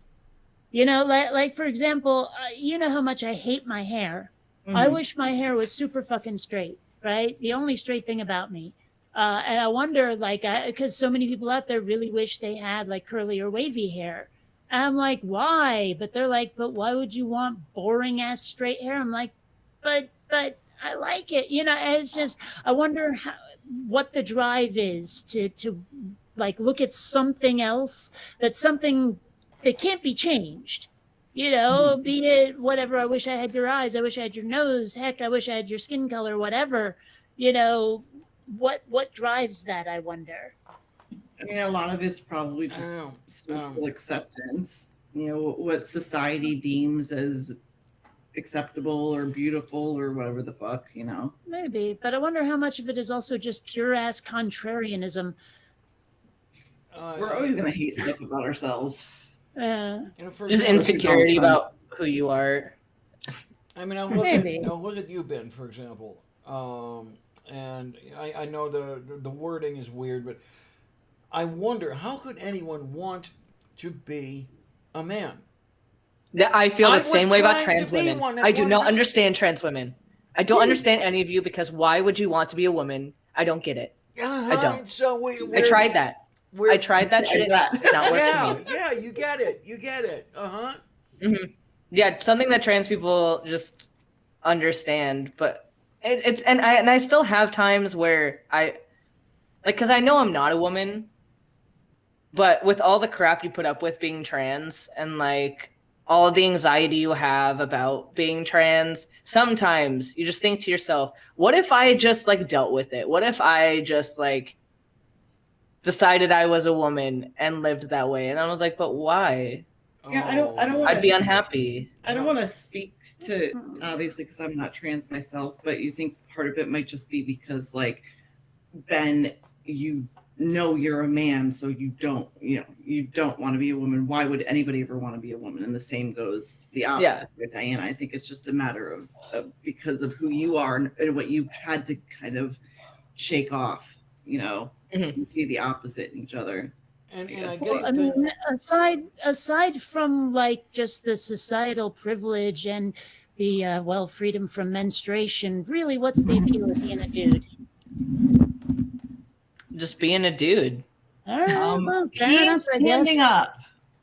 You know, like for example, you know how much I hate my hair. I mhm. wish my hair was super fucking straight, right? The only straight thing about me. And I wonder, like, because so many people out there really wish they had like curly or wavy hair. And I'm like, why? But they're like, but why would you want boring ass straight hair? I'm like, but I like it. You know, it's just I wonder what the drive is to like look at something else that's something that can't be changed. You know, be it whatever. I wish I had your eyes. I wish I had your nose. Heck, I wish I had your skin color. Whatever. You know, what drives that? I wonder. I mean, a lot of it's probably I just don't know. social acceptance. You know, what society deems as acceptable or beautiful or whatever the fuck, you know. Maybe, but I wonder how much of it is also just pure ass contrarianism. We're always gonna hate stuff about ourselves. For Just example, insecurity from. about who you are. I mean, I'll look Maybe. at you, Ben, for example. And I know the wording is weird, but I wonder how could anyone want to be a man? I feel I the was same way about trying trans to be women. one at I do one not time. understand trans women. I don't understand any of you because why would you want to be a woman? I don't get it. Yeah, I don't. So I tried that. We're, I tried that shit. that. It's not working for me. Yeah, you get it. You get it. Yeah, it's something that trans people just understand, but it's and I still have times where I like because I know I'm not a woman, but with all the crap you put up with being trans and like all the anxiety you have about being trans, sometimes you just think to yourself, what if I just like dealt with it? What if I just like decided I was a woman and lived that way? And I was like, but why? Yeah, I don't wanna- I'd be unhappy. I don't want to speak to, obviously, because I'm not trans myself, but you think part of it might just be because, like, Ben, you know you're a man, so you don't want to be a woman. Why would anybody ever want to be a woman? And the same goes the opposite with Diana. I think it's just a matter of because of who you are and what you've had to kind of shake off, you know, Mhm. you see the opposite in each other. And I Yes. get Well, I the- mean, aside from like just the societal privilege and freedom from menstruation. Really, what's the appeal of being a dude? Just being a dude. All right, well, fair Peeing enough, I guess. standing up.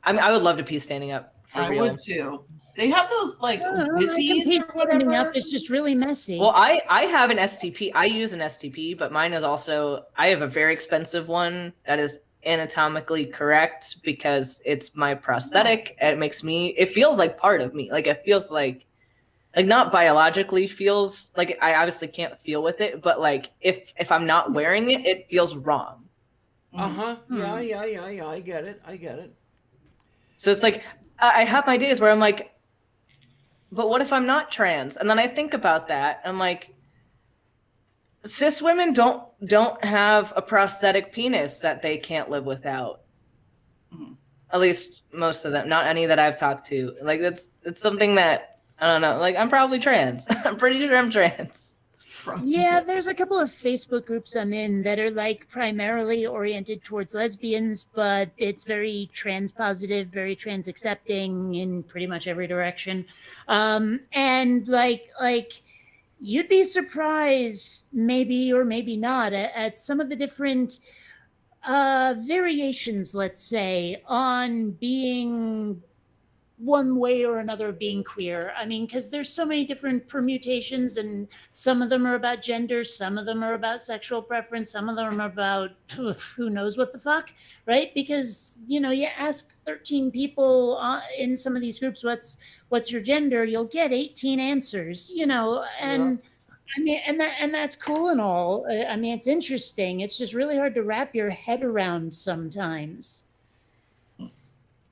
I mean, I would love to pee standing up. For I real. would too. They have those like I can pee whizzies or standing whatever. up. It's just really messy. Well, I have an STP. I use an STP, but mine is also, I have a very expensive one that is anatomically correct because it's my prosthetic. And it feels like part of me. Like it feels like not biologically feels like I obviously can't feel with it, but like if I'm not wearing it, it feels wrong. Uh-huh. Yeah, I get it. So it's like I have my days where I'm like, but what if I'm not trans? And then I think about that. I'm like, cis women don't have a prosthetic penis that they can't live without. At least most of them, not any that I've talked to. Like it's something that I don't know. Like I'm probably trans. I'm pretty sure I'm trans. Yeah, there's a couple of Facebook groups I'm in that are like primarily oriented towards lesbians, but it's very trans positive, very trans accepting in pretty much every direction. And like you'd be surprised, maybe or maybe not, at some of the different variations, let's say, on being one way or another of being queer. I mean, because there's so many different permutations, and some of them are about gender, some of them are about sexual preference, some of them are about who knows what the fuck, right? Because you ask 13 people in some of these groups, what's your gender? You'll get 18 answers, and. Yeah. I mean, and that's cool and all. I mean, it's interesting. It's just really hard to wrap your head around sometimes.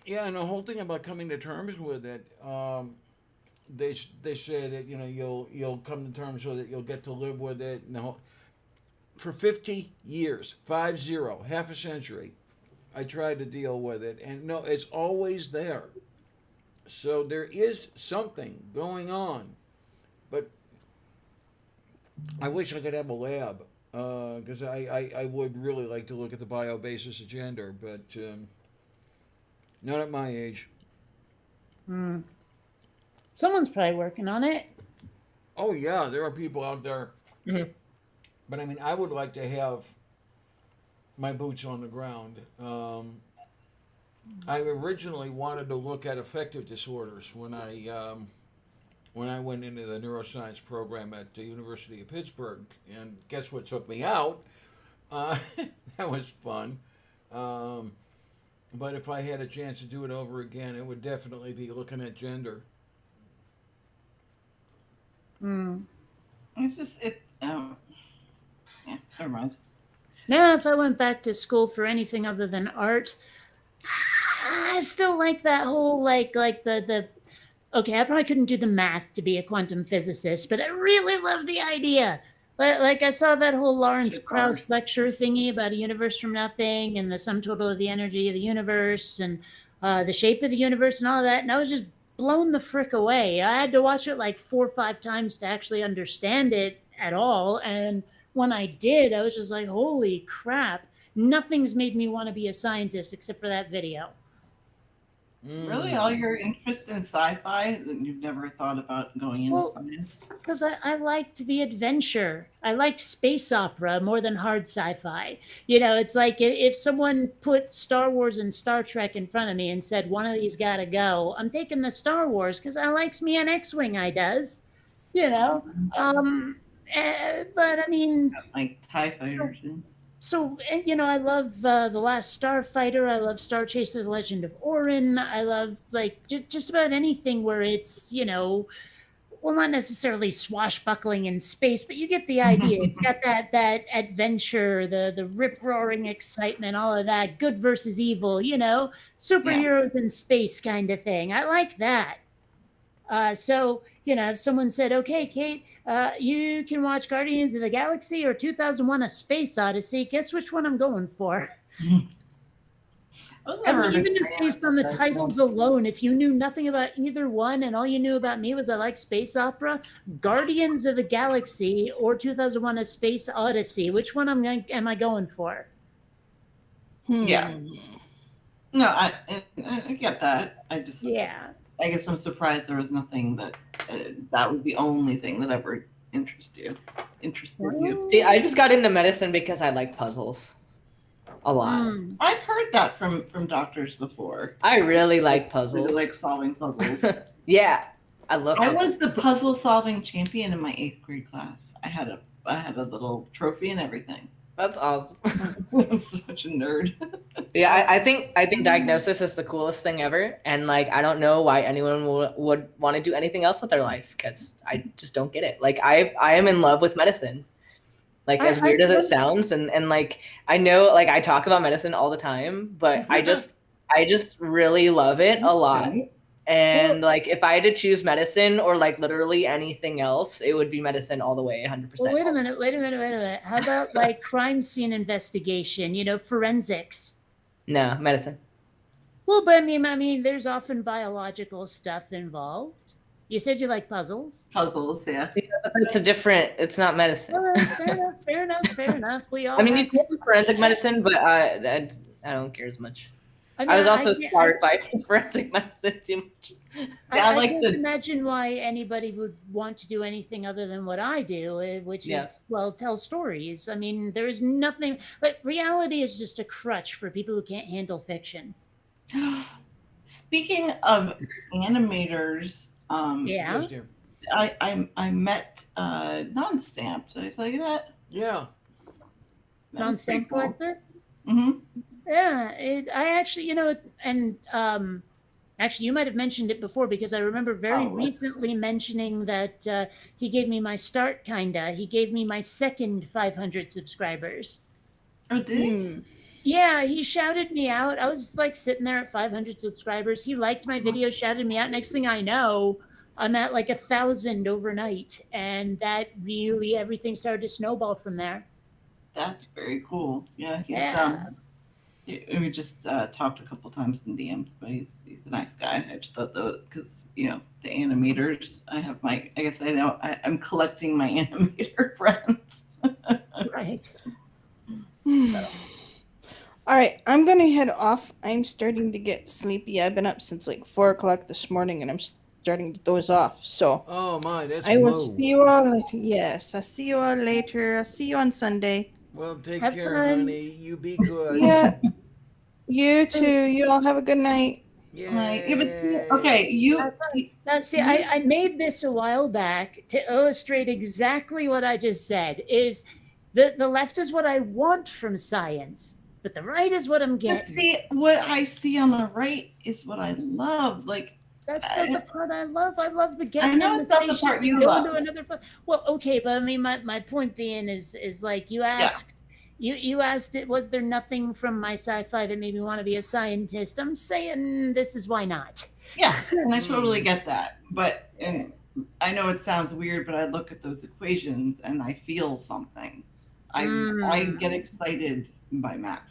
Yeah, and the whole thing about coming to terms with it, they say that you'll come to terms with it, you'll get to live with it. No, for 50 years, 50, half a century, I tried to deal with it, and no, it's always there. So there is something going on, but I wish I could have a lab because I would really like to look at the bio basis of gender, but. Not at my age. Someone's probably working on it. Oh yeah, there are people out there. Mhm. But I mean, I would like to have my boots on the ground. I originally wanted to look at affective disorders when I went into the neuroscience program at the University of Pittsburgh, and guess what took me out? That was fun. But if I had a chance to do it over again, it would definitely be looking at gender. It's just yeah, never mind. Now, if I went back to school for anything other than art, I still like that whole like the. Okay, I probably couldn't do the math to be a quantum physicist, but I really love the idea. Like I saw that whole Lawrence Krauss lecture thingy about a universe from nothing and the sum total of the energy of the universe and the shape of the universe and all of that, and I was just blown the frick away. I had to watch it like 4 or 5 times to actually understand it at all, and when I did, I was just like, holy crap, nothing's made me want to be a scientist except for that video. Really, all your interest in sci-fi that you've never thought about going into science? Because I liked the adventure. I liked space opera more than hard sci-fi. It's like if someone put Star Wars and Star Trek in front of me and said, one of these gotta go, I'm taking the Star Wars because I likes me an X-Wing, I does. But I mean... Like TIE fighters. So, I love The Last Starfighter. I love Star Chaser, The Legend of Orin. I love, like, just about anything where it's, well, not necessarily swashbuckling in space, but you get the idea. It's got that adventure, the rip-roaring excitement, all of that, good versus evil, superheroes in space kind of thing. I like that. So, if someone said, okay, Kate, you can watch Guardians of the Galaxy or 2001 A Space Odyssey, guess which one I'm going for? I mean, even just based on the titles alone, if you knew nothing about either one and all you knew about me was I like space opera, Guardians of the Galaxy or 2001 A Space Odyssey, which one am I going for? Yeah. No, I get that. I guess I'm surprised there was nothing that that was the only thing that ever interested you. See, I just got into medicine because I like puzzles a lot. Mm. I've heard that from doctors before. I really like They puzzles. like solving puzzles. Yeah, I love I puzzles. was the puzzle solving champion in my 8th grade class. I had a little trophy and everything. That's awesome. I'm such a nerd. Yeah, I think diagnosis is the coolest thing ever, and like I don't know why anyone would want to do anything else with their life because I just don't get it. Like I am in love with medicine. Like as weird as it sounds, and like I know like I talk about medicine all the time, but I just really love it a lot. And like if I had to choose medicine or like literally anything else, it would be medicine all the way, 100%. Well, wait a minute. How about like crime scene investigation? You know, forensics. No, medicine. Well, but I mean, there's often biological stuff involved. You said you like puzzles. Puzzles, yeah. It's a different. It's not medicine. All right, fair enough. We all. I mean, have- you can do forensic medicine, but I don't care as much. mean, I was also can't- scarred by forensic medicine too much. Yeah, I I like can't the- imagine why anybody would want to do anything other than what I do, which Yeah. is, well, tell stories. I mean, there is nothing, like, reality is just a crutch for people who can't handle fiction. Speaking of animators, Yeah. Yes, dear. I met Non-Stamped. Did I tell you that? Yeah. Non-stamp collector? Mm-hmm. Yeah, I actually, and actually, you might have mentioned it before because I remember very Oh. recently mentioning that he gave me my start, kinda. He gave me my second 500 subscribers. Oh, did he? Hmm. Yeah, he shouted me out. I was like sitting there at 500 subscribers. He liked my video, shouted me out. Next thing I know, I'm at like 1,000 overnight, and that really everything started to snowball from there. That's very cool. Yeah, he's Yeah. we just talked a couple times in DM, but he's a nice guy. I just thought because the animators. I'm collecting my animator friends. Right. All right, I'm gonna head off. I'm starting to get sleepy. I've been up since like 4 o'clock this morning, and I'm starting to doze off. So Oh my, that's I will low. see you all later. Yes, I'll see you all later. I'll see you on Sunday. Well, take Have care, fun. honey. You be good. Yeah. You too. You all have a good night. Like, yeah, but okay, Now, see, I made this a while back to illustrate exactly what I just said. Is the left is what I want from science, but the right is what I'm getting. But see, what I see on the right is what I love. Like, That's not the part I love. I love the getting I know on the it's not the spaceship part and you going love. to another place. Well, okay, but I mean, my point being is like you asked, you asked it. Was there nothing from my sci-fi that made me want to be a scientist? I'm saying this is why not. yeah, and I totally get that. But and I know it sounds weird, but I look at those equations and I feel something. I get excited by math.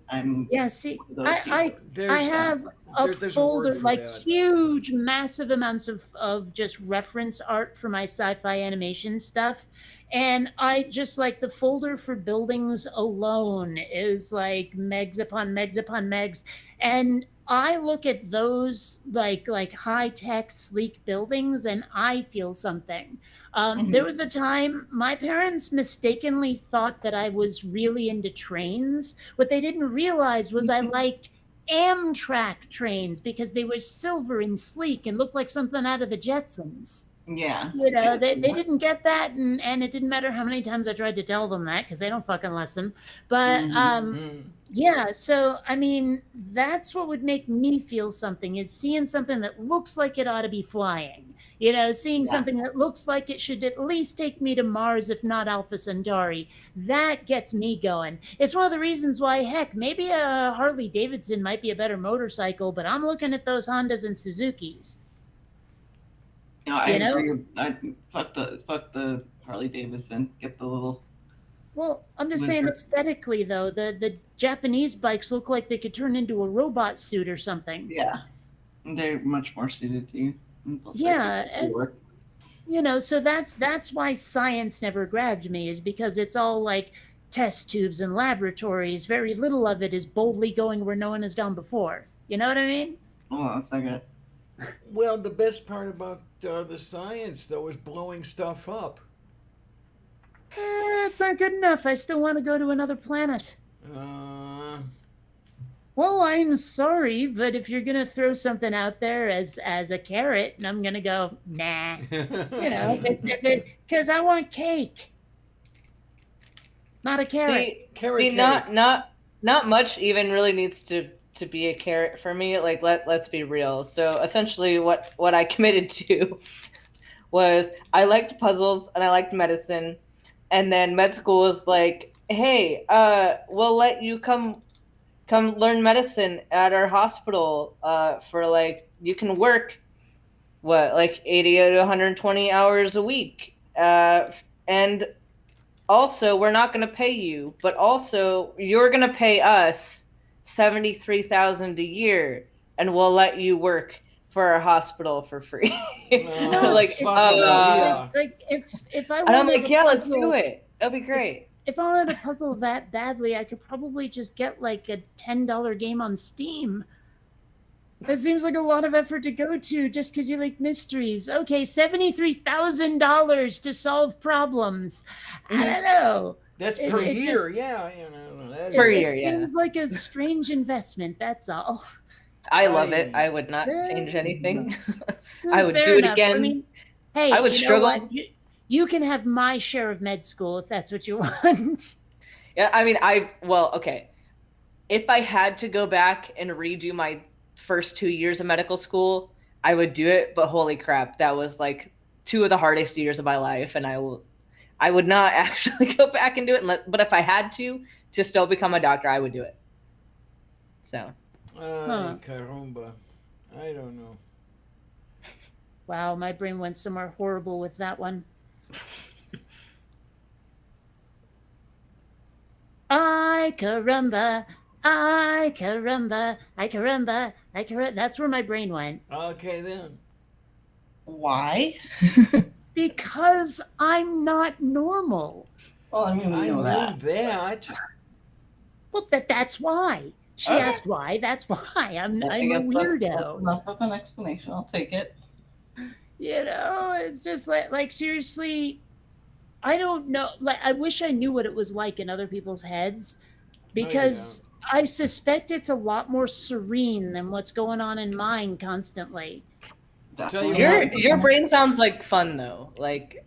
I'm Yeah, see, those I There's, have a there's a word folder, for like that. huge, massive amounts of just reference art for my sci-fi animation stuff. And I just like the folder for buildings alone is like megs upon megs upon megs. And I look at those like high-tech, sleek buildings and I feel something. There was a time my parents mistakenly thought that I was really into trains. What they didn't realize was I liked Amtrak trains because they were silver and sleek and looked like something out of the Jetsons. yeah. They didn't get that, and it didn't matter how many times I tried to tell them that because they don't fucking listen. But Mm. yeah, so I mean, that's what would make me feel something is seeing something that looks like it ought to be flying. Seeing something that looks like it should at least take me to Mars, if not Alpha Centauri. That gets me going. It's one of the reasons why, heck, maybe a Harley Davidson might be a better motorcycle, but I'm looking at those Hondas and Suzukis. I You know? agree. Fuck the Harley Davidson. Get the little. Well, I'm just saying Lizard. aesthetically, though, the Japanese bikes look like they could turn into a robot suit or something. Yeah, they're much more suited to you. Plus, they Yeah, take and- cooler. So that's why science never grabbed me, is because it's all like test tubes and laboratories. Very little of it is boldly going where no one has gone before. You know what I mean? Hold on a second. Well, the best part about the science, though, is blowing stuff up. It's not good enough. I still want to go to another planet. Uh, Well, I'm sorry, but if you're gonna throw something out there as a carrot, I'm gonna go nah. You know, because I want cake, not a carrot. Carrot See, cake. not much even really needs to be a carrot for me. Like let's be real. So essentially, what I committed to was I liked puzzles and I liked medicine, and then med school was like, hey, we'll let you come learn medicine at our hospital for like you can work like 80 to 120 hours a week, and also we're not going to pay you, but also you're going to pay us 73,000 a year, and we'll let you work for our hospital for free. No, Like, it's fucking idea. Like if I and I'm wanted like, a yeah, let's puzzle- do it. That'd be great. If I wanted a puzzle that badly, I could probably just get like a $10 game on Steam. That seems like a lot of effort to go to just because you like mysteries. Okay, $73,000 to solve problems. I don't know. That's It- per it year. just- Yeah, you know. That Per is- year, yeah. Seems like a strange investment. That's all. I love it. I would not change anything. I would Fair do it enough. again. I mean, hey, I would you know struggle. what? You can have my share of med school if that's what you want. Yeah, I mean, okay. If I had to go back and redo my first 2 years of medical school, I would do it. But holy crap, that was like 2 of the hardest years of my life, and I would not actually go back and do it. But if I had to still become a doctor, I would do it. So Ay, caramba. I don't know. Wow, my brain went somewhere horrible with that one. Ay caramba, ay caramba, ay caramba, ay caramba. That's where my brain went. Okay, then. Why? Because I'm not normal. Well, I mean, we I know knew that. that. Well, that's why. She Okay. asked why. That's why. I'm I a guess that's weirdo. enough of an explanation. I'll take it. You know, it's just like seriously, I don't know. Like, I wish I knew what it was like in other people's heads, because I suspect it's a lot more serene than what's going on in mine constantly. Tell you your brain sounds like fun though. Like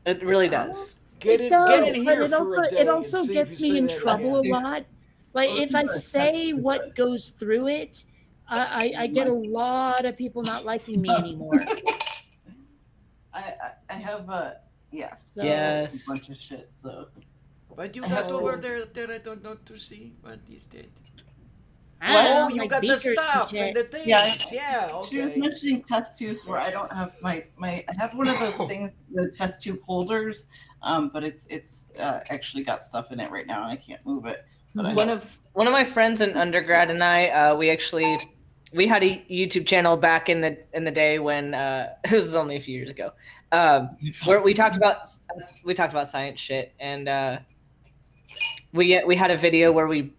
it really does. Get It in, does, get in but here for a day. it and also see if gets you me say in that trouble a again. lot. Like if I say what goes through it, I get a lot of people not liking me anymore. I have yeah. So, Yes. A bunch of shit. So What you I got have to- over there that I don't know to see? What is that? I don't know, Oh, you like got the beakers and stuff shit. and the things. Yeah. Yeah, she was okay. mentioning test tubes where I don't have my I have one of those things, the test tube holders, but it's actually got stuff in it right now and I can't move it. But I One of my friends in undergrad and I, we had a YouTube channel back in the day when it was only a few years ago, where we talked about science shit, and we had a video where we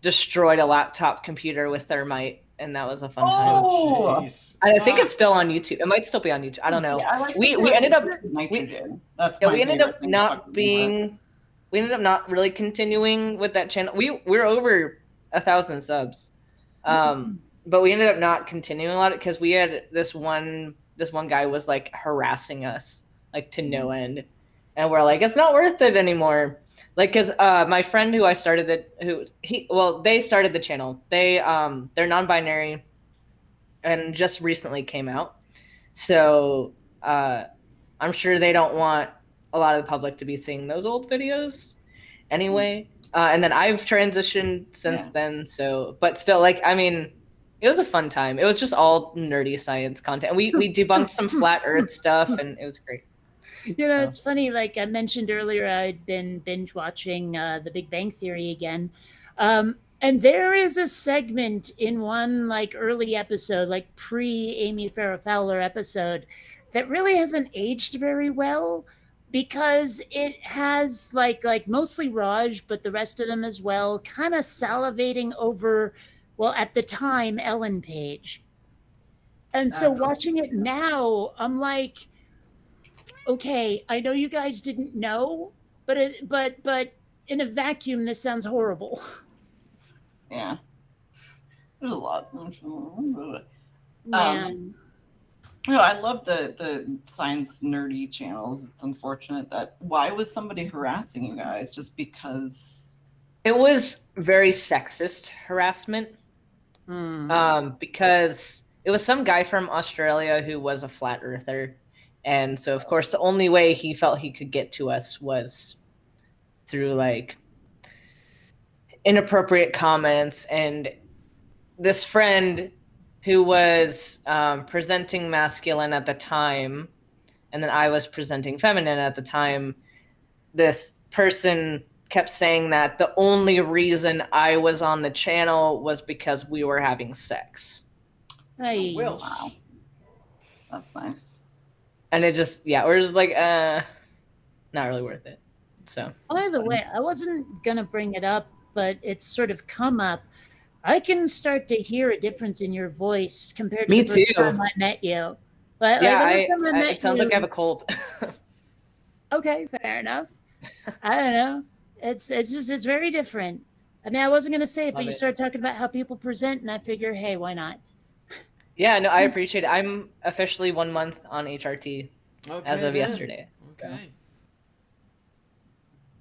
destroyed a laptop computer with thermite, and that was a fun time. Oh! Jeez. I think it's still on YouTube. It might still be on YouTube. I don't know. Yeah, I like We- the we ended up- nitrogen. That's Yeah, my we ended favorite up thing not fucking about it. being. We ended up not really continuing with that channel. We're over 1,000 subs, but we ended up not continuing a lot because we had this one guy was like harassing us like to no end, and we're like, it's not worth it anymore. Like, cause my friend who I started they started the channel. They're non-binary, and just recently came out, so I'm sure they don't want a lot of the public to be seeing those old videos anyway. And then I've transitioned since then. So, but still, like, I mean, it was a fun time. It was just all nerdy science content. And we debunked some flat earth stuff, and it was great. You know, So- it's funny. Like I mentioned earlier, I'd been binge watching The Big Bang Theory again, and there is a segment in one like early episode, like pre Amy Farrah Fowler episode, that really hasn't aged very well because it has like mostly Raj, but the rest of them as well, kind of salivating over, well, at the time, Ellen Page. And so watching it now, I'm like, okay, I know you guys didn't know, but but in a vacuum, this sounds horrible. Yeah. There's a lot. Man. No, I love the science nerdy channels. It's unfortunate that why was somebody harassing you guys just because? It was very sexist harassment. Because it was some guy from Australia who was a flat earther. And so, of course, the only way he felt he could get to us was through like inappropriate comments. And this friend who was presenting masculine at the time, and then I was presenting feminine at the time, this person kept saying that the only reason I was on the channel was because we were having sex. Hey. Well, Wow. That's nice. And it just, yeah, we're just like, not really worth it. So, By the way, I wasn't gonna bring it up, but it's sort of come up. I can start to hear a difference in your voice compared to Me the first too. time I met you. But yeah, like, the first time it sounds like I have a cold. Okay, fair enough. I don't know. It's just it's very different. I mean, I wasn't gonna say it, but Love you it. start talking about how people present, and I figure, hey, why not? Yeah, no, I appreciate it. I'm officially 1 month on HRT okay, as of then. yesterday. So Okay.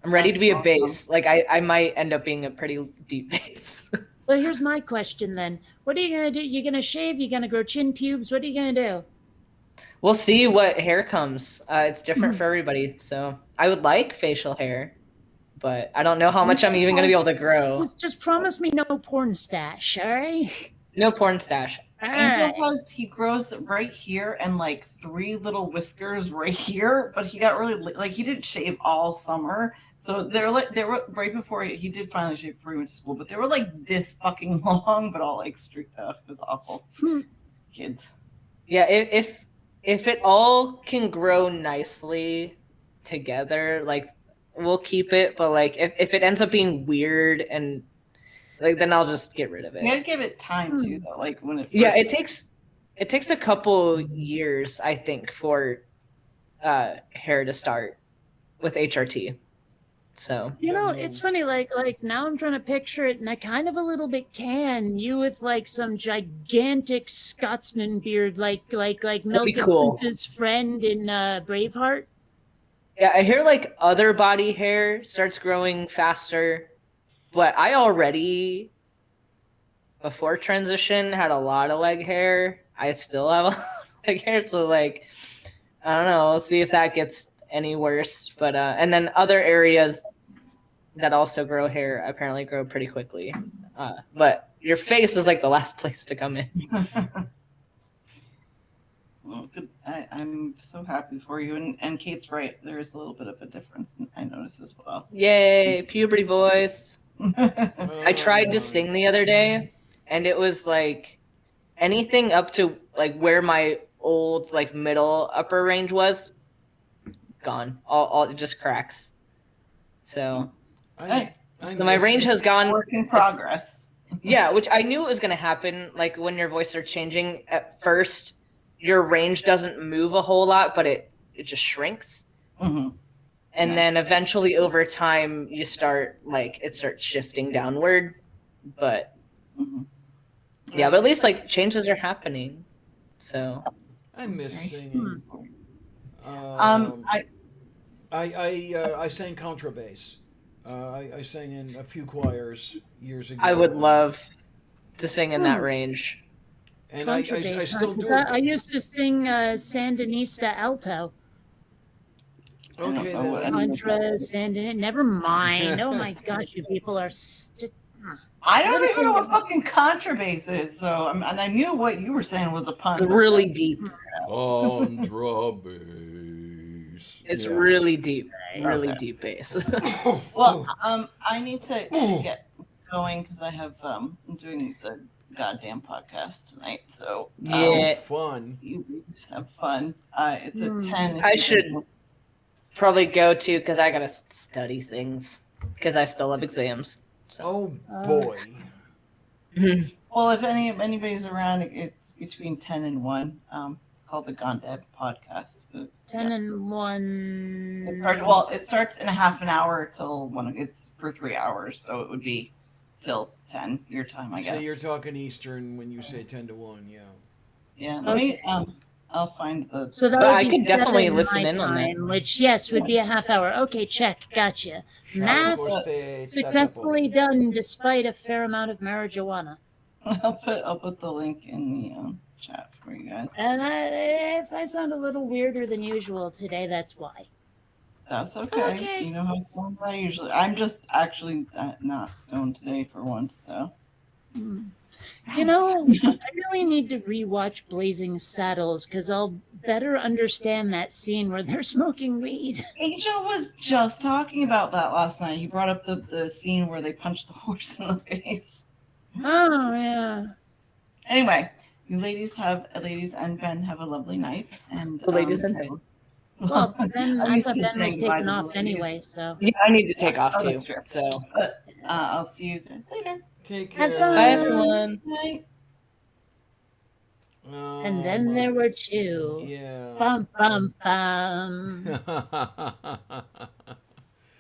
I'm ready to be a That's bass. Like, I might end up being a pretty deep bass. So here's my question then: what are you gonna do? You gonna shave? You gonna grow chin pubes? What are you gonna do? We'll see what hair comes. It's different for everybody. So I would like facial hair, but I don't know how much I'm even going to be able to grow. Just promise me no porn stash, all right? No porn stash. All Angel right. says he grows right here and like 3 little whiskers right here, but he got really like he didn't shave all summer. So they were right before he did finally shave before he went to school, but they were like this fucking long, but all like streaked up. It was awful. Kids. Yeah, if it all can grow nicely together, like we'll keep it. But like if it ends up being weird and like then I'll just get rid of You gotta it. give it time too, though. Like when it first Yeah, it takes a couple years, I think, for hair to start with HRT. So You know, it's funny. Like now I'm trying to picture it, and I kind of a little bit can you with like some gigantic Scotsman beard, like Mel be cool. Gibson's friend in Braveheart. yeah, I hear like other body hair starts growing faster, but I already before transition had a lot of leg hair. I still have a lot of leg hair, so like I don't know. We'll see if that gets any worse. But and then other areas that also grow hair apparently grow pretty quickly. But your face is like the last place to come in. Well, good. I'm so happy for you. And Kate's right. There is a little bit of a difference, I notice as well. Yay, puberty voice. I I tried to sing the other day, and it was like anything up to like where my old like middle upper range was gone. All it just cracks. So Hey, so my range has gone. work in progress. Yeah, which I knew it was going to happen. Like when your voice are changing at first, your range doesn't move a whole lot, but it just shrinks. Mhm. And Yeah. then eventually over time you start like it starts shifting downward. But Mhm. yeah, but at least like changes are happening. So I miss Okay. singing. I sang contrabass. I sang in a few choirs years ago. I would love to sing in that range. and I Contrabass, huh? still 'Cause do. I used to sing Sandinista alto. Okay, know what- then. Contra, Sandinista. Never mind. Oh my gosh, you people are. I don't even know what fucking contrabass is. So, and I knew what you were saying was a pun. It's really deep. Contrabass. It's Yeah. really deep. Really Okay. deep bass. Well, I need to get going because I have I'm doing the goddamn podcast tonight. So Yeah. Fun. you guys have fun. It's at 10. if I you should can- probably go to because I gotta study things because I still have exams. So Oh boy. Well, if anybody's around, it's between 10 and 1. It's called the Gondeb podcast. 10 and 1. It starts in a half an hour till 1. It's for 3 hours, so it would be till 10 your time, I guess. So you're talking Eastern when you say 10 to 1, yeah. Yeah, let me I'll find the So that But would I be could definitely 7 listen my in on that. time, which, yes, would be a half hour. Okay, check. Gotcha. Math successfully done despite a fair amount of marijuana. I'll put the link in the chat for you guys. And if I sound a little weirder than usual today, that's why. That's okay. Okay. You know how stoned I usually. I'm just actually not stoned today for once, so. You know, I really need to rewatch Blazing Saddles because I'll better understand that scene where they're smoking weed. Angel was just talking about that last night. He brought up the scene where they punched the horse in the face. Oh, yeah. Anyway, you ladies and Ben have a lovely night. And The ladies and Ben. Well, Ben, I'm I used thought to Ben was saying goodbye taking to off the ladies. anyway, so. Yeah, I need to take off Oh, too. that's true. So I'll see you guys later. Take Have care. fun. bye everyone. Night. And then there were two. Yeah. Bum, bum, bum.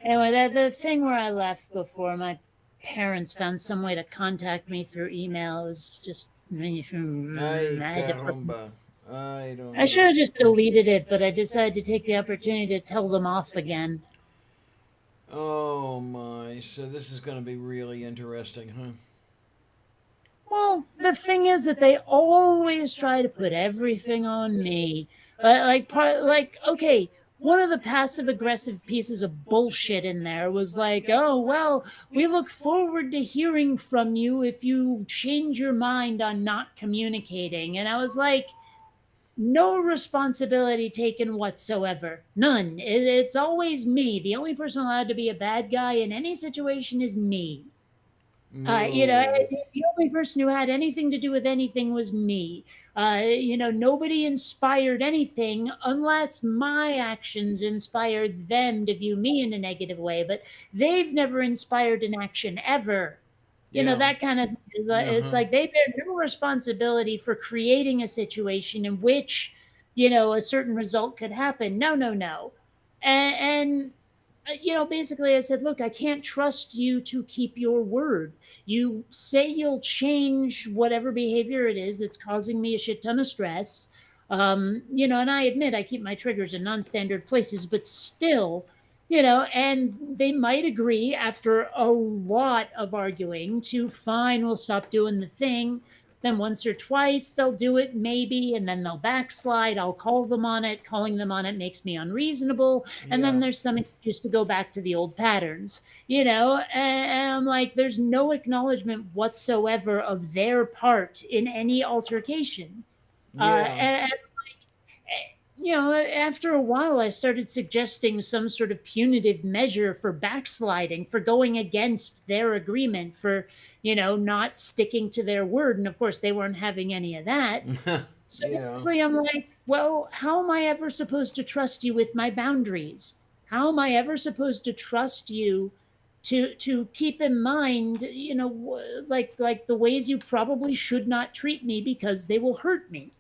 Anyway, the thing where I left before my parents found some way to contact me through email was just. Ay, caramba. I don't I should have just deleted it, but I decided to take the opportunity to tell them off again. Oh my, so this is going to be really interesting, huh? Well, the thing is that they always try to put everything on me. Okay, one of the passive aggressive pieces of bullshit in there was like, oh, well, we look forward to hearing from you if you change your mind on not communicating. And I was like, no responsibility taken whatsoever. None. It's always me. The only person allowed to be a bad guy in any situation is me. The only person who had anything to do with anything was me. Nobody inspired anything unless my actions inspired them to view me in a negative way. But they've never inspired an action ever. That kind of is it's like they bear no responsibility for creating a situation in which, a certain result could happen. No. And basically I said, look, I can't trust you to keep your word. You say you'll change whatever behavior it is that's causing me a shit ton of stress. And I admit I keep my triggers in non-standard places, but still, and they might agree after a lot of arguing to fine, we'll stop doing the thing. Then once or twice they'll do it maybe, and then they'll backslide. I'll call them on it. Calling them on it makes me unreasonable. And then there's some excuse to go back to the old patterns, and I'm like, there's no acknowledgement whatsoever of their part in any altercation. After a while, I started suggesting some sort of punitive measure for backsliding, for going against their agreement, for, not sticking to their word. And of course, they weren't having any of that. So basically, I'm like, well, how am I ever supposed to trust you with my boundaries? How am I ever supposed to trust you to keep in mind, like the ways you probably should not treat me because they will hurt me?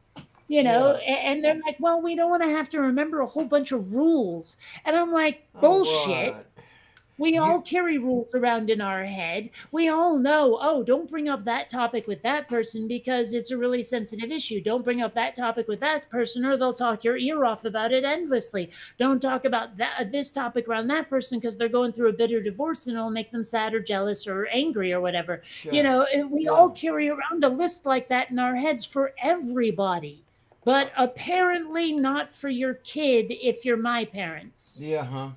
And they're like, well, we don't want to have to remember a whole bunch of rules. And I'm like, bullshit. We all carry rules around in our head. We all know, oh, don't bring up that topic with that person because it's a really sensitive issue. Don't bring up that topic with that person or they'll talk your ear off about it endlessly. Don't talk about this topic around that person because they're going through a bitter divorce and it'll make them sad or jealous or angry or whatever. Sure. We all carry around a list like that in our heads for everybody. But apparently not for your kid if you're my parents. Yeah, huh?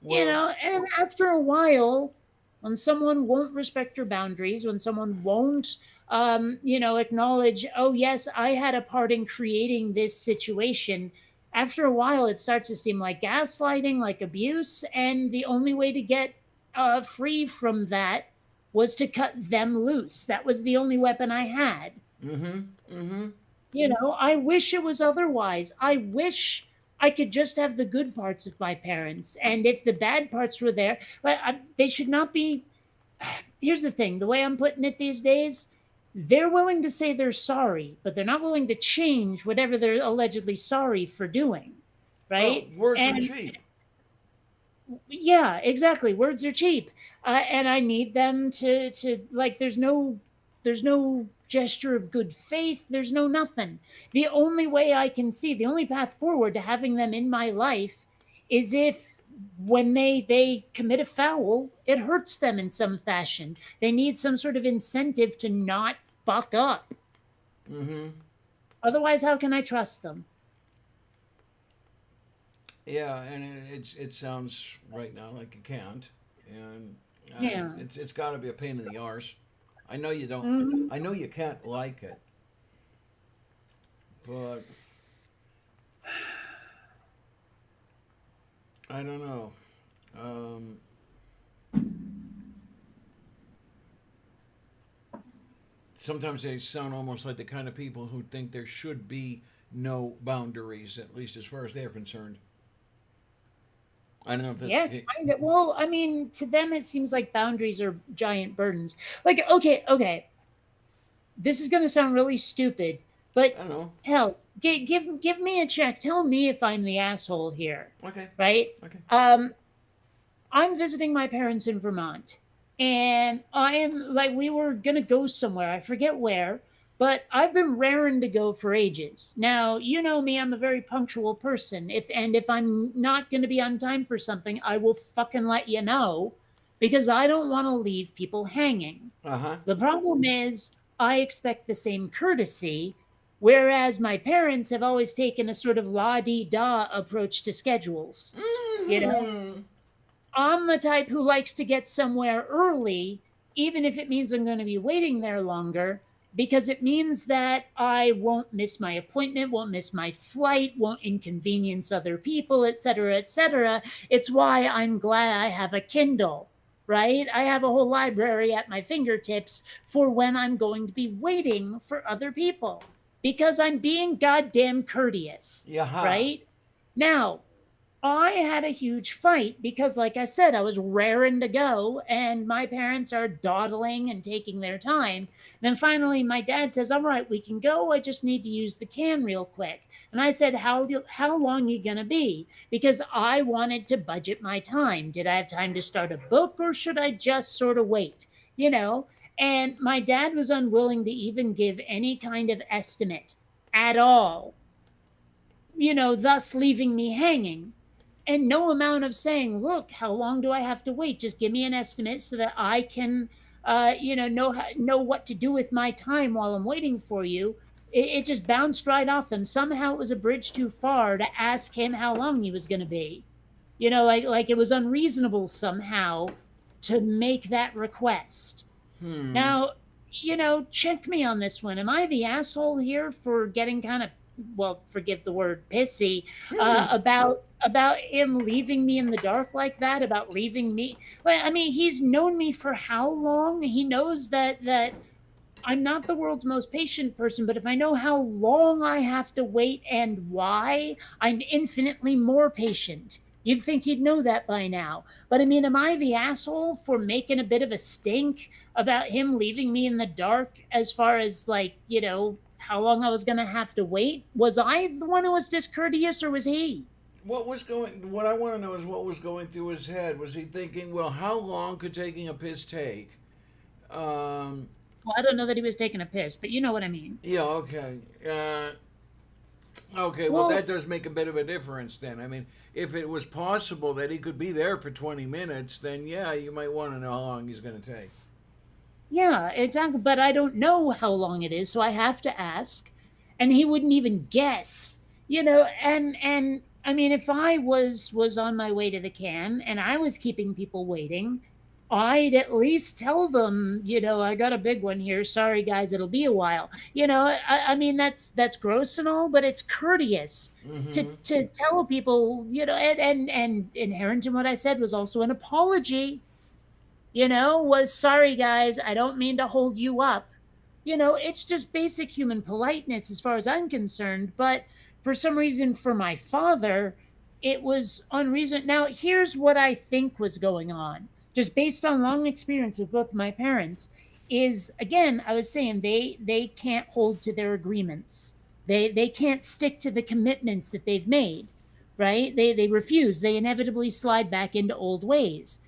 And after a while, when someone won't respect your boundaries, when someone won't, acknowledge, oh, yes, I had a part in creating this situation, after a while, it starts to seem like gaslighting, like abuse. And the only way to get free from that was to cut them loose. That was the only weapon I had. I wish it was otherwise. I wish I could just have the good parts of my parents. And if the bad parts were there, they should not be. Here's the thing. The way I'm putting it these days, they're willing to say they're sorry, but they're not willing to change whatever they're allegedly sorry for doing. Right? Well, words are And cheap. yeah, exactly. Words are cheap. And I need them to like, there's no gesture of good faith. There's no nothing. The only way I can see, the only path forward to having them in my life is if when they commit a foul, it hurts them in some fashion. They need some sort of incentive to not fuck up. Mm-hmm. Otherwise, how can I trust them? Yeah, and it sounds right now like you can't, and Yeah. it's got to be a pain in the arse. I know you don't. Mhm. I know you can't like it, but I don't know. Um, Sometimes they sound almost like the kind of people who think there should be no boundaries, at least as far as they're concerned. I don't know if that's Yeah, the case. kind of. Well, I mean, to them, it seems like boundaries are giant burdens. Like, okay, this is going to sound really stupid, but I don't know. hell, give me a check. Tell me if I'm the asshole here, Okay. right? Okay. I'm visiting my parents in Vermont, and I am like, we were gonna go somewhere. I forget where, but I've been raring to go for ages. Now, you know me, I'm a very punctual person. If I'm not gonna be on time for something, I will fucking let you know because I don't want to leave people hanging. Uh huh. The problem is, I expect the same courtesy, whereas my parents have always taken a sort of la di da approach to schedules. You know, I'm the type who likes to get somewhere early, even if it means I'm going to be waiting there longer, because it means that I won't miss my appointment, won't miss my flight, won't inconvenience other people, etc., etc. It's why I'm glad I have a Kindle, right? I have a whole library at my fingertips for when I'm going to be waiting for other people because I'm being goddamn courteous, Yeah. right? Now, I had a huge fight because, like I said, I was raring to go, and my parents are dawdling and taking their time. Then finally, my dad says, "All right, we can go. I just need to use the can real quick." And I said, "How long you gonna be?" Because I wanted to budget my time. Did I have time to start a book, or should I just sort of wait? You know. And my dad was unwilling to even give any kind of estimate at all. Thus leaving me hanging and no amount of saying, "Look, how long do I have to wait? Just give me an estimate so that I can know what to do with my time while I'm waiting for you." It just bounced right off them. Somehow it was a bridge too far to ask him how long he was going to be. Like it was unreasonable somehow to make that request. Hmm. Now, check me on this one. Am I the asshole here for getting kind of, well, forgive the word, pissy about him leaving me in the dark like that? About leaving me? Well, I mean, he's known me for how long? He knows that I'm not the world's most patient person, but if I know how long I have to wait and why, I'm infinitely more patient. You'd think he'd know that by now. But I mean, am I the asshole for making a bit of a stink about him leaving me in the dark as far as, like, how long I was going to have to wait? Was I the one who was discourteous or was he? What I want to know is what was going through his head. Was he thinking, well, how long could taking a piss take? Well, I don't know that he was taking a piss, but you know what I mean. Yeah, okay. Okay, well, that does make a bit of a difference then. I mean, if it was possible that he could be there for 20 minutes, then yeah, you might want to know how long he's going to take. Yeah, exactly. But I don't know how long it is, so I have to ask. And he wouldn't even guess. And I mean, if I was on my way to the can and I was keeping people waiting, I'd at least tell them, "I got a big one here. Sorry guys, it'll be a while." I mean, that's gross and all, but it's courteous to tell people, and inherent in what I said was also an apology. Was, "Sorry guys, I don't mean to hold you up." It's just basic human politeness as far as I'm concerned. But for some reason, for my father, it was unreasonable. Now, here's what I think was going on, just based on long experience with both my parents. is, again, I was saying they can't hold to their agreements. They can't stick to the commitments that they've made, right? They refuse. They inevitably slide back into old ways.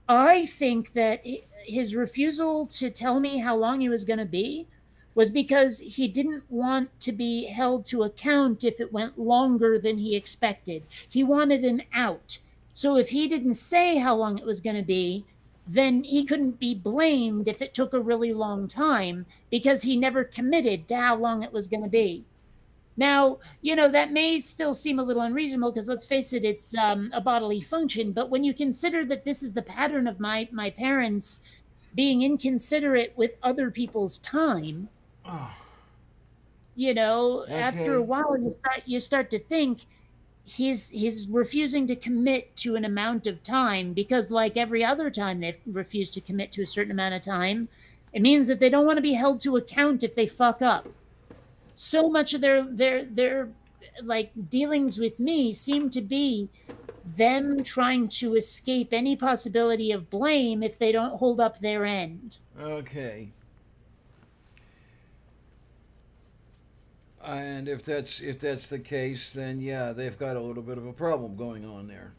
I think that his refusal to tell me how long he was going to be was because he didn't want to be held to account if it went longer than he expected. He wanted an out. So if he didn't say how long it was going to be, then he couldn't be blamed if it took a really long time because he never committed to how long it was going to be. Now, that may still seem a little unreasonable because let's face it, it's a bodily function. But when you consider that this is the pattern of my parents being inconsiderate with other people's time, Oh, after a okay. while you start to think he's refusing to commit to an amount of time because, like every other time they've refused to commit to a certain amount of time, it means that they don't want to be held to account if they fuck up. So much of their like dealings with me seem to be them trying to escape any possibility of blame if they don't hold up their end. Okay. And if that's the case, then yeah, they've got a little bit of a problem going on there.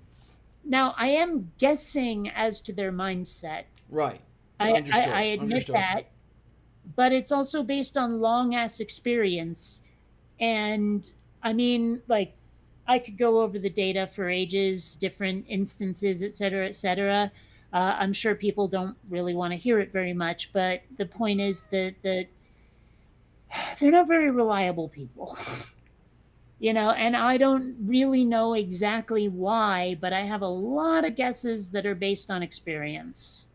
Now, I am guessing as to their mindset. Right. I Understood. admit Understood. that, but it's also based on long ass experience. And I mean, like, I could go over the data for ages, different instances, et cetera, et cetera. I'm sure people don't really want to hear it very much, but the point is that they're not very reliable people. And I don't really know exactly why, but I have a lot of guesses that are based on experience.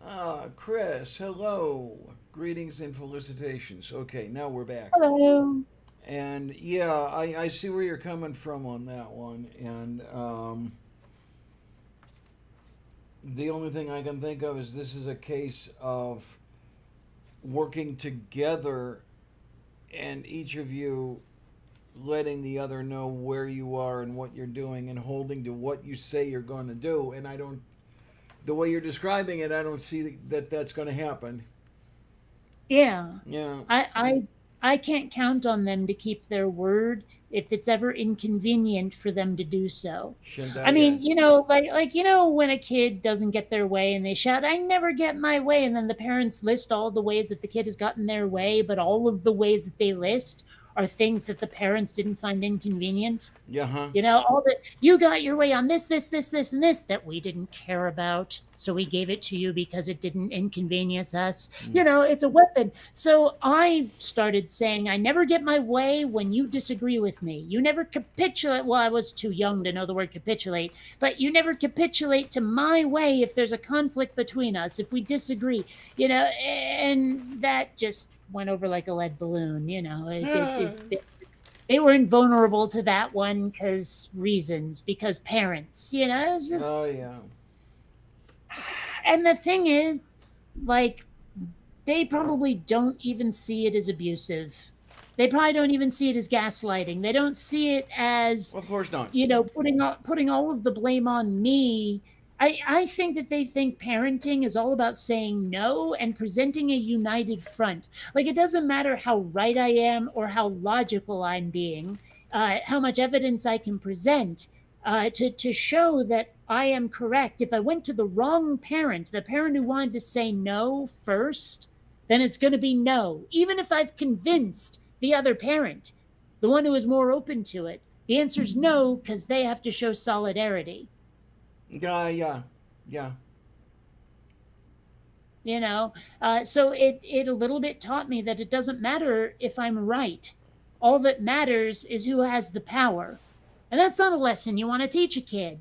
Ah, Chris, hello. Greetings and felicitations. Okay, now we're back. Hello. And yeah, I see where you're coming from on that one. And the only thing I can think of is this is a case of working together and each of you letting the other know where you are and what you're doing and holding to what you say you're going to do. And the way you're describing it, I don't see that that's going to happen. Yeah. Yeah. I can't count on them to keep their word if it's ever inconvenient for them to do so. I mean, when a kid doesn't get their way and they shout, "I never get my way," and then the parents list all the ways that the kid has gotten their way, but all of the ways that they list are things that the parents didn't find inconvenient. Yeah, huh? All that you got your way on this, and this that we didn't care about. So we gave it to you because it didn't inconvenience us. It's a weapon. So I started saying, I never get my way when you disagree with me. You never capitulate. Well, I was too young to know the word capitulate, but you never capitulate to my way if there's a conflict between us, if we disagree, and that just went over like a lead balloon. They were invulnerable to that one because parents, it's just. Oh yeah. And the thing is, like, they probably don't even see it as abusive. They probably don't even see it as gaslighting. They don't see it as, Of course not. putting all of the blame on me. I think that they think parenting is all about saying no and presenting a united front. Like, it doesn't matter how right I am or how logical I'm being, how much evidence I can present to show that I am correct. If I went to the wrong parent, the parent who wanted to say no first, then it's going to be no. Even if I've convinced the other parent, the one who is more open to it, the answer is no because they have to show solidarity. Yeah. So it a little bit taught me that it doesn't matter if I'm right. All that matters is who has the power. And that's not a lesson you want to teach a kid.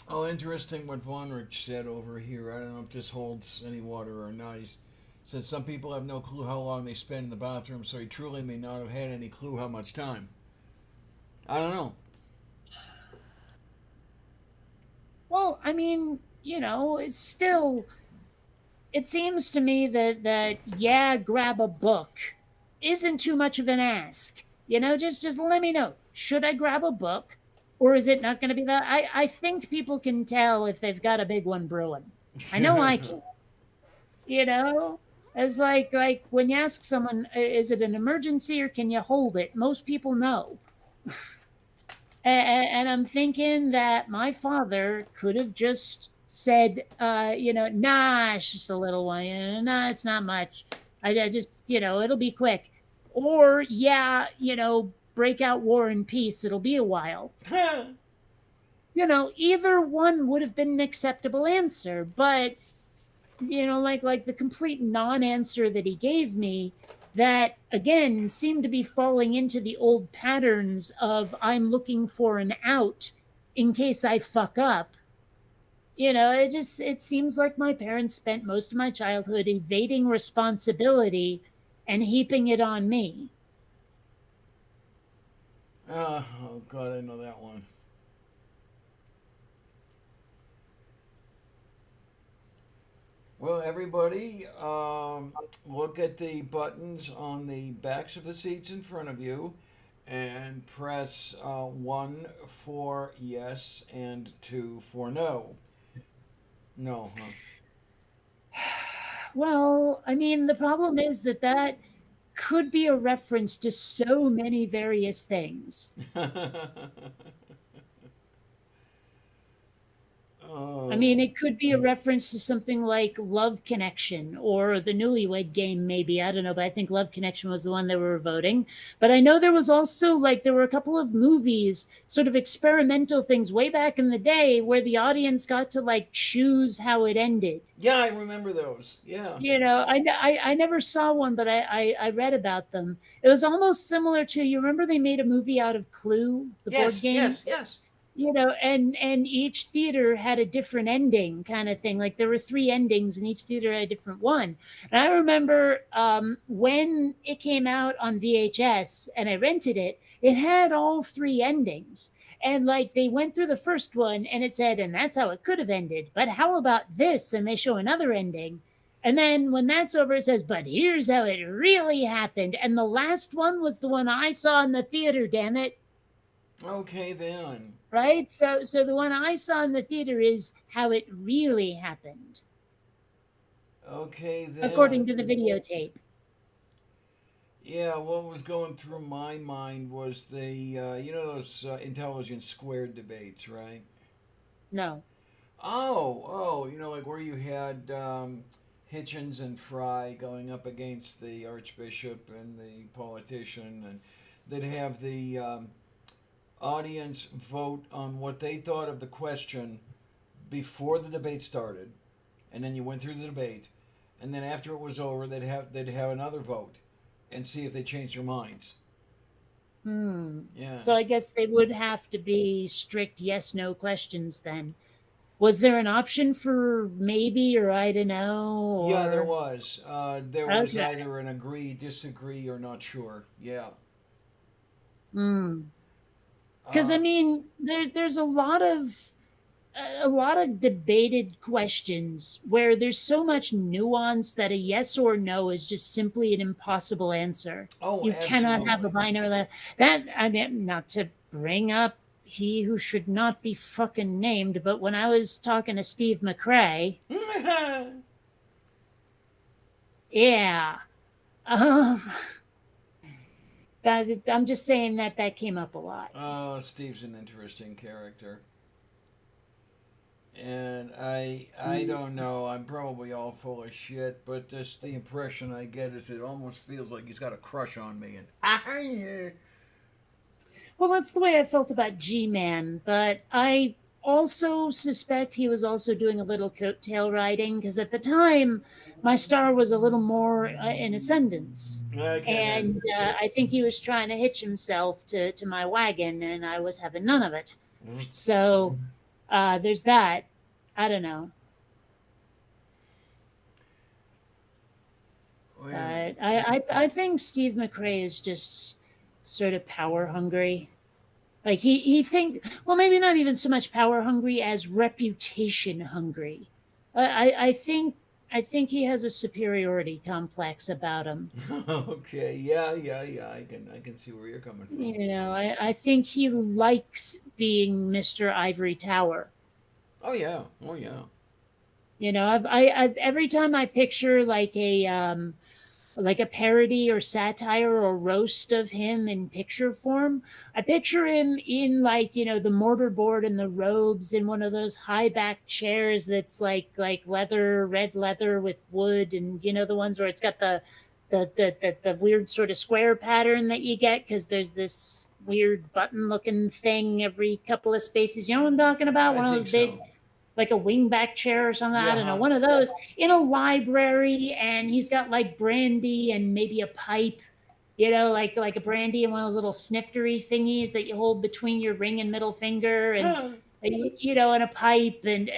Oh, interesting what Vonrich said over here. I don't know if this holds any water or not. He said some people have no clue how long they spend in the bathroom, so he truly may not have had any clue how much time. I don't know. Well, I mean, it's still. It seems to me that grab a book isn't too much of an ask. Just let me know. Should I grab a book, or is it not going to be that? I think people can tell if they've got a big one brewing. I know I can. You know, it's like when you ask someone, is it an emergency or can you hold it? Most people know. And I'm thinking that my father could have just said, nah, it's just a little one. Nah, it's not much. I just, it'll be quick. Or, yeah, break out war and peace. It'll be a while. Either one would have been an acceptable answer. But, like the complete non-answer that he gave me, that again seemed to be falling into the old patterns of I'm looking for an out in case I fuck up. It seems like my parents spent most of my childhood evading responsibility and heaping it on me. Oh God, I know that one. Well, everybody, look at the buttons on the backs of the seats in front of you and press 1 for yes and 2 for no. No, Well, I mean, the problem is that could be a reference to so many various things. huh? Oh. I mean, it could be a reference to something like Love Connection or the Newlywed Game, maybe. I don't know, but I think Love Connection was the one they were voting. But I know there was also, there were a couple of movies, sort of experimental things way back in the day where the audience got to, choose how it ended. Yeah, I remember those. Yeah. I never saw one, but I read about them. It was almost similar to, you remember they made a movie out of Clue, the board game? Yes. And each theater had a different ending kind of thing. Like there were 3 endings and each theater had a different one. And I remember when it came out on VHS and I rented it, it had all 3 endings. And they went through the first one and it said, and that's how it could have ended. But how about this? And they show another ending. And then when that's over, it says, but here's how it really happened. And the last one was the one I saw in the theater, damn it. Okay, then. Right? So the one I saw in the theater is how it really happened. Okay, then. According to the videotape. Yeah, what was going through my mind was the, those intelligence squared debates, right? No. Oh, where you had Hitchens and Fry going up against the Archbishop and the politician, and they'd have the audience vote on what they thought of the question before the debate started, and then you went through the debate, and then after it was over, they'd have another vote, and see if they changed their minds. Yeah. So I guess they would have to be strict yes/no questions then. Was there an option for maybe or I don't know? Or... Yeah, there was. There was Okay. either an agree, disagree, or not sure. Yeah. Because I mean, there's a lot of debated questions where there's so much nuance that a yes or no is just simply an impossible answer. Oh, You cannot have a absolutely. binary. That I mean, not to bring up he who should not be fucking named, but when I was talking to Steve McRae, yeah, I'm just saying that came up a lot. Oh, Steve's an interesting character. And I don't know. I'm probably all full of shit, but just the impression I get is it almost feels like he's got a crush on me. And Well, that's the way I felt about G-Man, but I also suspect he was also doing a little coattail riding because at the time my star was a little more in ascendance, and I think he was trying to hitch himself to my wagon, and I was having none of it. So there's that. I don't know. But I think Steve McRae is just sort of power hungry. Like he think well, maybe not even so much power hungry as reputation hungry. I think he has a superiority complex about him. Okay, yeah. I can see where you're coming from. I think he likes being Mr. Ivory Tower. Oh yeah. You know, I've every time I picture like a parody or satire or roast of him in picture form, I picture him in like, you know, the mortarboard and the robes in one of those high back chairs that's like leather, red leather with wood, and you know the ones where it's got the weird sort of square pattern that you get because there's this weird button looking thing every couple of spaces. You know what I'm talking about? I One of think those big, so. like a wingback chair or something. I don't know, Yeah. one of those in a library, and he's got like brandy and maybe a pipe, you know, like a brandy and one of those little sniftery thingies that you hold between your ring and middle finger, and you know, and a pipe, and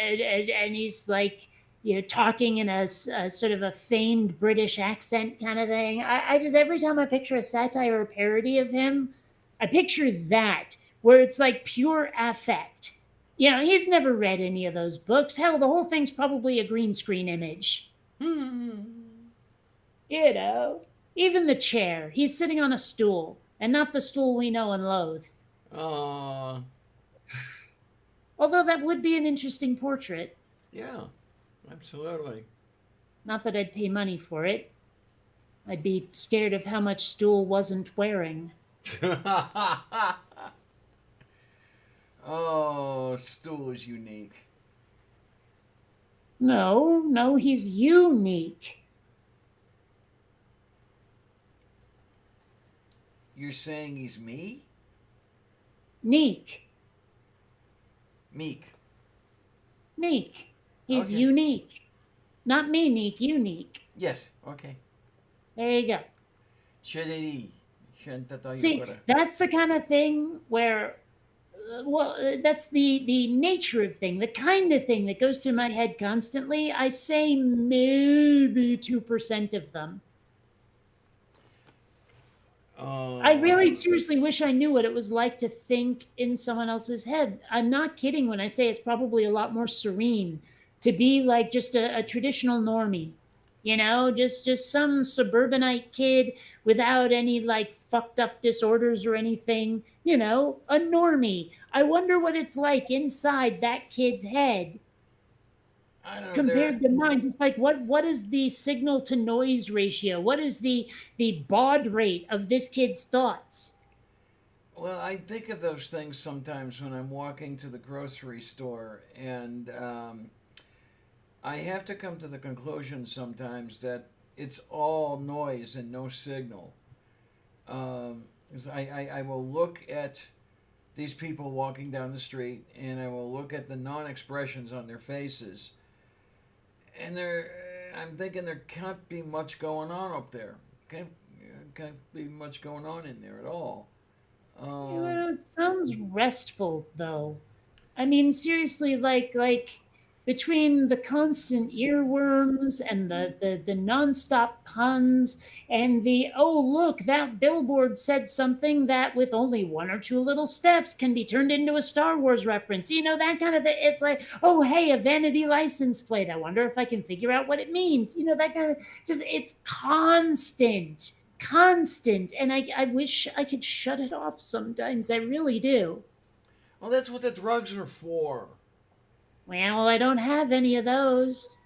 he's like, you know, talking in a sort of a feigned British accent kind of thing. I just every time I picture a satire or parody of him, I picture that where it's like pure affect. You know, he's never read any of those books. Hell, the whole thing's probably a green screen image. You know, even the chair. He's sitting on a stool, and not the stool we know and loathe. Uh, Although that would be an interesting portrait. yeah, absolutely. Not that I'd pay money for it. I'd be scared of how much stool wasn't wearing. Oh, Stool is unique. No, he's unique. You're saying he's me? Neek. Meek. Neek. He's Okay. unique. Not me, Neek, unique. Yes, okay. There you go. Shaderi. Shantata See, yukara. that's the kind of thing where, that's the nature of thing, the kind of thing that goes through my head constantly. I say maybe 2% of them. I really seriously wish I knew what it was like to think in someone else's head. I'm not kidding when I say it's probably a lot more serene to be like just a traditional normie. You know, just some suburbanite kid without any like fucked up disorders or anything. You know, a normie. I wonder what it's like inside that kid's head I don't know. compared to mine. Just like what is the signal to noise ratio? What is the baud rate of this kid's thoughts? Well, I think of those things sometimes when I'm walking to the grocery store, and I have to come to the conclusion sometimes that it's all noise and no signal. 'Cause I will look at these people walking down the street, and I will look at the non-expressions on their faces, and I'm thinking there can't be much going on up there. Can't be much going on in there at all. Well, it sounds restful though. I mean, seriously, like between the constant earworms and the nonstop puns and the oh look, that billboard said something that with only one or two little steps can be turned into a Star Wars reference. You know, that kind of thing. It's like, oh hey, a vanity license plate. I wonder if I can figure out what it means. You know, that kind of just it's constant, and I wish I could shut it off sometimes. I really do. Well, that's what the drugs are for. Well, I don't have any of those.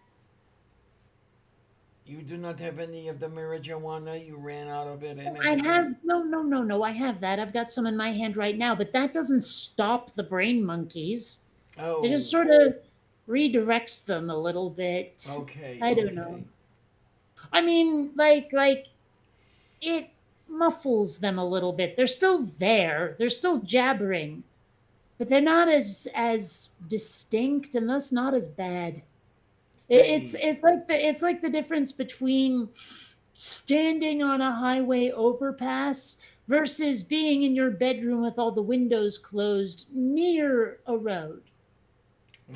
You do not have any of the marijuana. You ran out of it. And I everything? have no. I have that. I've got some in my hand right now, but that doesn't stop the brain monkeys. Oh, It just sort of redirects them a little bit. okay. I don't okay. know. I mean, like it muffles them a little bit. They're still there. They're still jabbering, but they're not as distinct and thus not as bad. It's like the difference between standing on a highway overpass versus being in your bedroom with all the windows closed near a road.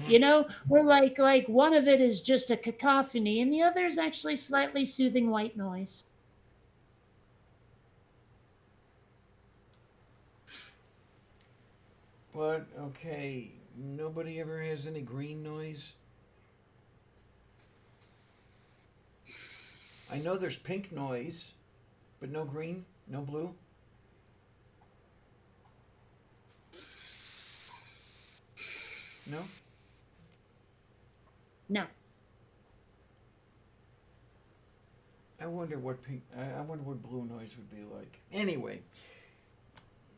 You know, where like one of it is just a cacophony and the other is actually slightly soothing white noise. But okay, nobody ever has any green noise. I know there's pink noise, but no green, no blue. No. No. I wonder what pink. I wonder what blue noise would be like. Anyway,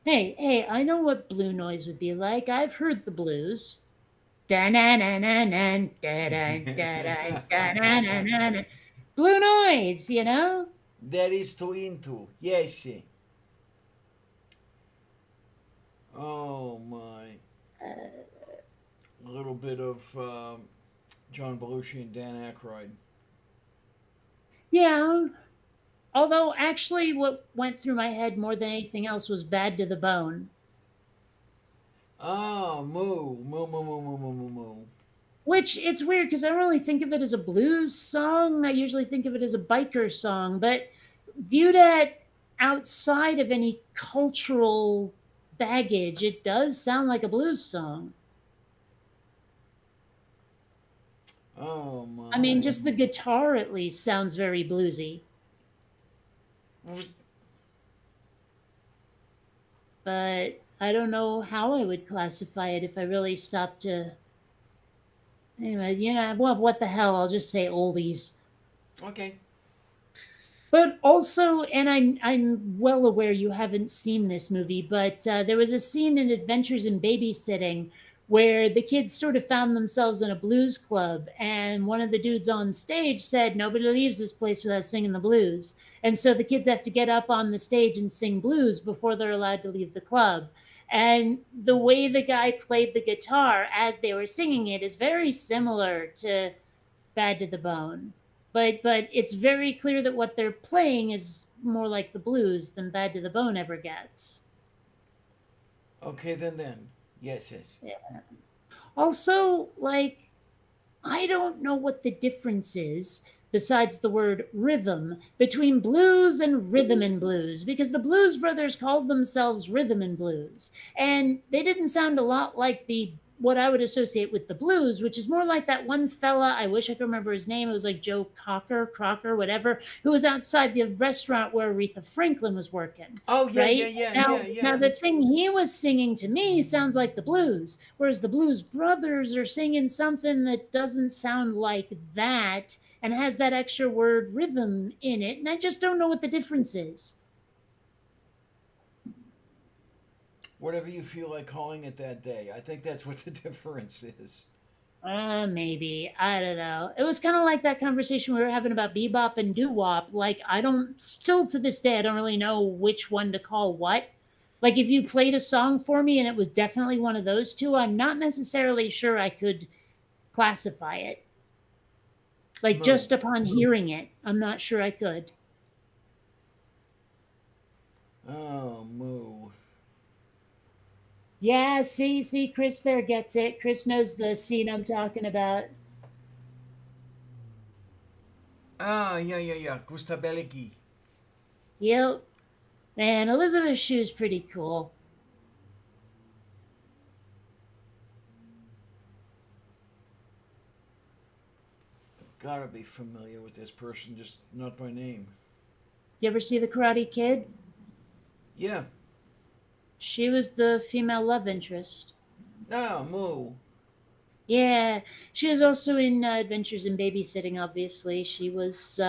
Hey, I know what blue noise would be like. I've heard the blues. Da-na-na-na-na, da-da, da-da-da-na-na-na. Blue noise, you know? that is too into. Yes. Oh my. A little bit of John Belushi and Dan Aykroyd. Yeah. Although, actually, what went through my head more than anything else was Bad to the Bone, Oh, moo, moo, moo, moo, moo, moo, moo, moo. which it's weird because I don't really think of it as a blues song. I usually think of it as a biker song, but viewed at outside of any cultural baggage, it does sound like a blues song. Oh my. I mean, just the guitar at least sounds very bluesy. But I don't know how I would classify it if I really stopped to. Anyway, well, what the hell? I'll just say oldies. Okay. But also, and I'm well aware you haven't seen this movie, but there was a scene in Adventures in Babysitting where the kids sort of found themselves in a blues club, and one of the dudes on stage said, "Nobody leaves this place without singing the blues." And so the kids have to get up on the stage and sing blues before they're allowed to leave the club. And the way the guy played the guitar as they were singing it is very similar to Bad to the Bone. But it's very clear that what they're playing is more like the blues than Bad to the Bone ever gets. Okay, then. Yes. Yeah. Also, like, I don't know what the difference is, besides the word rhythm, between blues and rhythm and blues, because the Blues Brothers called themselves Rhythm and Blues, and they didn't sound a lot like the what I would associate with the blues, which is more like that one fella, I wish I could remember his name, it was like Joe Crocker, whatever, who was outside the restaurant where Aretha Franklin was working. Oh yeah, Right? yeah. Now the thing he was singing to me sounds like the blues, whereas the Blues Brothers are singing something that doesn't sound like that and has that extra word rhythm in it, and I just don't know what the difference is. Whatever you feel like calling it that day. I think that's what the difference is. Maybe. I don't know. It was kind of like that conversation we were having about bebop and doo-wop. Like, I don't, still to this day, I don't really know which one to call what. Like, if you played a song for me and it was definitely one of those two, I'm not necessarily sure I could classify it. Like, No. just upon hearing it, I'm not sure I could. Oh, moo. Yeah, see, Chris there gets it. Chris knows the scene I'm talking about. Ah, yeah. Gusta Bellici. Yep. Man, Elizabeth Shue's pretty cool. Gotta be familiar with this person, just not by name. You ever see The Karate Kid? Yeah. She was the female love interest. Ah, moo. Yeah, she was also in Adventures in Babysitting, obviously. She was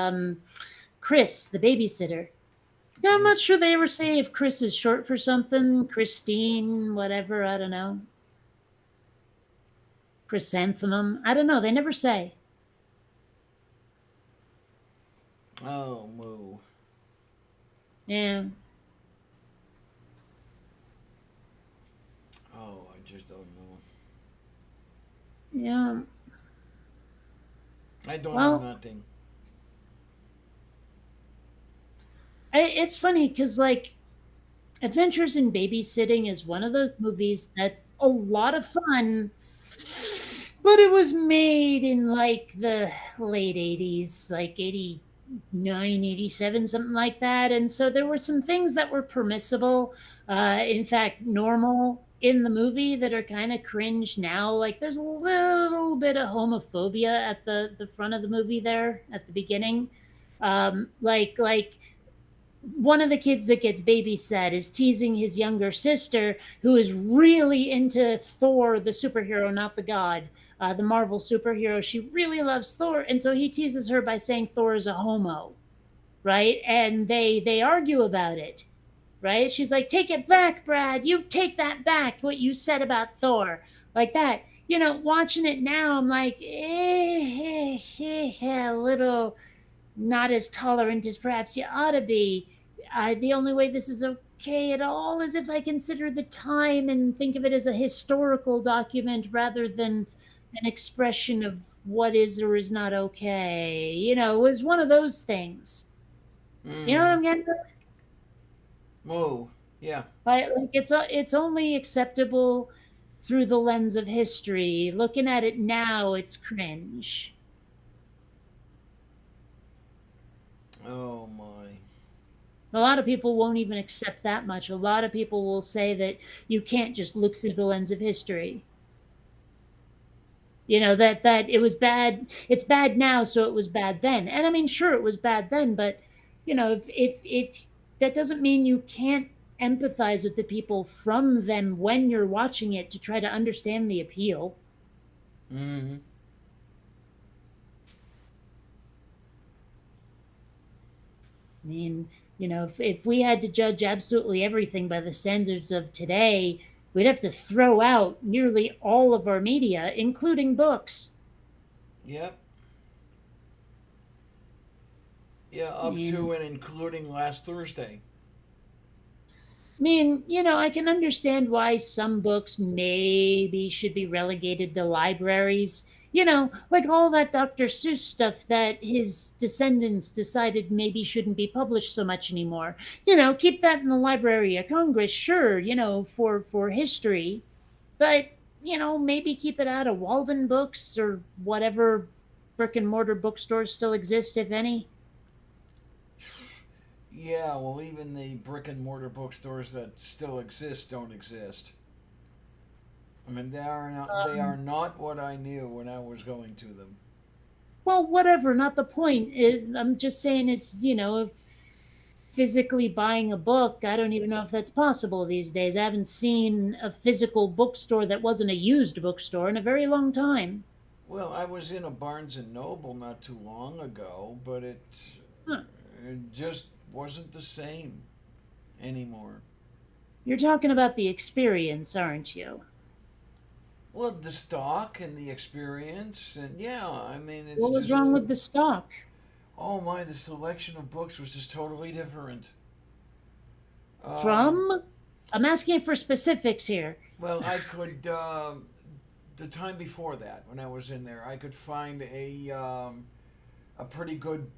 Chris, the babysitter. Yeah, I'm not sure they ever say if Chris is short for something. Christine, whatever, I don't know. Chrysanthemum, I don't know. They never say. Oh, moo. Yeah. Oh, I just don't know. Yeah. I don't Well- know nothing. It's funny because, like, Adventures in Babysitting is one of those movies that's a lot of fun, but it was made in, like, the late 80s, like 89, 87, something like that. And so there were some things that were permissible, in fact, normal in the movie that are kind of cringe now. Like, there's a little bit of homophobia at the front of the movie there at the beginning. Like one of the kids that gets babysat is teasing his younger sister, who is really into Thor, the superhero, not the god, the Marvel superhero. She really loves Thor. And so he teases her by saying Thor is a homo. right? And they argue about it, right? She's like, "Take it back, Brad. You take that back. What you said about Thor, like that." Watching it now, I'm like, a little not as tolerant as perhaps you ought to be. The only way this is okay at all is if I consider the time and think of it as a historical document rather than an expression of what is or is not okay. It was one of those things. You know what I'm getting at? Whoa. Yeah. Like it's only acceptable through the lens of history. Looking at it now, it's cringe. Oh my. A lot of people won't even accept that much. A lot of people will say that you can't just look through the lens of history. That it was bad. It's bad now, so it was bad then. And I mean, sure, it was bad then, but if that doesn't mean you can't empathize with the people from them when you're watching it to try to understand the appeal. Mm-hmm. I mean, if we had to judge absolutely everything by the standards of today, we'd have to throw out nearly all of our media, including books. Yep. Yeah, up mean- to and including last Thursday. I mean, I can understand why some books maybe should be relegated to libraries. Like all that Dr. Seuss stuff that his descendants decided maybe shouldn't be published so much anymore. Keep that in the Library of Congress, sure, for history. But, maybe keep it out of Walden Books or whatever brick and mortar bookstores still exist, if any. Yeah, well, even the brick and mortar bookstores that still exist don't exist. I mean, they are not what I knew when I was going to them. Well, whatever, not the point. I'm just saying is, if physically buying a book, I don't even know if that's possible these days. I haven't seen a physical bookstore that wasn't a used bookstore in a very long time. Well, I was in a Barnes and Noble not too long ago, but it just wasn't the same anymore. You're talking about the experience, aren't you? Well, the stock and the experience, and yeah, I mean, it's What was just, wrong with the stock? Oh my, the selection of books was just totally different. From? I'm asking for specifics here. Well, I could, the time before that, when I was in there, I could find a pretty good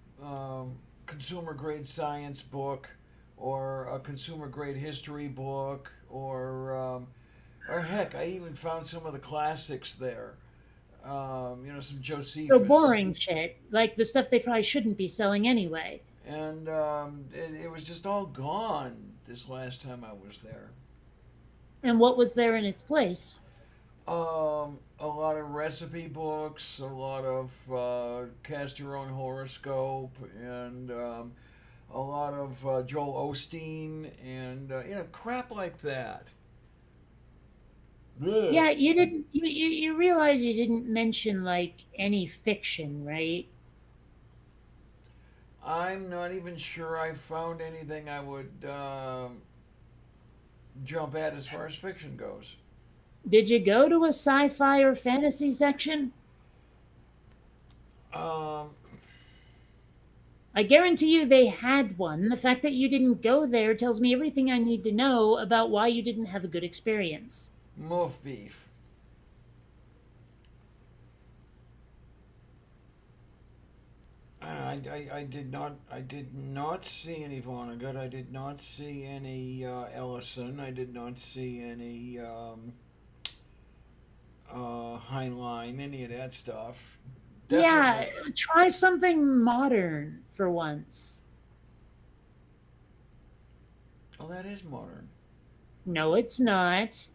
consumer grade science book, or a consumer grade history book, or heck, I even found some of the classics there. Some Josephus. So boring shit, like the stuff they probably shouldn't be selling anyway. And it was just all gone this last time I was there. And what was there in its place? A lot of recipe books, a lot of cast your own horoscope, and a lot of Joel Osteen, and crap like that. Ugh. Yeah, you didn't. You realize you didn't mention like any fiction, right? I'm not even sure I found anything I would jump at as far as fiction goes. Did you go to a sci-fi or fantasy section? Um, I guarantee you they had one. The fact that you didn't go there tells me everything I need to know about why you didn't have a good experience. Moof beef. I did not see any Vonnegut. I did not see any Ellison. I did not see any Heinlein, any of that stuff. Yeah, Definitely. try something modern for once. Oh, that is modern. No, it's not.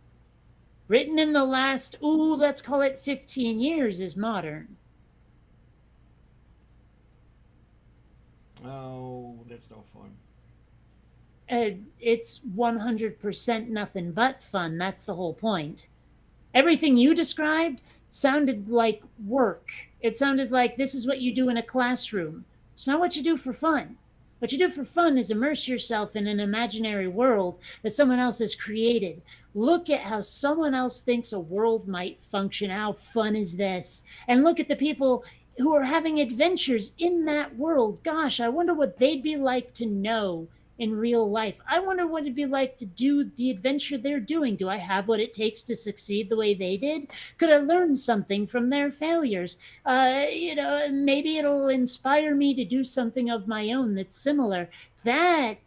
Written in the last, let's call it 15 years is modern. Oh, that's no fun. It's 100% nothing but fun. That's the whole point. Everything you described sounded like work. It sounded like this is what you do in a classroom. It's not what you do for fun. What you do for fun is immerse yourself in an imaginary world that someone else has created. Look at how someone else thinks a world might function. How fun is this? And look at the people who are having adventures in that world. Gosh, I wonder what they'd be like to know in real life. I wonder what it'd be like to do the adventure they're doing. Do I have what it takes to succeed the way they did? Could I learn something from their failures? Maybe it'll inspire me to do something of my own that's similar. That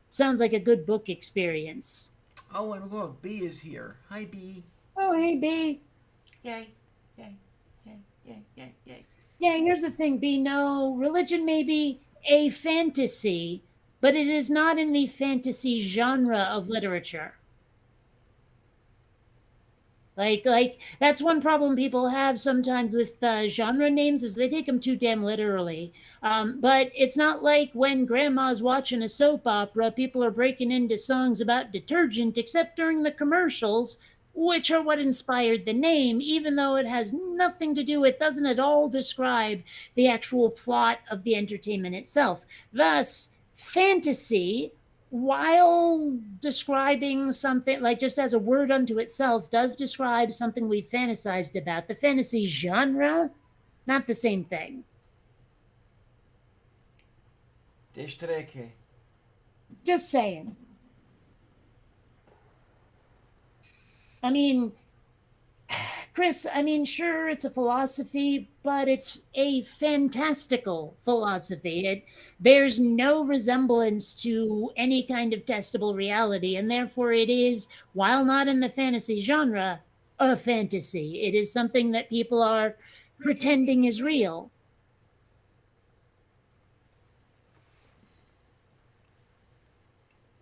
sounds like a good book experience. Oh, and look, B is here. Hi, B. Oh, hey, B. Yay, yay, yay, yay, yay, yay. Yeah, here's the thing, B. No, religion may be a fantasy, but it is not in the fantasy genre of literature. Like that's one problem people have sometimes with genre names is they take them too damn literally. But it's not like when grandma's watching a soap opera, people are breaking into songs about detergent, except during the commercials, which are what inspired the name, even though it has nothing to do with, doesn't at all describe the actual plot of the entertainment itself. Thus, fantasy, while describing something like just as a word unto itself, does describe something we fantasized about. The fantasy genre, not the same thing. Destreke. Just saying. I mean, Chris, sure, it's a philosophy, but it's a fantastical philosophy. It bears no resemblance to any kind of testable reality, and therefore it is, while not in the fantasy genre, a fantasy. It is something that people are pretending is real.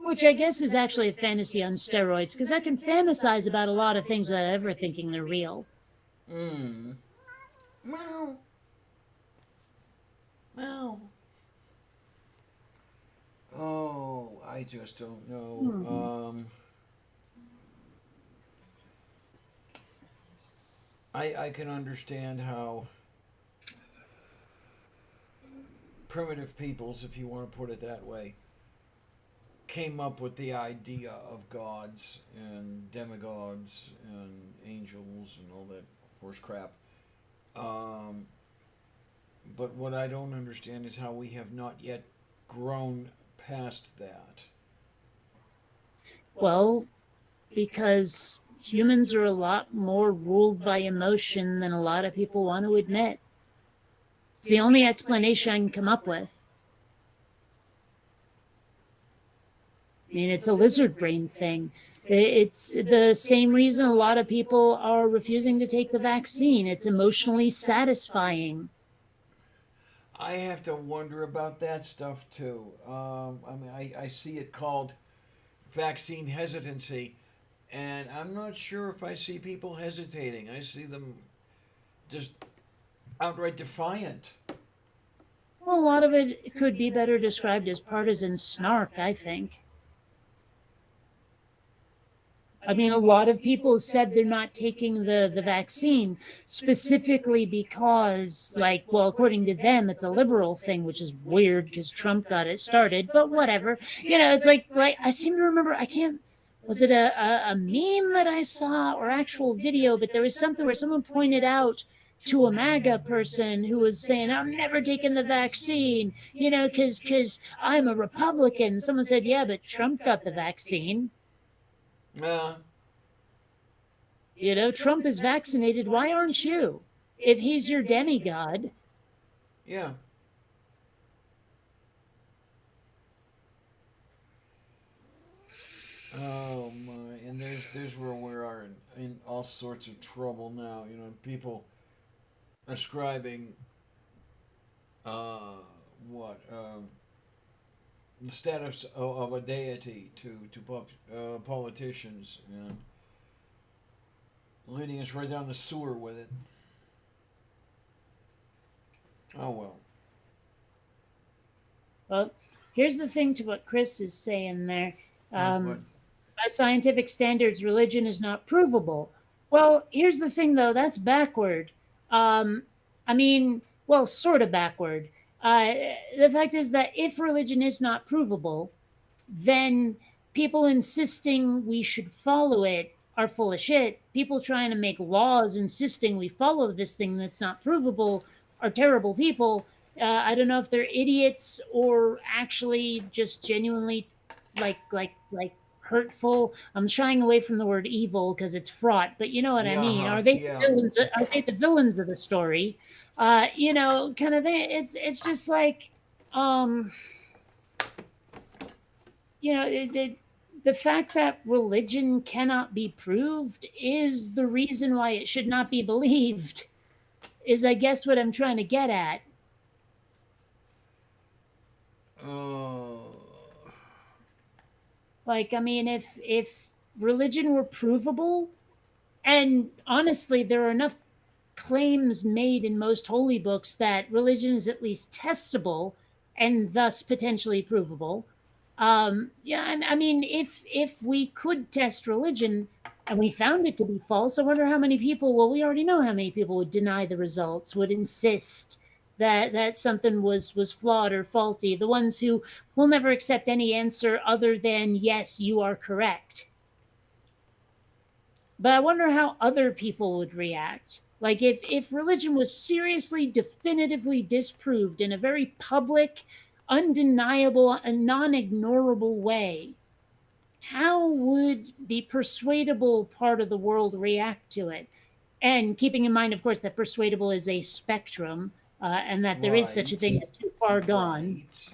Which I guess is actually a fantasy on steroids, because I can fantasize about a lot of things without ever thinking they're real. Well. Oh, I just don't know. I can understand how primitive peoples, if you want to put it that way, came up with the idea of gods and demigods and angels and all that horse crap. But what I don't understand is how we have not yet grown past that. Well, because humans are a lot more ruled by emotion than a lot of people want to admit. It's the only explanation I can come up with. It's a lizard brain thing. It's the same reason a lot of people are refusing to take the vaccine. It's emotionally satisfying. I have to wonder about that stuff too. I see it called vaccine hesitancy, and I'm not sure if I see people hesitating. I see them just outright defiant. Well, a lot of it could be better described as partisan snark, I think. A lot of people said they're not taking the vaccine specifically because, according to them, it's a liberal thing, which is weird because Trump got it started, but whatever. It's like I seem to remember, was it a meme that I saw or actual video, but there was something where someone pointed out to a MAGA person who was saying, I'm never taking the vaccine, because I'm a Republican. Someone said, yeah, but Trump got the vaccine. Trump is vaccinated. Why aren't you? If he's your demigod. Yeah. Oh my! And there's where we are in all sorts of trouble now. People ascribing the status of a deity to politicians and leading us right down the sewer with it. Oh well. Well, here's the thing to what Chris is saying there. What? By scientific standards, religion is not provable. Well, here's the thing, though. That's backward. Sort of backward. Uh, the fact is that if religion is not provable, then people insisting we should follow it are full of shit. People trying to make laws insisting we follow this thing that's not provable are terrible people. I don't know if they're idiots or actually just genuinely like hurtful. I'm shying away from the word evil because it's fraught, but you know what I mean. Yeah, Are they yeah. the villains? Are they the villains of the story? You know, kind of thing. It's just like, um, you know, the fact that religion cannot be proved is the reason why it should not be believed. Is I guess what I'm trying to get at. Uh, Like, I mean, if religion were provable, and honestly, there are enough claims made in most holy books that religion is at least testable and thus potentially provable. Yeah, I mean, if we could test religion and we found it to be false, I wonder how many people. Well, we already know how many people would deny the results, would insist that something was flawed or faulty. The ones who will never accept any answer other than yes, you are correct. But I wonder how other people would react. Like if religion was seriously, definitively disproved in a very public, undeniable, and non-ignorable way, how would the persuadable part of the world react to it? And keeping in mind, of course, that persuadable is a spectrum, and that there is such a thing right. as too far gone. Right.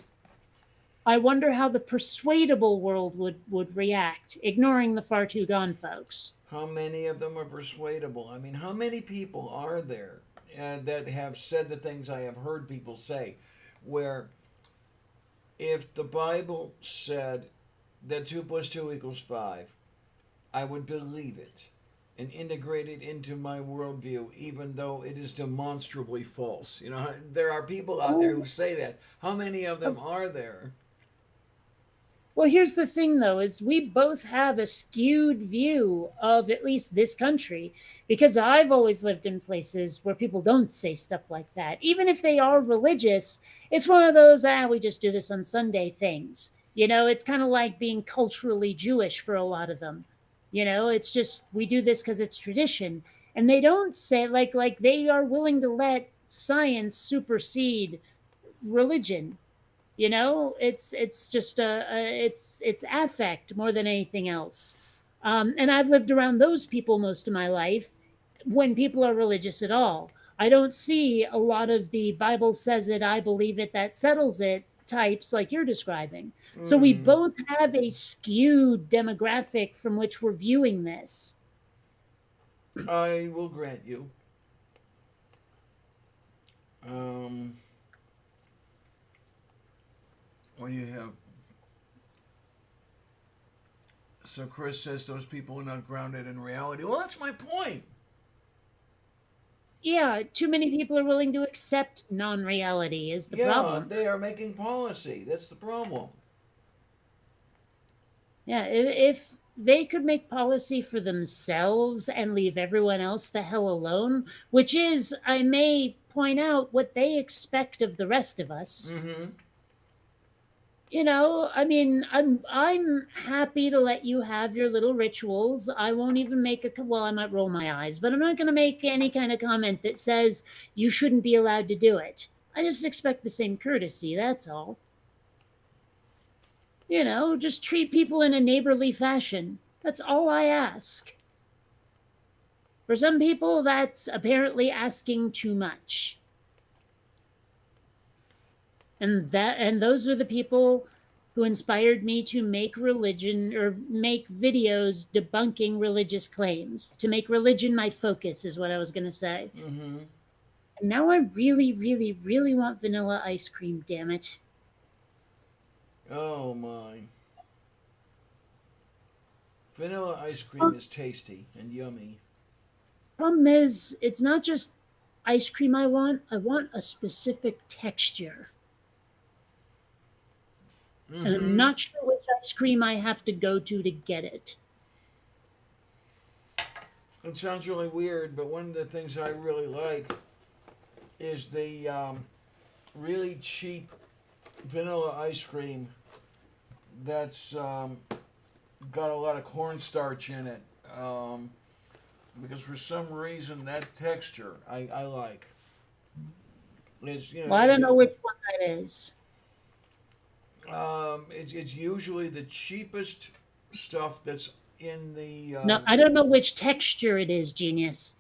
I wonder how the persuadable world would react, ignoring the far too gone folks. How many of them are persuadable? I mean, how many people are there that have said the things I have heard people say, where if the Bible said that 2 plus 2 equals 5, I would believe it and integrate it into my worldview, even though it is demonstrably false. You know, there are people out there who say that. How many of them are there? Well, here's the thing, though, is we both have a skewed view of at least this country, because I've always lived in places where people don't say stuff like that. Even if they are religious, it's one of those, we just do this on Sunday things. You know, it's kind of like being culturally Jewish for a lot of them. You know, it's just, we do this because it's tradition. And they don't say, like they are willing to let science supersede religion. You know, it's just it's affect more than anything else. And I've lived around those people most of my life when people are religious at all. I don't see a lot of the Bible says it, I believe it, that settles it types like you're describing. So we Mm, both have a skewed demographic from which we're viewing this. I will grant you. Um, what do you have? So Chris says those people are not grounded in reality. Well, that's my point. Yeah, too many people are willing to accept non-reality is the Yeah, problem. they are making policy. That's the problem. Yeah, if they could make policy for themselves and leave everyone else the hell alone, which is, I may point out, what they expect of the rest of us. Mm-hmm. You know, I mean, I'm happy to let you have your little rituals. I won't even make well, I might roll my eyes, but I'm not going to make any kind of comment that says you shouldn't be allowed to do it. I just expect the same courtesy, that's all. You know, just treat people in a neighborly fashion. That's all I ask. For some people, that's apparently asking too much. And those are the people who inspired me to make religion or make videos debunking religious claims. To make religion my focus is what I was going to say. Mm-hmm. And now I really, really, really want vanilla ice cream, damn it. Oh my. Vanilla ice cream is tasty and yummy. Problem is, it's not just ice cream I want a specific texture. And I'm Mm-hmm. not sure which ice cream I have to go to get it. It sounds really weird, but one of the things I really like is the really cheap vanilla ice cream that's got a lot of cornstarch in it. Because for some reason that texture I like. It's, you know, Well, I don't know which one that is. it's usually the cheapest stuff that's in the. No, I don't know which texture it is, Genius.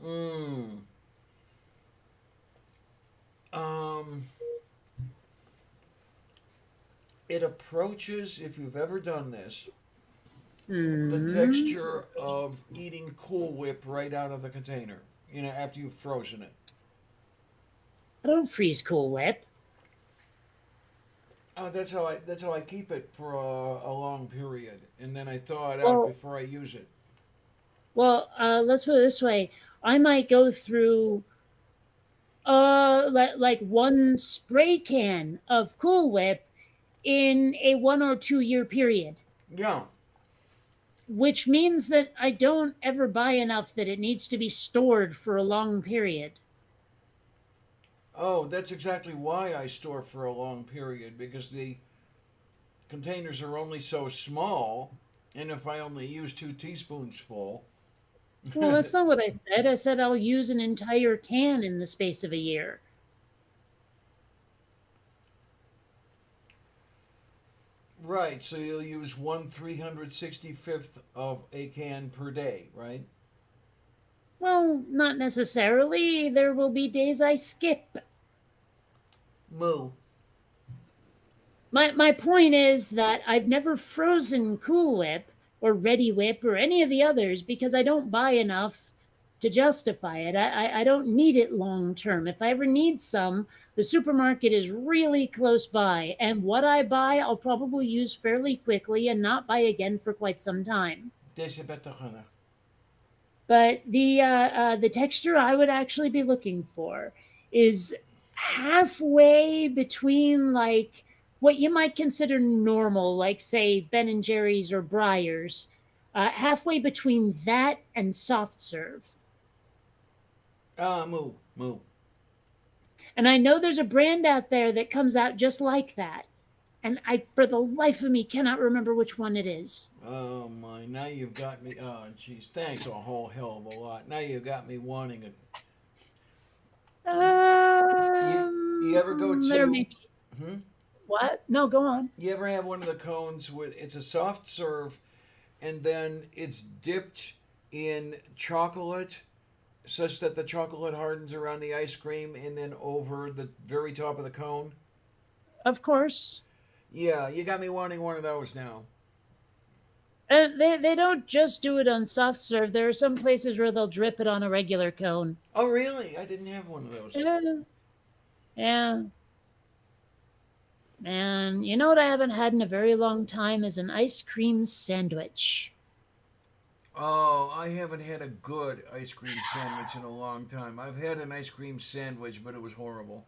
Mm, um, it approaches, if you've ever done this, the Hmm. texture of eating Cool Whip right out of the container. You know, after you've frozen it. I don't freeze Cool Whip. Oh, that's how I keep it for a long period, and then I thaw it out Well, before I use it. let's put it this way. I might go through like one spray can of Cool Whip in a 1 or 2 year period, Yeah. which means that I don't ever buy enough that it needs to be stored for a long period. Oh, that's exactly why I store for a long period, because the containers are only so small, and if I only use 2 teaspoons full. Well, that's not what I said. I said I'll use an entire can in the space of a year. Right, so you'll use 1/365th of a can per day, right? Well, not necessarily. There will be days I skip. Moo. My point is that I've never frozen Cool Whip or Ready Whip or any of the others because I don't buy enough to justify it. I don't need it long term. If I ever need some, the supermarket is really close by, and what I buy I'll probably use fairly quickly and not buy again for quite some time. Deze beter gunnen. But the texture I would actually be looking for is halfway between like what you might consider normal, like say Ben and Jerry's or Breyers, halfway between that and soft serve. Moo. Moo. And I know there's a brand out there that comes out just like that, and I, for the life of me, cannot remember which one it is. Oh my, now you've got me. Oh, jeez, thanks a whole hell of a lot. Now you've got me wanting it. You ever go There to. may be. Hmm? What? No, go on. You ever have one of the cones with it's a soft serve, and then it's dipped in chocolate, such that the chocolate hardens around the ice cream and then over the very top of the cone? Of course. Yeah, you got me wanting one of those now. They don't just do it on soft serve. There are some places where they'll drip it on a regular cone. Oh, really? I didn't have one of those. Yeah. And you know what I haven't had in a very long time is an ice cream sandwich. Oh, I haven't had a good ice cream sandwich in a long time. I've had an ice cream sandwich, but it was horrible.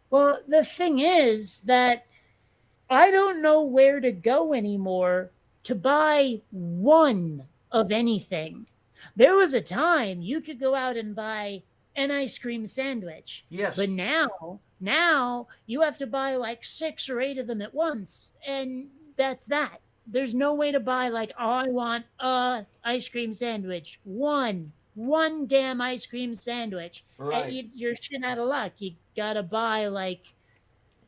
Well, the thing is that I don't know where to go anymore to buy one of anything. There was a time you could go out and buy an ice cream sandwich. Yes. But now you have to buy like 6 or 8 of them at once, and that's that. There's no way to buy like, oh, I want a ice cream sandwich. One damn ice cream sandwich. Right. You're shit out of luck. You gotta buy like,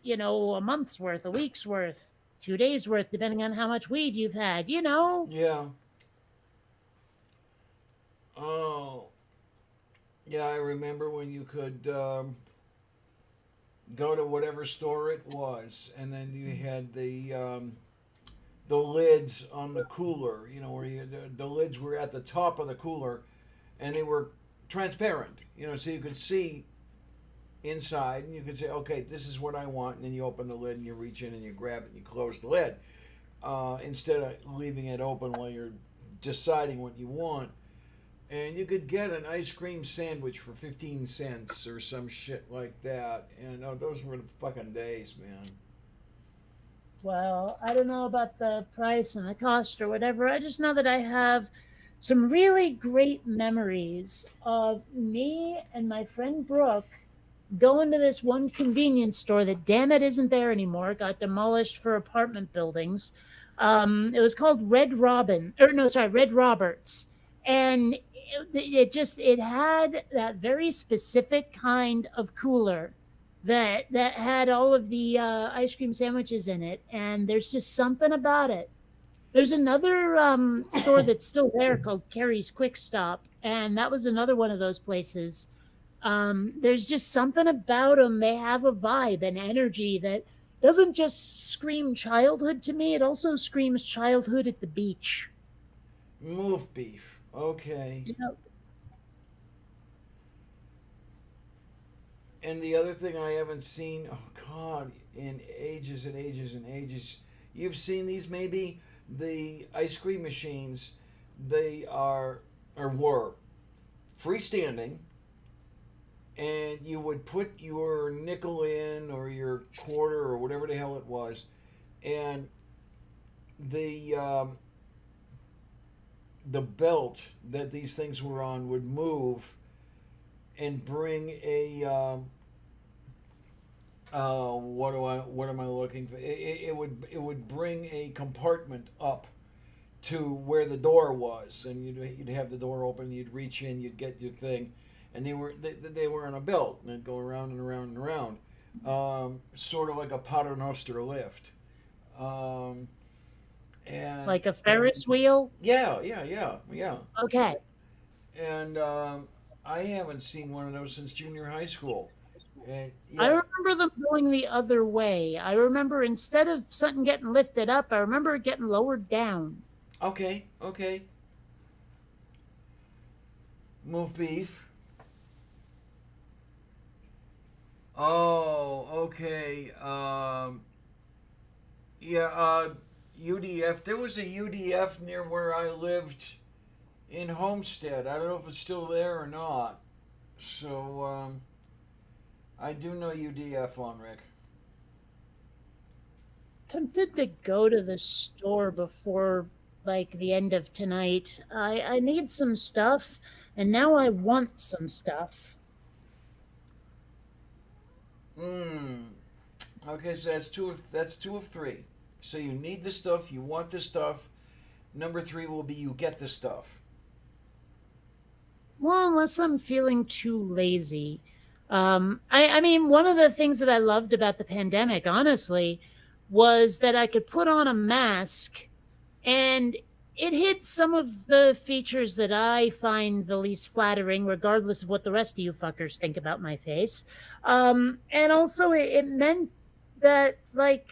a month's worth, a week's worth, 2 days worth, depending on how much weed you've had. Yeah. Oh. Yeah, I remember when you could go to whatever store it was, and then you had the lids on the cooler. You know, where the lids were at the top of the cooler, and they were transparent. You know, so you could see inside, and you could say, okay, this is what I want, and then you open the lid and you reach in and you grab it and you close the lid, instead of leaving it open while you're deciding what you want. And you could get an ice cream sandwich for 15 cents or some shit like that. And those were the fucking days, man. Well, I don't know about the price and the cost or whatever. I just know that I have some really great memories of me and my friend Brooke going to this one convenience store that, damn it, isn't there anymore. It got demolished for apartment buildings. It was called Red Roberts, and it had that very specific kind of cooler that had all of the ice cream sandwiches in it, and there's just something about it. There's another store that's still there called Carrie's Quick Stop, and that was another one of those places. There's just something about them. They have a vibe and energy that doesn't just scream childhood to me. It also screams childhood at the beach. Move beef. Okay. You know, And the other thing I haven't seen, oh God, in ages and ages and ages. You've seen these maybe? The ice cream machines, they are, or were, freestanding, and you would put your nickel in or your quarter or whatever the hell it was, and the belt that these things were on would move and bring a what am I looking for? It would bring a compartment up to where the door was, and you'd have the door open, you'd reach in, you'd get your thing, and they were on a belt, and they'd go around and around and around, sort of like a paternoster lift, and like a Ferris wheel. yeah. Okay. And I haven't seen one of those since junior high school. And I yeah, remember them going the other way. I remember instead of something getting lifted up, I remember it getting lowered down. okay. Move beef. Oh, okay. UDF. There was a UDF near where I lived in Homestead. I don't know if it's still there or not. So, I do know UDF on Rick. Tempted to go to the store before like the end of tonight. I need some stuff, and now I want some stuff. Hmm. Okay, so that's two of three. So you need the stuff, you want the stuff. Number three will be you get the stuff. Well, unless I'm feeling too lazy. I mean, one of the things that I loved about the pandemic, honestly, was that I could put on a mask and it hit some of the features that I find the least flattering, regardless of what the rest of you fuckers think about my face. And also, it meant that, like,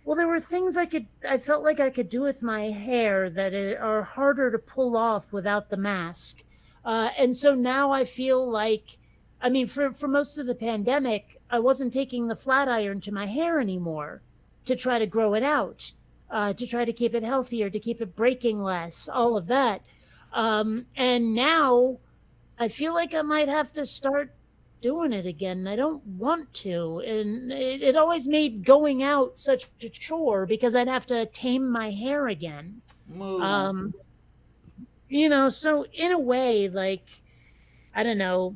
well, there were things I felt like I could do with my hair that are harder to pull off without the mask. And so now I feel like, I mean, for most of the pandemic, I wasn't taking the flat iron to my hair anymore to try to grow it out, to try to keep it healthier, to keep it breaking less, all of that. And now I feel like I might have to start doing it again. I don't want to. And it always made going out such a chore because I'd have to tame my hair again. Move. So in a way, like, I don't know.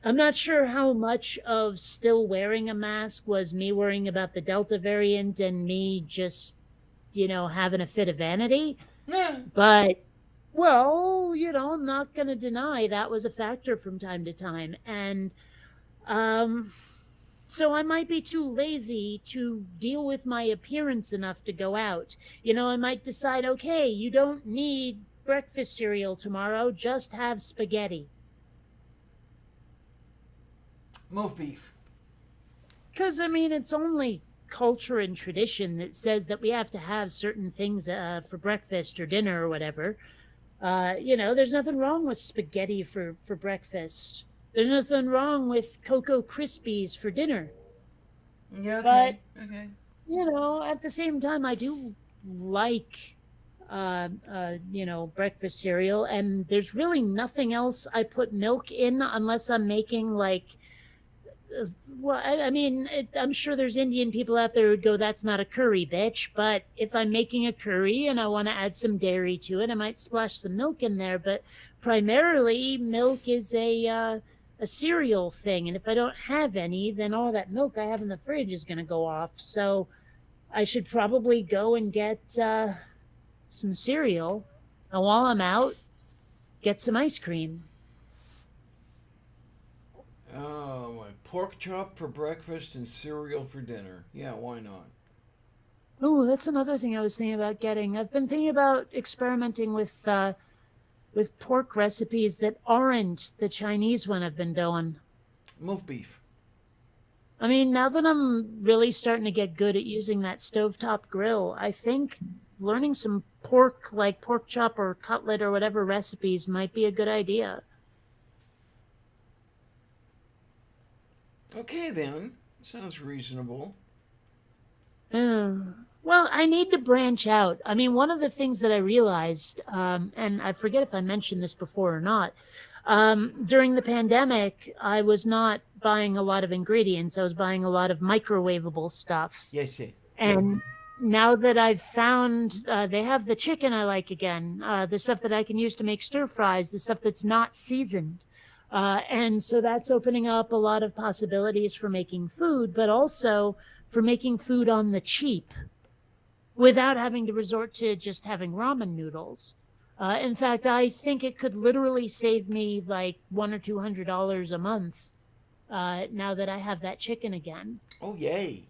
I'm not sure how much of still wearing a mask was me worrying about the Delta variant and me just, having a fit of vanity. Yeah. But, well, I'm not going to deny that was a factor from time to time. And so I might be too lazy to deal with my appearance enough to go out. I might decide, okay, you don't need breakfast cereal tomorrow, just have spaghetti. Move beef. Because, I mean, it's only culture and tradition that says that we have to have certain things for breakfast or dinner or whatever. There's nothing wrong with spaghetti for breakfast. There's nothing wrong with Cocoa Krispies for dinner. Yeah, okay. Okay. At the same time, I do like, breakfast cereal. And there's really nothing else I put milk in unless I'm making, like, well, I mean, I'm sure there's Indian people out there who'd go, that's not a curry, bitch. But if I'm making a curry and I want to add some dairy to it, I might splash some milk in there. But primarily, milk is a a cereal thing, and if I don't have any, then all that milk I have in the fridge is going to go off. So I should probably go and get some cereal, and while I'm out, get some ice cream. Oh, my pork chop for breakfast and cereal for dinner. Yeah, why not? Oh, that's another thing I was thinking about getting. I've been thinking about experimenting with pork recipes that aren't the Chinese one I've been doing. Move beef. I mean, now that I'm really starting to get good at using that stovetop grill, I think learning some pork, like pork chop or cutlet or whatever recipes, might be a good idea. Okay, then. Sounds reasonable. Well, I need to branch out. I mean, one of the things that I realized, and I forget if I mentioned this before or not, during the pandemic, I was not buying a lot of ingredients. I was buying a lot of microwavable stuff. Yes, sir. And now that I've found they have the chicken I like again, the stuff that I can use to make stir fries, the stuff that's not seasoned. And so that's opening up a lot of possibilities for making food, but also for making food on the cheap without having to resort to just having ramen noodles. In fact, I think it could literally save me like $100 or $200 a month now that I have that chicken again. Oh, yay.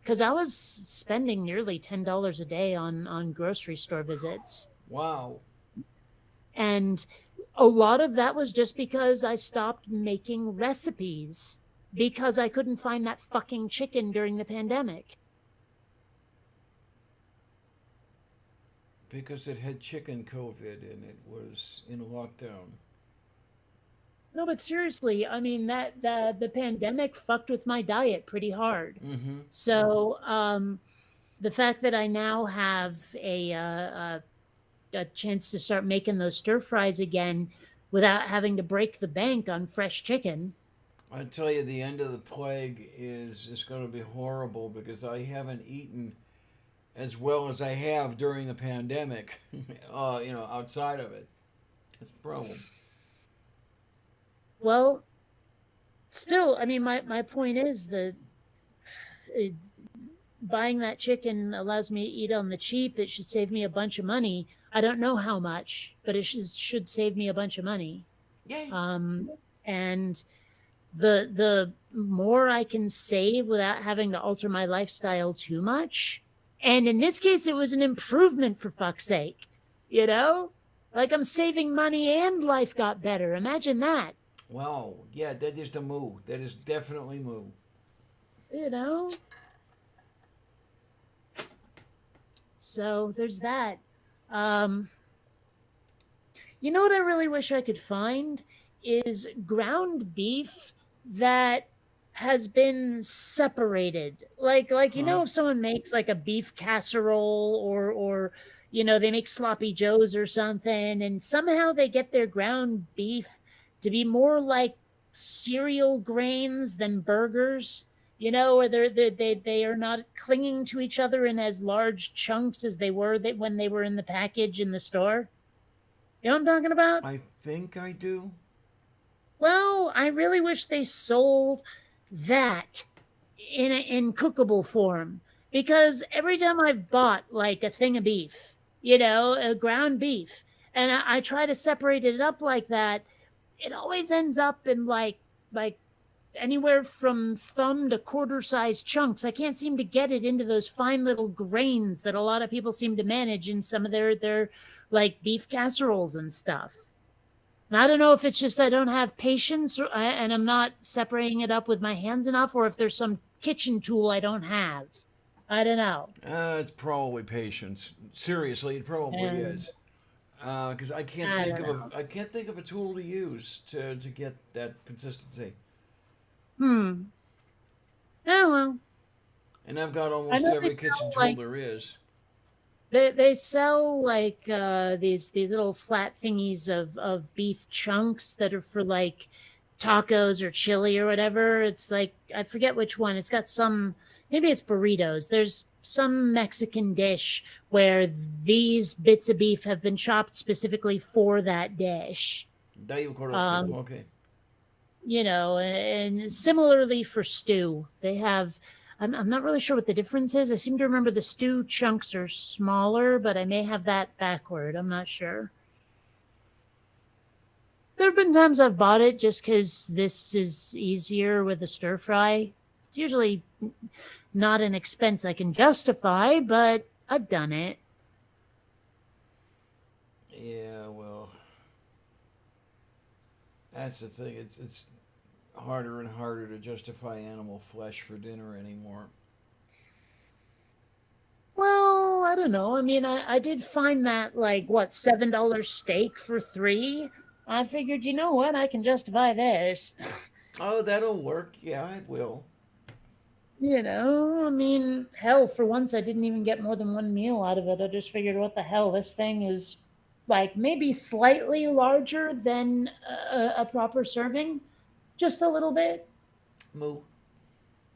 Because I was spending nearly $10 a day on grocery store visits. Wow. And a lot of that was just because I stopped making recipes because I couldn't find that fucking chicken during the pandemic. Because it had chicken COVID and it was in lockdown. No, but seriously, I mean that the pandemic fucked with my diet pretty hard. Mm-hmm. So the fact that I now have a chance to start making those stir fries again without having to break the bank on fresh chicken. I tell you, the end of the plague is going to be horrible because I haven't eaten as well as I have during the pandemic. Outside of it, that's the problem. Well, still, I mean, my point is that buying that chicken allows me to eat on the cheap. It should save me a bunch of money. I don't know how much, but it should save me a bunch of money. Yay. And the more I can save without having to alter my lifestyle too much. And in this case, it was an improvement, for fuck's sake. You know? Like I'm saving money and life got better. Imagine that. Wow. Yeah, that is the move. That is definitely move. You know? So there's that. You know what I really wish I could find is ground beef that has been separated. Like you know, if someone makes like a beef casserole or they make sloppy joes or something, and somehow they get their ground beef to be more like cereal grains than burgers. Where they are not clinging to each other in as large chunks as they were when they were in the package in the store. You know what I'm talking about? I think I do. Well, I really wish they sold that in cookable form, because every time I've bought like a thing of beef, a ground beef, and I try to separate it up like that, it always ends up in like anywhere from thumb to quarter-sized chunks. I can't seem to get it into those fine little grains that a lot of people seem to manage in some of their like beef casseroles and stuff. And I don't know if it's just I don't have patience and I'm not separating it up with my hands enough, or if there's some kitchen tool I don't have. I don't know. It's probably patience. Seriously, it probably is. Because I can't think of a tool to use to get that consistency. Oh well. And I've got almost every kitchen tool there is. They sell like these little flat thingies of beef chunks that are for like tacos or chili or whatever. It's like, I forget which one. It's got some, maybe it's burritos. There's some Mexican dish where these bits of beef have been chopped specifically for that dish. Okay. And similarly for stew, they have. I'm not really sure what the difference is. I seem to remember the stew chunks are smaller, but I may have that backward. I'm not sure. There have been times I've bought it just because this is easier with a stir fry. It's usually not an expense I can justify, but I've done it. Yeah, well, that's the thing. It's harder and harder to justify animal flesh for dinner anymore. Well, I don't know. I mean, I did find that, like, what, $7 steak for three? I figured, you know what? I can justify this. Oh, that'll work. Yeah, it will. I mean, hell, for once I didn't even get more than one meal out of it. I just figured, what the hell? This thing is, like, maybe slightly larger than a proper serving, just a little bit. Moo.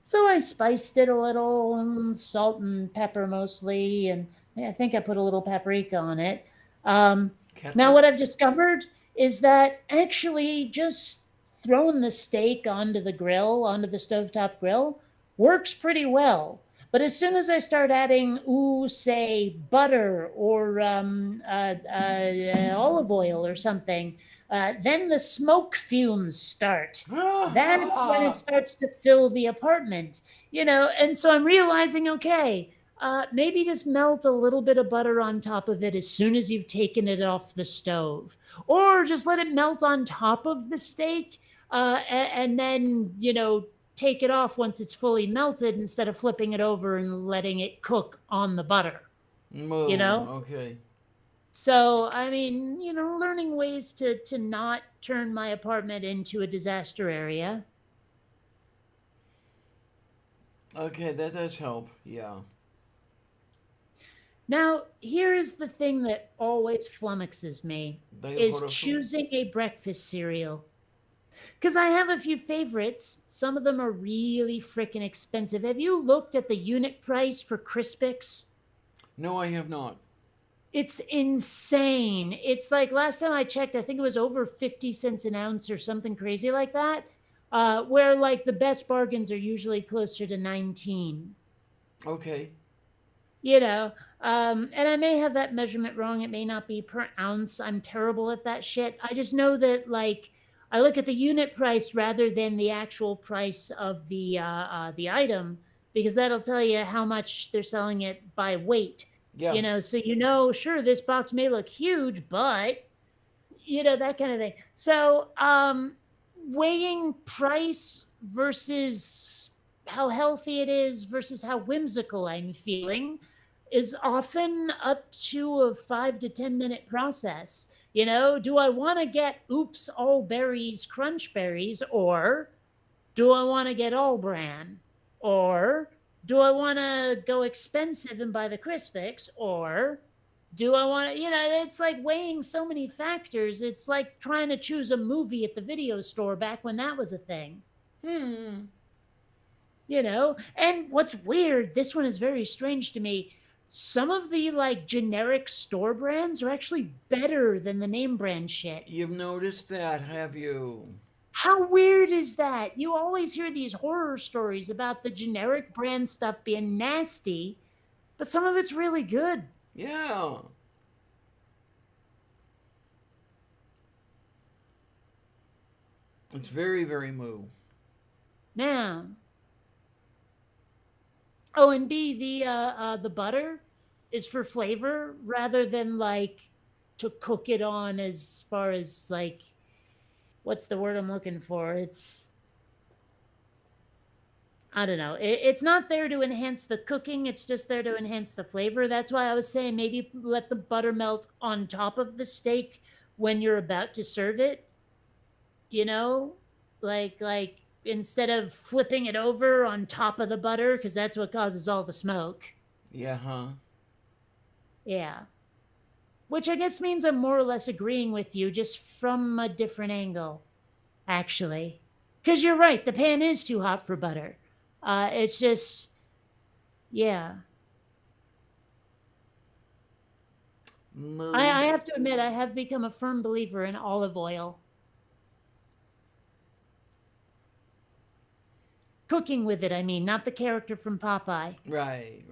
So I spiced it a little, salt and pepper mostly, and I think I put a little paprika on it. Now, Ketchup. what I've discovered is that actually just throwing the steak onto the grill, onto the stovetop grill, works pretty well. But as soon as I start adding, say, butter or olive oil or something, then the smoke fumes start. That's when it starts to fill the apartment, and so I'm realizing, okay, maybe just melt a little bit of butter on top of it as soon as you've taken it off the stove, or just let it melt on top of the steak, and then take it off once it's fully melted instead of flipping it over and letting it cook on the butter. Moo. you know Okay. so, I mean, learning ways to not turn my apartment into a disaster area. Okay, that does help. Yeah. Now, here is the thing that always flummoxes me, is choosing a breakfast cereal. Because I have a few favorites. Some of them are really freaking expensive. Have you looked at the unit price for Crispix? No, I have not. It's insane. It's like, last time I checked, I think it was over 50 cents an ounce or something crazy like that. Where like the best bargains are usually closer to 19. Okay. And I may have that measurement wrong. It may not be per ounce. I'm terrible at that shit. I just know that, like, I look at the unit price rather than the actual price of the item, because that'll tell you how much they're selling it by weight. Yeah. So sure, this box may look huge, but that kind of thing. So weighing price versus how healthy it is versus how whimsical I'm feeling is often up to a 5 to 10 minute process. Do I want to get Oops All Berries Crunch Berries, or do I want to get All Bran, or do I want to go expensive and buy the Crispix, or do I want to, it's like weighing so many factors. It's like trying to choose a movie at the video store back when that was a thing. And what's weird, this one is very strange to me. Some of the like generic store brands are actually better than the name brand shit. You've noticed that, have you? How weird is that? You always hear these horror stories about the generic brand stuff being nasty, but some of it's really good. Yeah. It's very, very moo. Now, oh, and B, the butter is for flavor rather than like to cook it on, as far as like, what's the word I'm looking for? I don't know. It's not there to enhance the cooking. It's just there to enhance the flavor. That's why I was saying maybe let the butter melt on top of the steak when you're about to serve it. Like instead of flipping it over on top of the butter, because that's what causes all the smoke. Yeah, huh? Yeah. Which I guess means I'm more or less agreeing with you, just from a different angle, actually. Because you're right, the pan is too hot for butter. It's just, yeah. Moo. I have to admit, I have become a firm believer in olive oil. cooking with it, I mean, not the character from Popeye. Right.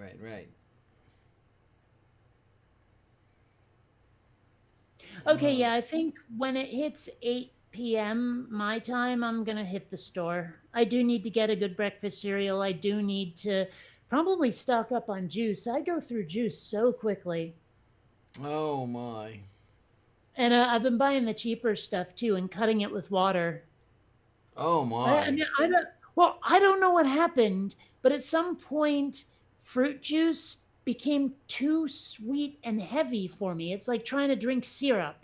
Okay, yeah, I think when it hits 8 p.m. my time, I'm going to hit the store. I do need to get a good breakfast cereal. I do need to probably stock up on juice. I go through juice so quickly. Oh my. And I've been buying the cheaper stuff too and cutting it with water. Oh my. I mean, I don't know what happened, but at some point, fruit juice became too sweet and heavy for me. It's like trying to drink syrup.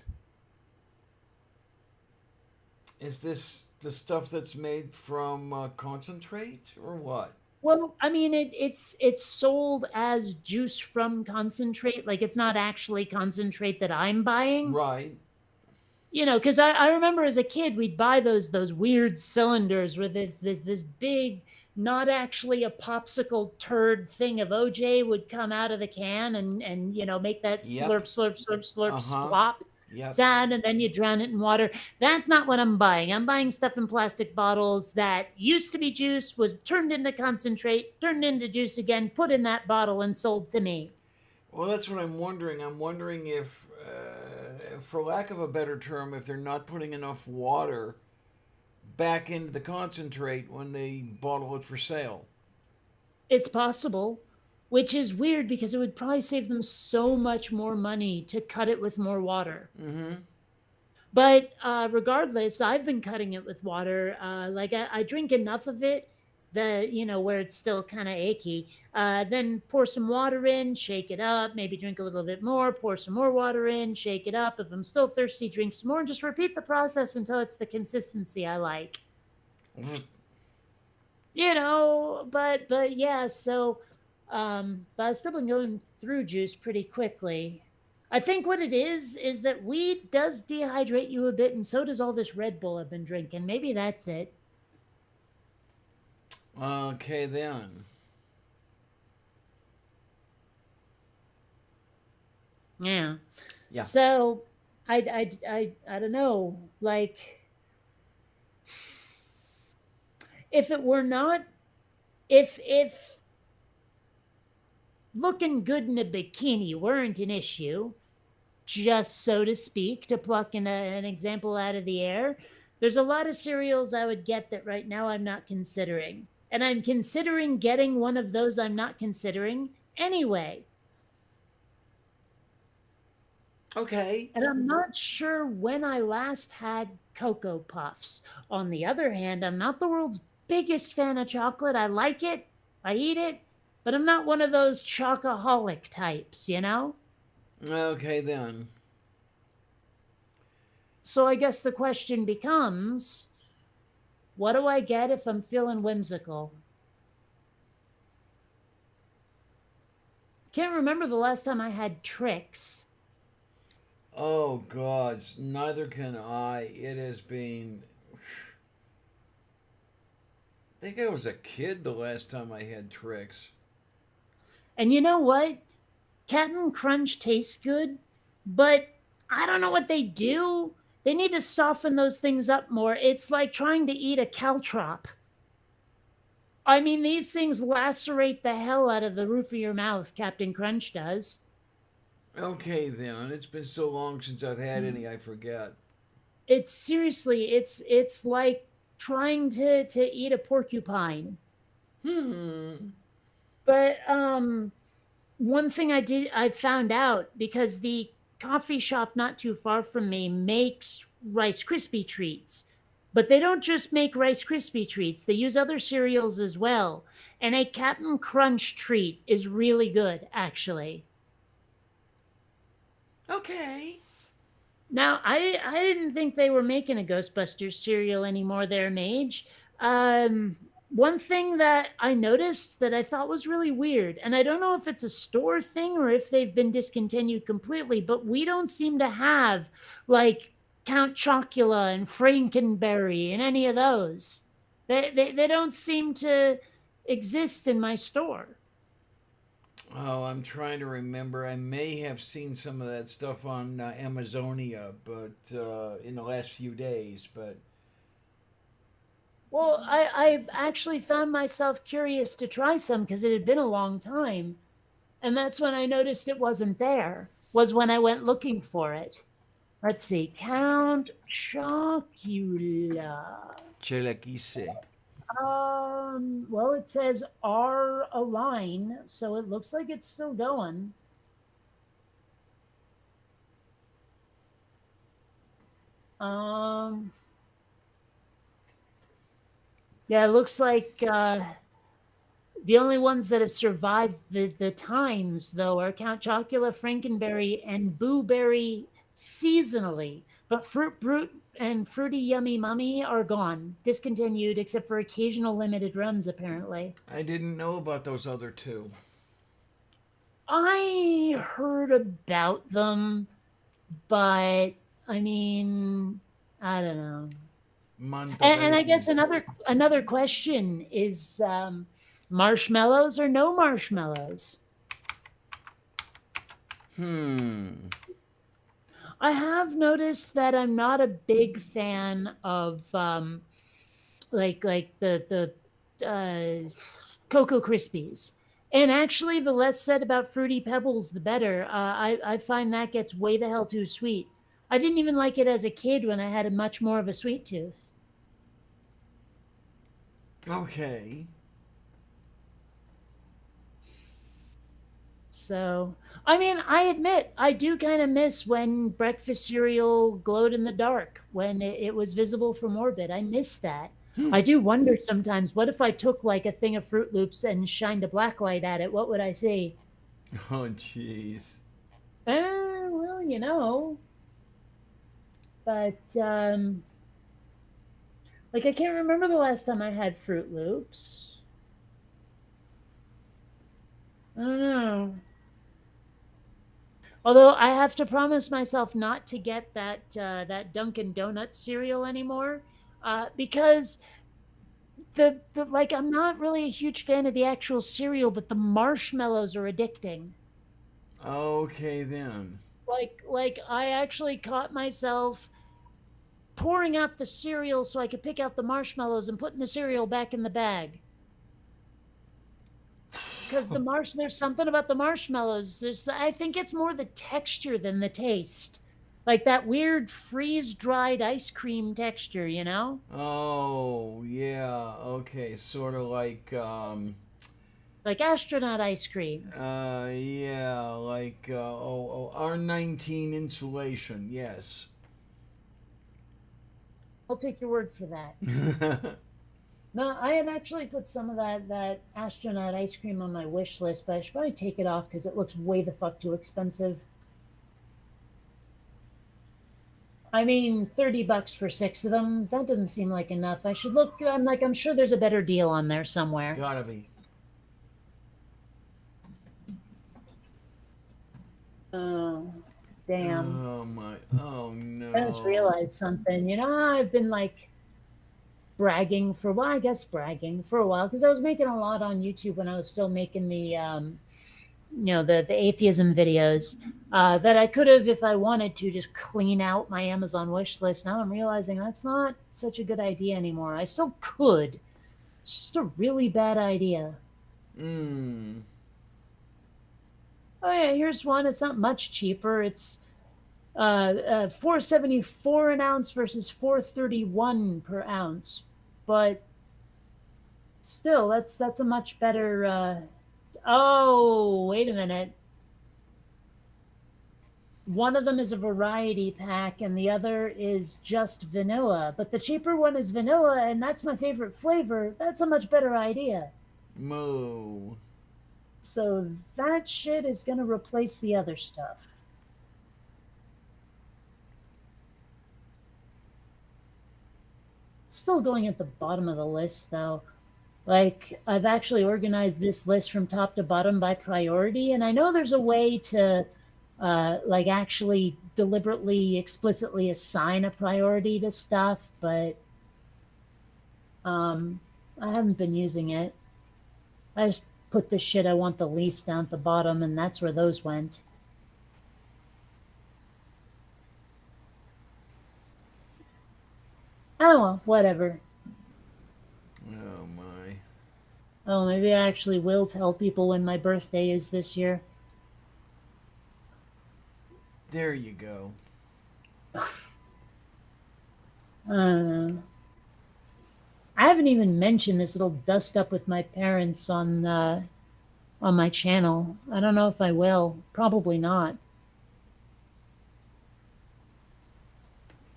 Is this the stuff that's made from concentrate or what? Well, I mean, it's sold as juice from concentrate. Like it's not actually concentrate that I'm buying. Right. You know, because I remember as a kid we'd buy those weird cylinders with this big, not actually a popsicle turd thing of OJ would come out of the can and you know make that Yep. slurp Uh-huh. splop Yep. sound, and then you drown it in water. That's not what I'm buying. I'm buying stuff in plastic bottles that used to be juice, was turned into concentrate, turned into juice again, put in that bottle and sold to me. Well, that's what I'm wondering. I'm wondering if, for lack of a better term, if they're not putting enough water back into the concentrate when they bottle it for sale. It's possible, which is weird because it would probably save them so much more money to cut it with more water. Mm-hmm. But regardless, I've been cutting it with water. Like I drink enough of it that, you know, where it's still kind of achy. Then pour some water in, shake it up, maybe drink a little bit more, pour some more water in, shake it up. If I'm still thirsty, drink some more, and just repeat the process until it's the consistency I like. You know, but yeah, so but I've still been going through juice pretty quickly. I think what it is that weed does dehydrate you a bit, and so does all this Red Bull I've been drinking. Maybe that's it. Okay, then. Yeah. Yeah. So I don't know. Like, if it were not, if looking good in a bikini weren't an issue, just so to speak, to pluck an example out of the air, there's a lot of cereals I would get that right now I'm not considering. And I'm considering getting one of those I'm not considering anyway. Okay. And I'm not sure when I last had Cocoa Puffs. On the other hand, I'm not the world's biggest fan of chocolate. I like it, I eat it, but I'm not one of those chocoholic types, you know? Okay, then. So I guess the question becomes, what do I get if I'm feeling whimsical? Can't remember the last time I had Trix. Oh, God. Neither can I. It has been. I think I was a kid the last time I had Trix. And you know what? Captain Crunch tastes good, but I don't know what they do. They need to soften those things up more. It's like trying to eat a caltrop. I mean, these things lacerate the hell out of the roof of your mouth, Captain Crunch does. Okay, then. It's been so long since I've had any, I forget. It's seriously, it's like trying to eat a porcupine. But one thing I found out, because the coffee shop not too far from me makes Rice Krispie treats, but they don't just make Rice Krispie treats. They use other cereals as well. And a Captain Crunch treat is really good, actually. Okay. Now, I didn't think they were making a Ghostbusters cereal anymore there, Mage. One thing that I noticed that I thought was really weird, and I don't know if it's a store thing or if they've been discontinued completely, but we don't seem to have, like, Count Chocula and Frankenberry and any of those. They don't seem to exist in my store. Oh, I'm trying to remember. I may have seen some of that stuff on Amazonia, but in the last few days. But Well, I actually found myself curious to try some because it had been a long time. And that's when I noticed it wasn't there, was when I went looking for it. Let's see, Count Chocula. Chilaquise. Well, it says R a line, so it looks like it's still going. Um, yeah, it looks like the only ones that have survived the times, though, are Count Chocula, Frankenberry, and Booberry seasonally. But Fruit Brute and Fruity Yummy Mummy are gone, discontinued, except for occasional limited runs, apparently. I didn't know about those other two. I heard about them, but I mean, I don't know. And I guess another question is marshmallows or no marshmallows? I have noticed that I'm not a big fan of like the Cocoa Krispies. And actually, the less said about Fruity Pebbles, the better. I find that gets way the hell too sweet. I didn't even like it as a kid when I had a much more of a sweet tooth. Okay. So, I mean, I admit I do kind of miss when breakfast cereal glowed in the dark, when it was visible from orbit. I miss that. I do wonder sometimes, what if I took like a thing of Fruit Loops and shined a black light at it? What would I see? Oh, jeez. Well, you know. But, like, I can't remember the last time I had Fruit Loops. I don't know. Although I have to promise myself not to get that Dunkin' Donuts cereal anymore, because the like I'm not really a huge fan of the actual cereal, but the marshmallows are addicting. Okay, then. Like I actually caught myself pouring out the cereal so I could pick out the marshmallows and putting the cereal back in the bag. Because there's something about the marshmallows. I think it's more the texture than the taste, like that weird freeze dried ice cream texture. You know, Oh, yeah. Okay, sort of like astronaut ice cream. yeah, R19 insulation. Yes. I'll take your word for that. No, I had actually put some of that astronaut ice cream on my wish list, but I should probably take it off because it looks way the fuck too expensive. I mean, $30 for 6 of them, that doesn't seem like enough. I should look, I'm sure there's a better deal on there somewhere. Gotta be. Oh, damn. Oh my. Oh no. I just realized something. You know, I've been like bragging for, well, I guess bragging for a while because I was making a lot on YouTube when I was still making the atheism videos, that I could have, if I wanted to, just clean out my Amazon wish list. Now I'm realizing that's not such a good idea anymore. I still could. It's just a really bad idea. Mm. Oh yeah, here's one. It's not much cheaper. It's $4.74 an ounce versus $4.31 per ounce, but still, that's a much better. Oh, wait a minute. One of them is a variety pack, and the other is just vanilla. But the cheaper one is vanilla, and that's my favorite flavor. That's a much better idea. Moo. So that shit is gonna replace the other stuff. Still going at the bottom of the list, though. Like, I've actually organized this list from top to bottom by priority, and I know there's a way to, like, actually deliberately, explicitly assign a priority to stuff, but I haven't been using it. I just put the shit I want the least down at the bottom, and that's where those went. Oh well, whatever. Oh, maybe I actually will tell people when my birthday is this year. There you go. I don't know. I haven't even mentioned this little dust up with my parents on my channel. I don't know if I will. Probably not.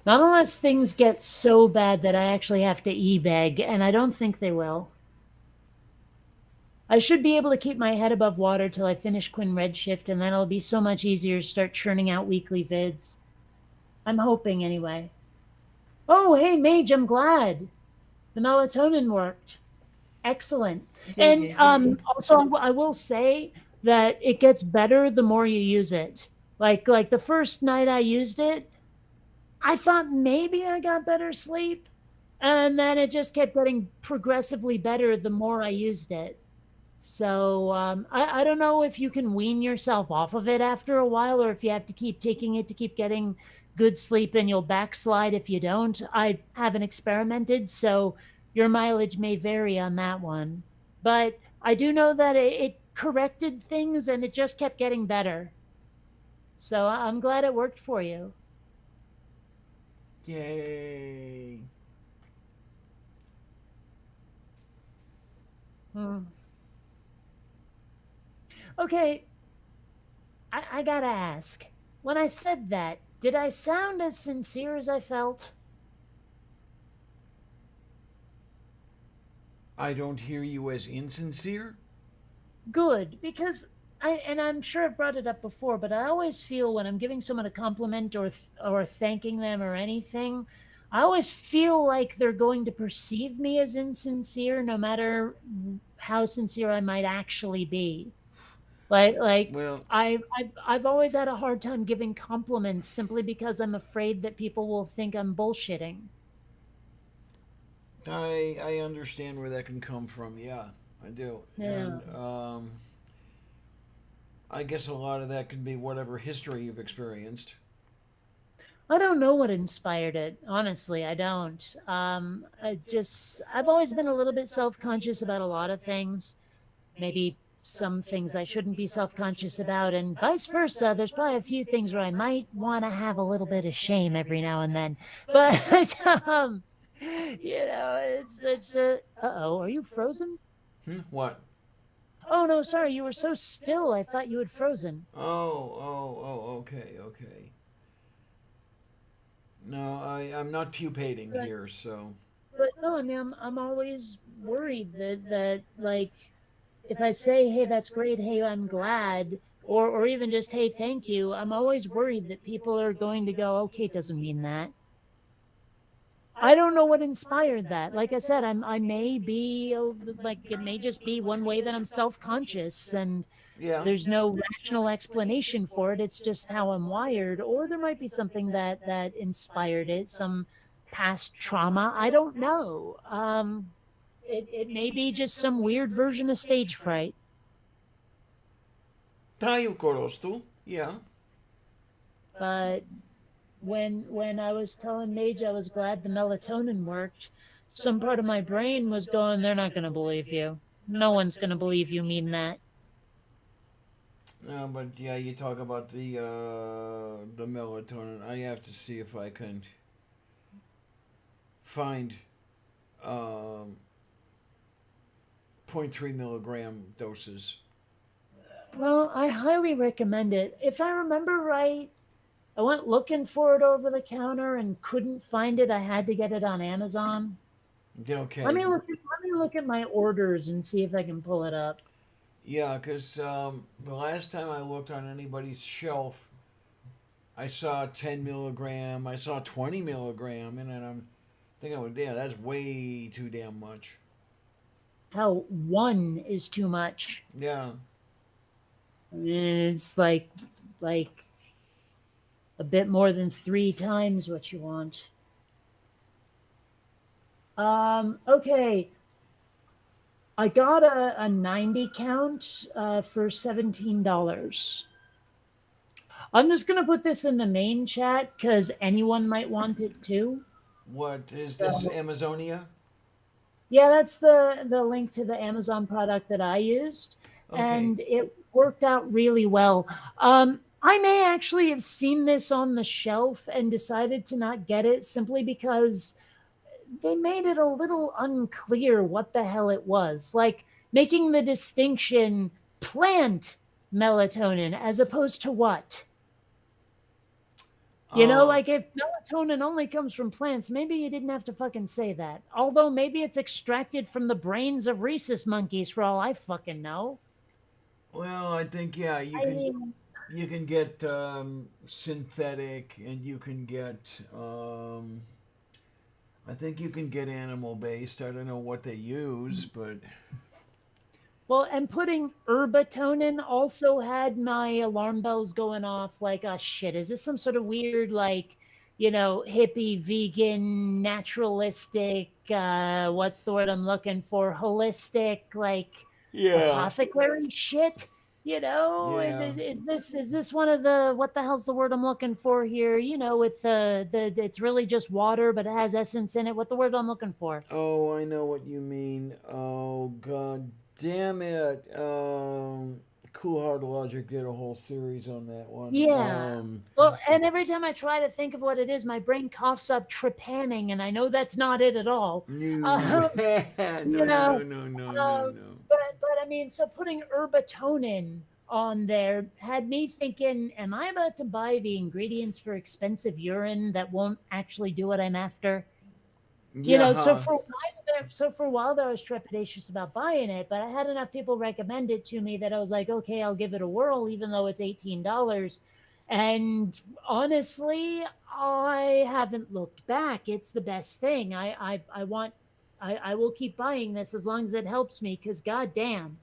Not unless things get so bad that I actually have to e-beg, and I don't think they will. I should be able to keep my head above water till I finish Quinn Redshift, and then it'll be so much easier to start churning out weekly vids. I'm hoping, anyway. Oh, hey, Mage, I'm glad. The melatonin worked. Excellent. And also, I will say that it gets better the more you use it. Like the first night I used it, I thought maybe I got better sleep, and then it just kept getting progressively better the more I used it. So I don't know if you can wean yourself off of it after a while, or if you have to keep taking it to keep getting good sleep and you'll backslide if you don't. I haven't experimented, so your mileage may vary on that one. But I do know that it corrected things and it just kept getting better. So I'm glad it worked for you. Yay. Hmm. Okay, I gotta ask. When I said that, did I sound as sincere as I felt? I don't hear you as insincere. Good, because I'm sure I've brought it up before, but I always feel when I'm giving someone a compliment or thanking them or anything, I always feel like they're going to perceive me as insincere, no matter how sincere I might actually be. Like Well, I've always had a hard time giving compliments simply because I'm afraid that people will think I'm bullshitting. I understand where that can come from. Yeah, I do. Yeah. And I guess a lot of that could be whatever history you've experienced. I don't know what inspired it. Honestly, I don't. I've always been a little bit self-conscious about a lot of things. Maybe some things I shouldn't be self-conscious about, and vice versa. There's probably a few things where I might want to have a little bit of shame every now and then. But it's uh-oh, are you frozen? What? Oh no, sorry, you were so still. I thought you had frozen. Okay, okay. No, I'm not pupating Right. here, so. But no, I mean, I'm always worried that like if I say, hey, that's great, hey, I'm glad, or even just, hey, thank you, I'm always worried that people are going to go, okay, it doesn't mean that. I don't know what inspired that. Like I said, I may be like it may just be one way that I'm self-conscious and Yeah. there's no rational explanation for it. It's just how I'm wired, or there might be something that inspired it, some past trauma. I don't know. It may be just some weird version of stage fright. Tayo korostu. Yeah. But when I was telling Mage I was glad the melatonin worked, some part of my brain was going, they're not going to believe you. No one's going to believe you mean that. No, but yeah, you talk about the melatonin. I have to see if I can find um, 0.3 milligram doses. Well, I highly recommend it. If I remember right, I went looking for it over the counter and couldn't find it. I had to get it on Amazon. Okay. Let me look at my orders and see if I can pull it up. Yeah, because the last time I looked on anybody's shelf, I saw 10 milligram, I saw 20 milligram, and then I'm thinking, well, damn, that's way too damn much. How one is too much. Yeah. It's like a bit more than 3 times what you want. Okay. I got a 90 count for $17. I'm just gonna put this in the main chat because anyone might want it too. What is this, Amazonia? Yeah, that's the link to the Amazon product that I used, Okay. and it worked out really well. I may actually have seen this on the shelf and decided to not get it simply because they made it a little unclear what the hell it was. Like making the distinction plant melatonin as opposed to what? You know, Uh, like if melatonin only comes from plants, maybe you didn't have to fucking say that. Although maybe it's extracted from the brains of rhesus monkeys for all I fucking know. well, I think yeah, I mean, you can get synthetic, and you can get I think you can get animal based. I don't know what they use, but well, and putting herbatonin also had my alarm bells going off like, oh shit, is this some sort of weird, like, hippie, vegan, naturalistic, what's the word I'm looking for? Holistic, like yeah, apothecary shit? yeah. Is this one of the what the hell's the word I'm looking for here? With the it's really just water, but it has essence in it. What the word I'm looking for? Oh, I know what you mean. Oh, god damn it. Cool Hard Logic did a whole series on that one. Yeah. Well, and every time I try to think of what it is, my brain coughs up trepanning, and I know that's not it at all. No. Um, No, you no, no, know, no, no, no, um, no. but I mean, so putting herbatonin on there had me thinking, am I about to buy the ingredients for expensive urine that won't actually do what I'm after? So Yeah. for a while there, I was trepidatious about buying it, but I had enough people recommend it to me that I was like, okay, I'll give it a whirl, even though it's $18. And honestly, I haven't looked back. It's the best thing. I will keep buying this as long as it helps me, because goddamn.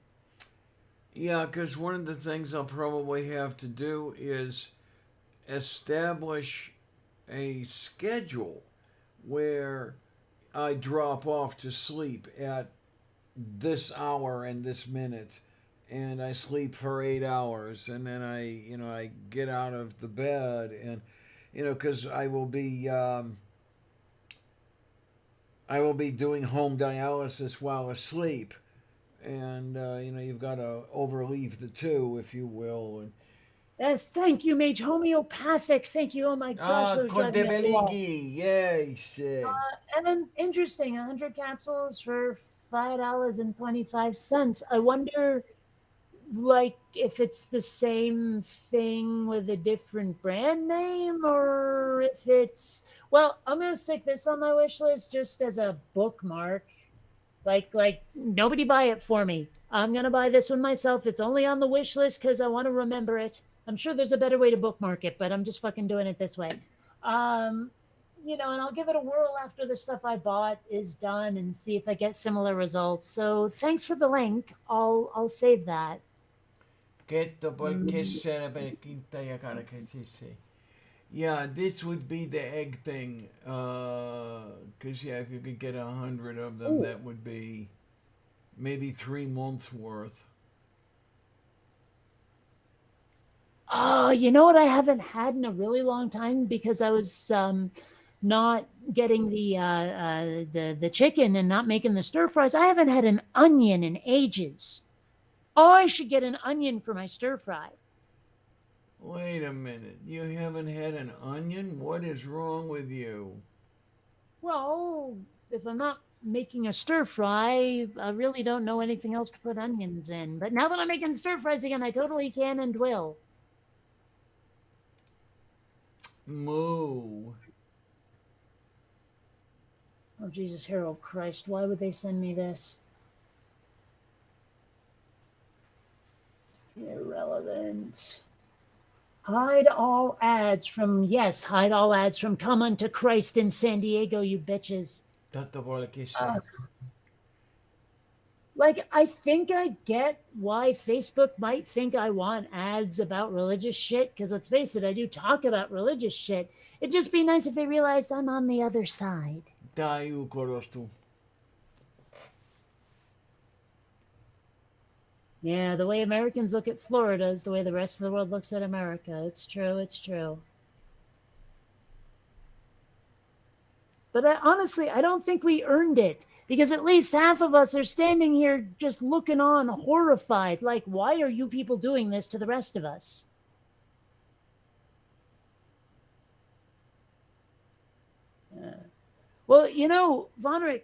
Yeah, because one of the things I'll probably have to do is establish a schedule where I drop off to sleep at this hour and this minute, and I sleep for 8 hours, and then I get out of the bed, and because I will be doing home dialysis while asleep, and you've got to overleave the two, if you will, and Yes, thank you, Mage. Homeopathic. Thank you. Oh my gosh, that was driving me up the wall. Kontebeligi, yes. And then interesting, 100 capsules for $5.25. I wonder, like, if it's the same thing with a different brand name, or if it's. Well, I'm gonna stick this on my wish list just as a bookmark. Like nobody buy it for me. I'm gonna buy this one myself. It's only on the wish list because I want to remember it. I'm sure there's a better way to bookmark it, but I'm just fucking doing it this way. Um, and I'll give it a whirl after the stuff I bought is done and see if I get similar results. So thanks for the link. I'll save that. Yeah, this would be the egg thing. Cause yeah, if you could get 100 of them, Ooh. that would be maybe 3 months worth. Oh, you know what I haven't had in a really long time because I was not getting the chicken and not making the stir fries. I haven't had an onion in ages. Oh, I should get an onion for my stir fry. Wait a minute, you haven't had an onion? What is wrong with you? Well, if I'm not making a stir fry, I really don't know anything else to put onions in. But now that I'm making stir fries again, I totally can and will. Moo. Oh, Jesus, Harold Christ, why would they send me this? Irrelevant. Hide all ads from Come Unto Christ in San Diego, you bitches. Like, I think I get why Facebook might think I want ads about religious shit, because let's face it, I do talk about religious shit. It'd just be nice if they realized I'm on the other side. Yeah, the way Americans look at Florida is the way the rest of the world looks at America. It's true, it's true. But honestly, I don't think we earned it because at least half of us are standing here just looking on, horrified. Like, why are you people doing this to the rest of us? Well, Vonric,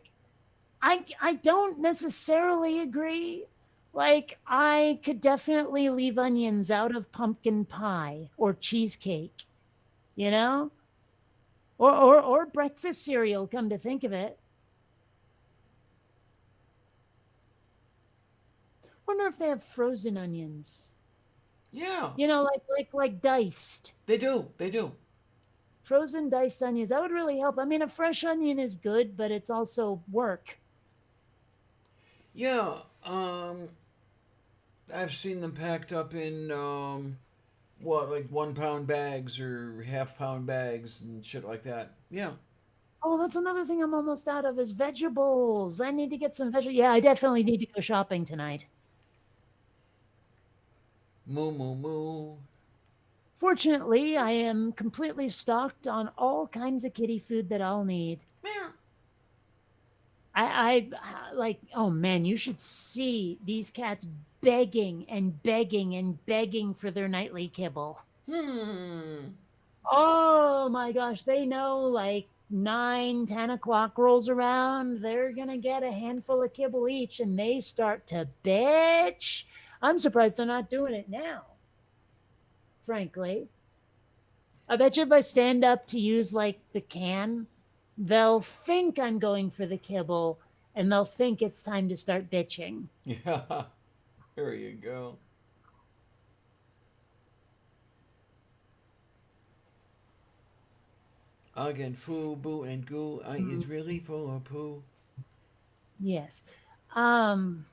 I don't necessarily agree. Like, I could definitely leave onions out of pumpkin pie or cheesecake, you know? Or breakfast cereal, come to think of it. Wonder if they have frozen onions. Yeah, Like diced. they do. They do. Frozen diced onions. That would really help. I mean, a fresh onion is good, but it's also work. Yeah. I've seen them packed up in what, like 1 pound bags or half-pound bags and shit like that. Yeah. Oh, that's another thing I'm almost out of is vegetables. I need to get some vegetables. Yeah, I definitely need to go shopping tonight. Moo moo moo. Fortunately, I am completely stocked on all kinds of kitty food that I'll need. Meow. I like, oh man, you should see these cats begging and begging and begging for their nightly kibble. Hmm. Oh my gosh, they know like 9, 10 o'clock rolls around, they're gonna get a handful of kibble each and they start to bitch. I'm surprised they're not doing it now, frankly. I bet you if I stand up to use like the can, they'll think I'm going for the kibble and they'll think it's time to start bitching. Yeah. There you go. Again, foo, boo, and goo. I is really full of poo. Yes. Um,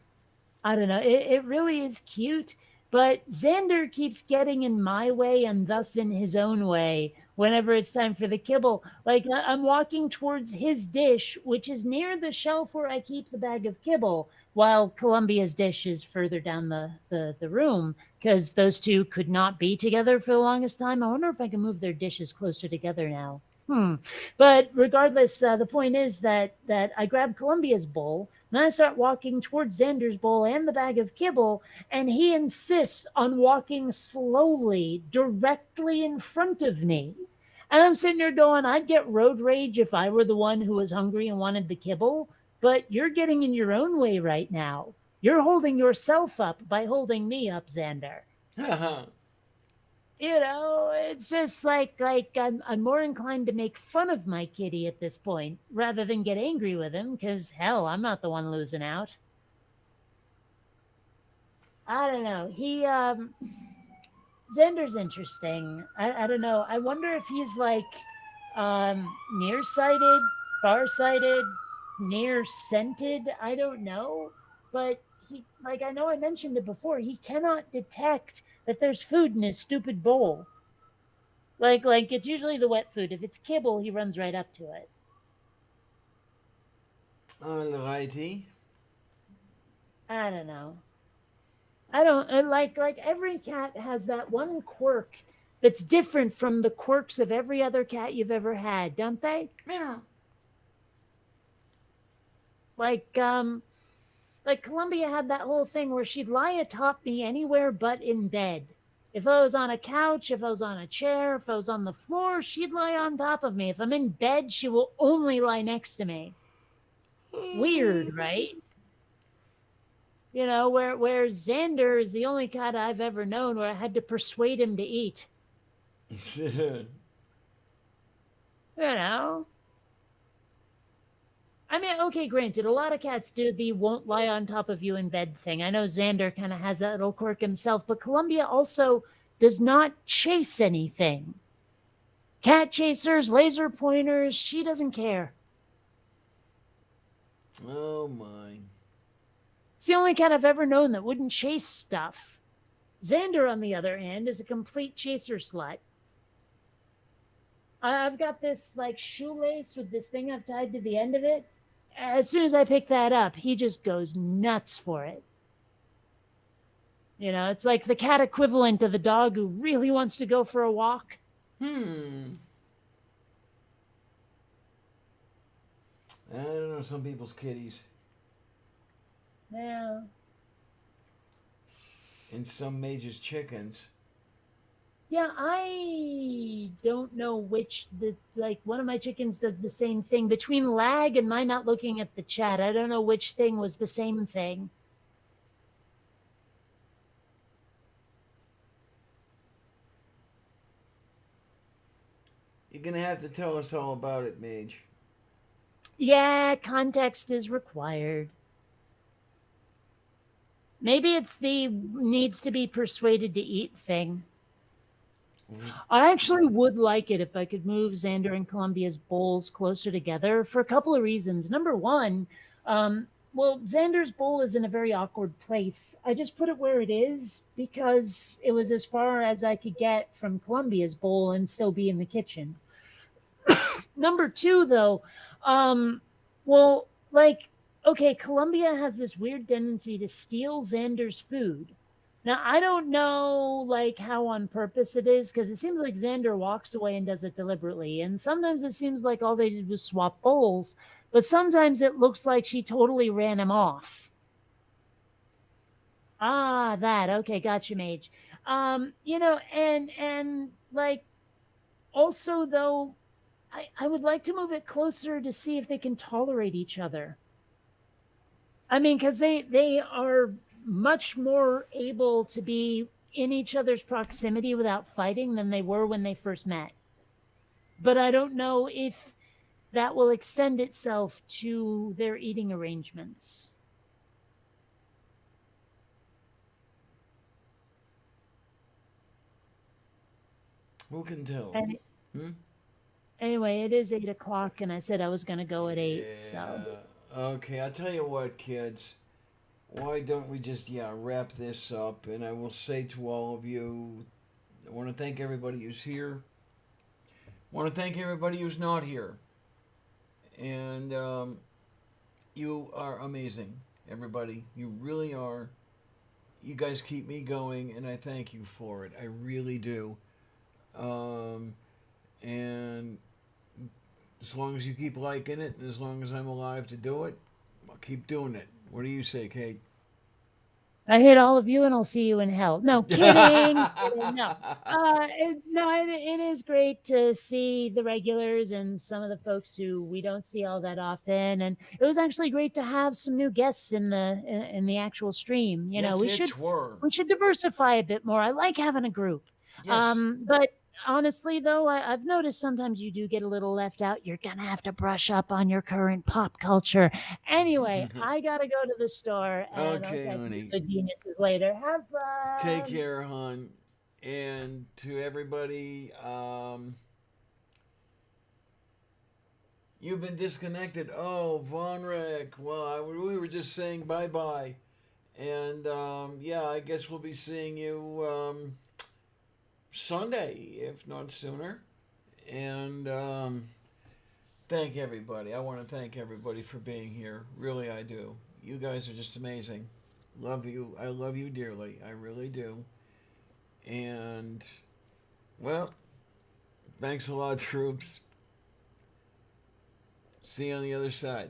I don't know. It really is cute, but Xander keeps getting in my way and thus in his own way whenever it's time for the kibble. Like I'm walking towards his dish, which is near the shelf where I keep the bag of kibble, while Columbia's dish is further down the room because those two could not be together for the longest time. I wonder if I can move their dishes closer together now. But regardless, the point is that I grab Columbia's bowl, and I start walking towards Xander's bowl and the bag of kibble, and he insists on walking slowly directly in front of me. And I'm sitting there going, I'd get road rage if I were the one who was hungry and wanted the kibble, but you're getting in your own way right now. You're holding yourself up by holding me up, Xander. Haha. It's just like I'm more inclined to make fun of my kitty at this point rather than get angry with him because hell, I'm not the one losing out. I don't know. Xander's interesting. I don't know. I wonder if he's like nearsighted, farsighted, near scented. I don't know, but he, like, I know I mentioned it before, he cannot detect that there's food in his stupid bowl. Like it's usually the wet food. If it's kibble, he runs right up to it. Alrighty. I don't know. I don't like every cat has that one quirk that's different from the quirks of every other cat you've ever had, don't they? Meow. Like Columbia had that whole thing where she'd lie atop me anywhere but in bed. If I was on a couch, if I was on a chair, if I was on the floor, she'd lie on top of me. If I'm in bed, she will only lie next to me. Weird, right? Where Xander is the only cat I've ever known where I had to persuade him to eat. I mean, okay, granted, a lot of cats do the won't lie on top of you in bed thing. I know Xander kind of has that little quirk himself, but Columbia also does not chase anything. Cat chasers, laser pointers, she doesn't care. Oh my. It's the only cat I've ever known that wouldn't chase stuff. Xander, on the other hand, is a complete chaser slut. I've got this like shoelace with this thing I've tied to the end of it. As soon as I pick that up, he just goes nuts for it. It's like the cat equivalent of the dog who really wants to go for a walk. I don't know, some people's kitties. Yeah. And some major's chickens. Yeah, I don't know which one of my chickens does the same thing. Between lag and my not looking at the chat, I don't know which thing was the same thing. You're gonna have to tell us all about it, Mage. Yeah, context is required. Maybe it's the needs to be persuaded to eat thing. I actually would like it if I could move Xander and Columbia's bowls closer together for a couple of reasons. Number one, well, Xander's bowl is in a very awkward place. I just put it where it is because it was as far as I could get from Columbia's bowl and still be in the kitchen. Number two, though, well, like, okay, Columbia has this weird tendency to steal Xander's food. Now, I don't know, like, how on purpose it is, because it seems like Xander walks away and does it deliberately. And sometimes it seems like all they did was swap bowls, but sometimes it looks like she totally ran him off. Ah, that. Okay, gotcha, Mage. You know, and like, also, though, I would like to move it closer to see if they can tolerate each other. I mean, because they are much more able to be in each other's proximity without fighting than they were when they first met. But I don't know if that will extend itself to their eating arrangements. Who can tell? And anyway, it is 8 o'clock, and I said I was going to go at 8. So Okay, I'll tell you what, kids. Why don't we just, wrap this up? And I will say to all of you, I want to thank everybody who's here. I want to thank everybody who's not here. And you are amazing, everybody. You really are. You guys keep me going, and I thank you for it. I really do. And as long as you keep liking it, and as long as I'm alive to do it, I'll keep doing it. What do you say, Kate? I hate all of you, and I'll see you in hell. No, kidding. Kidding, no. It is great to see the regulars and some of the folks who we don't see all that often. And it was actually great to have some new guests in the actual stream. You know, we should diversify a bit more. I like having a group. Yes. But honestly, though, I've noticed sometimes you do get a little left out. You're gonna have to brush up on your current pop culture. Anyway, I gotta go to the store, and Okay, I'll catch honey. you the geniuses later. Have fun. Take care, hon. And to everybody, you've been disconnected. Oh, Von Rick. Well, we were just saying bye-bye. And, I guess we'll be seeing you Sunday, if not sooner. And thank everybody. I want to thank everybody for being here. Really, I do. You guys are just amazing. Love you. I love you dearly. I really do. And, well, thanks a lot, troops. See you on the other side.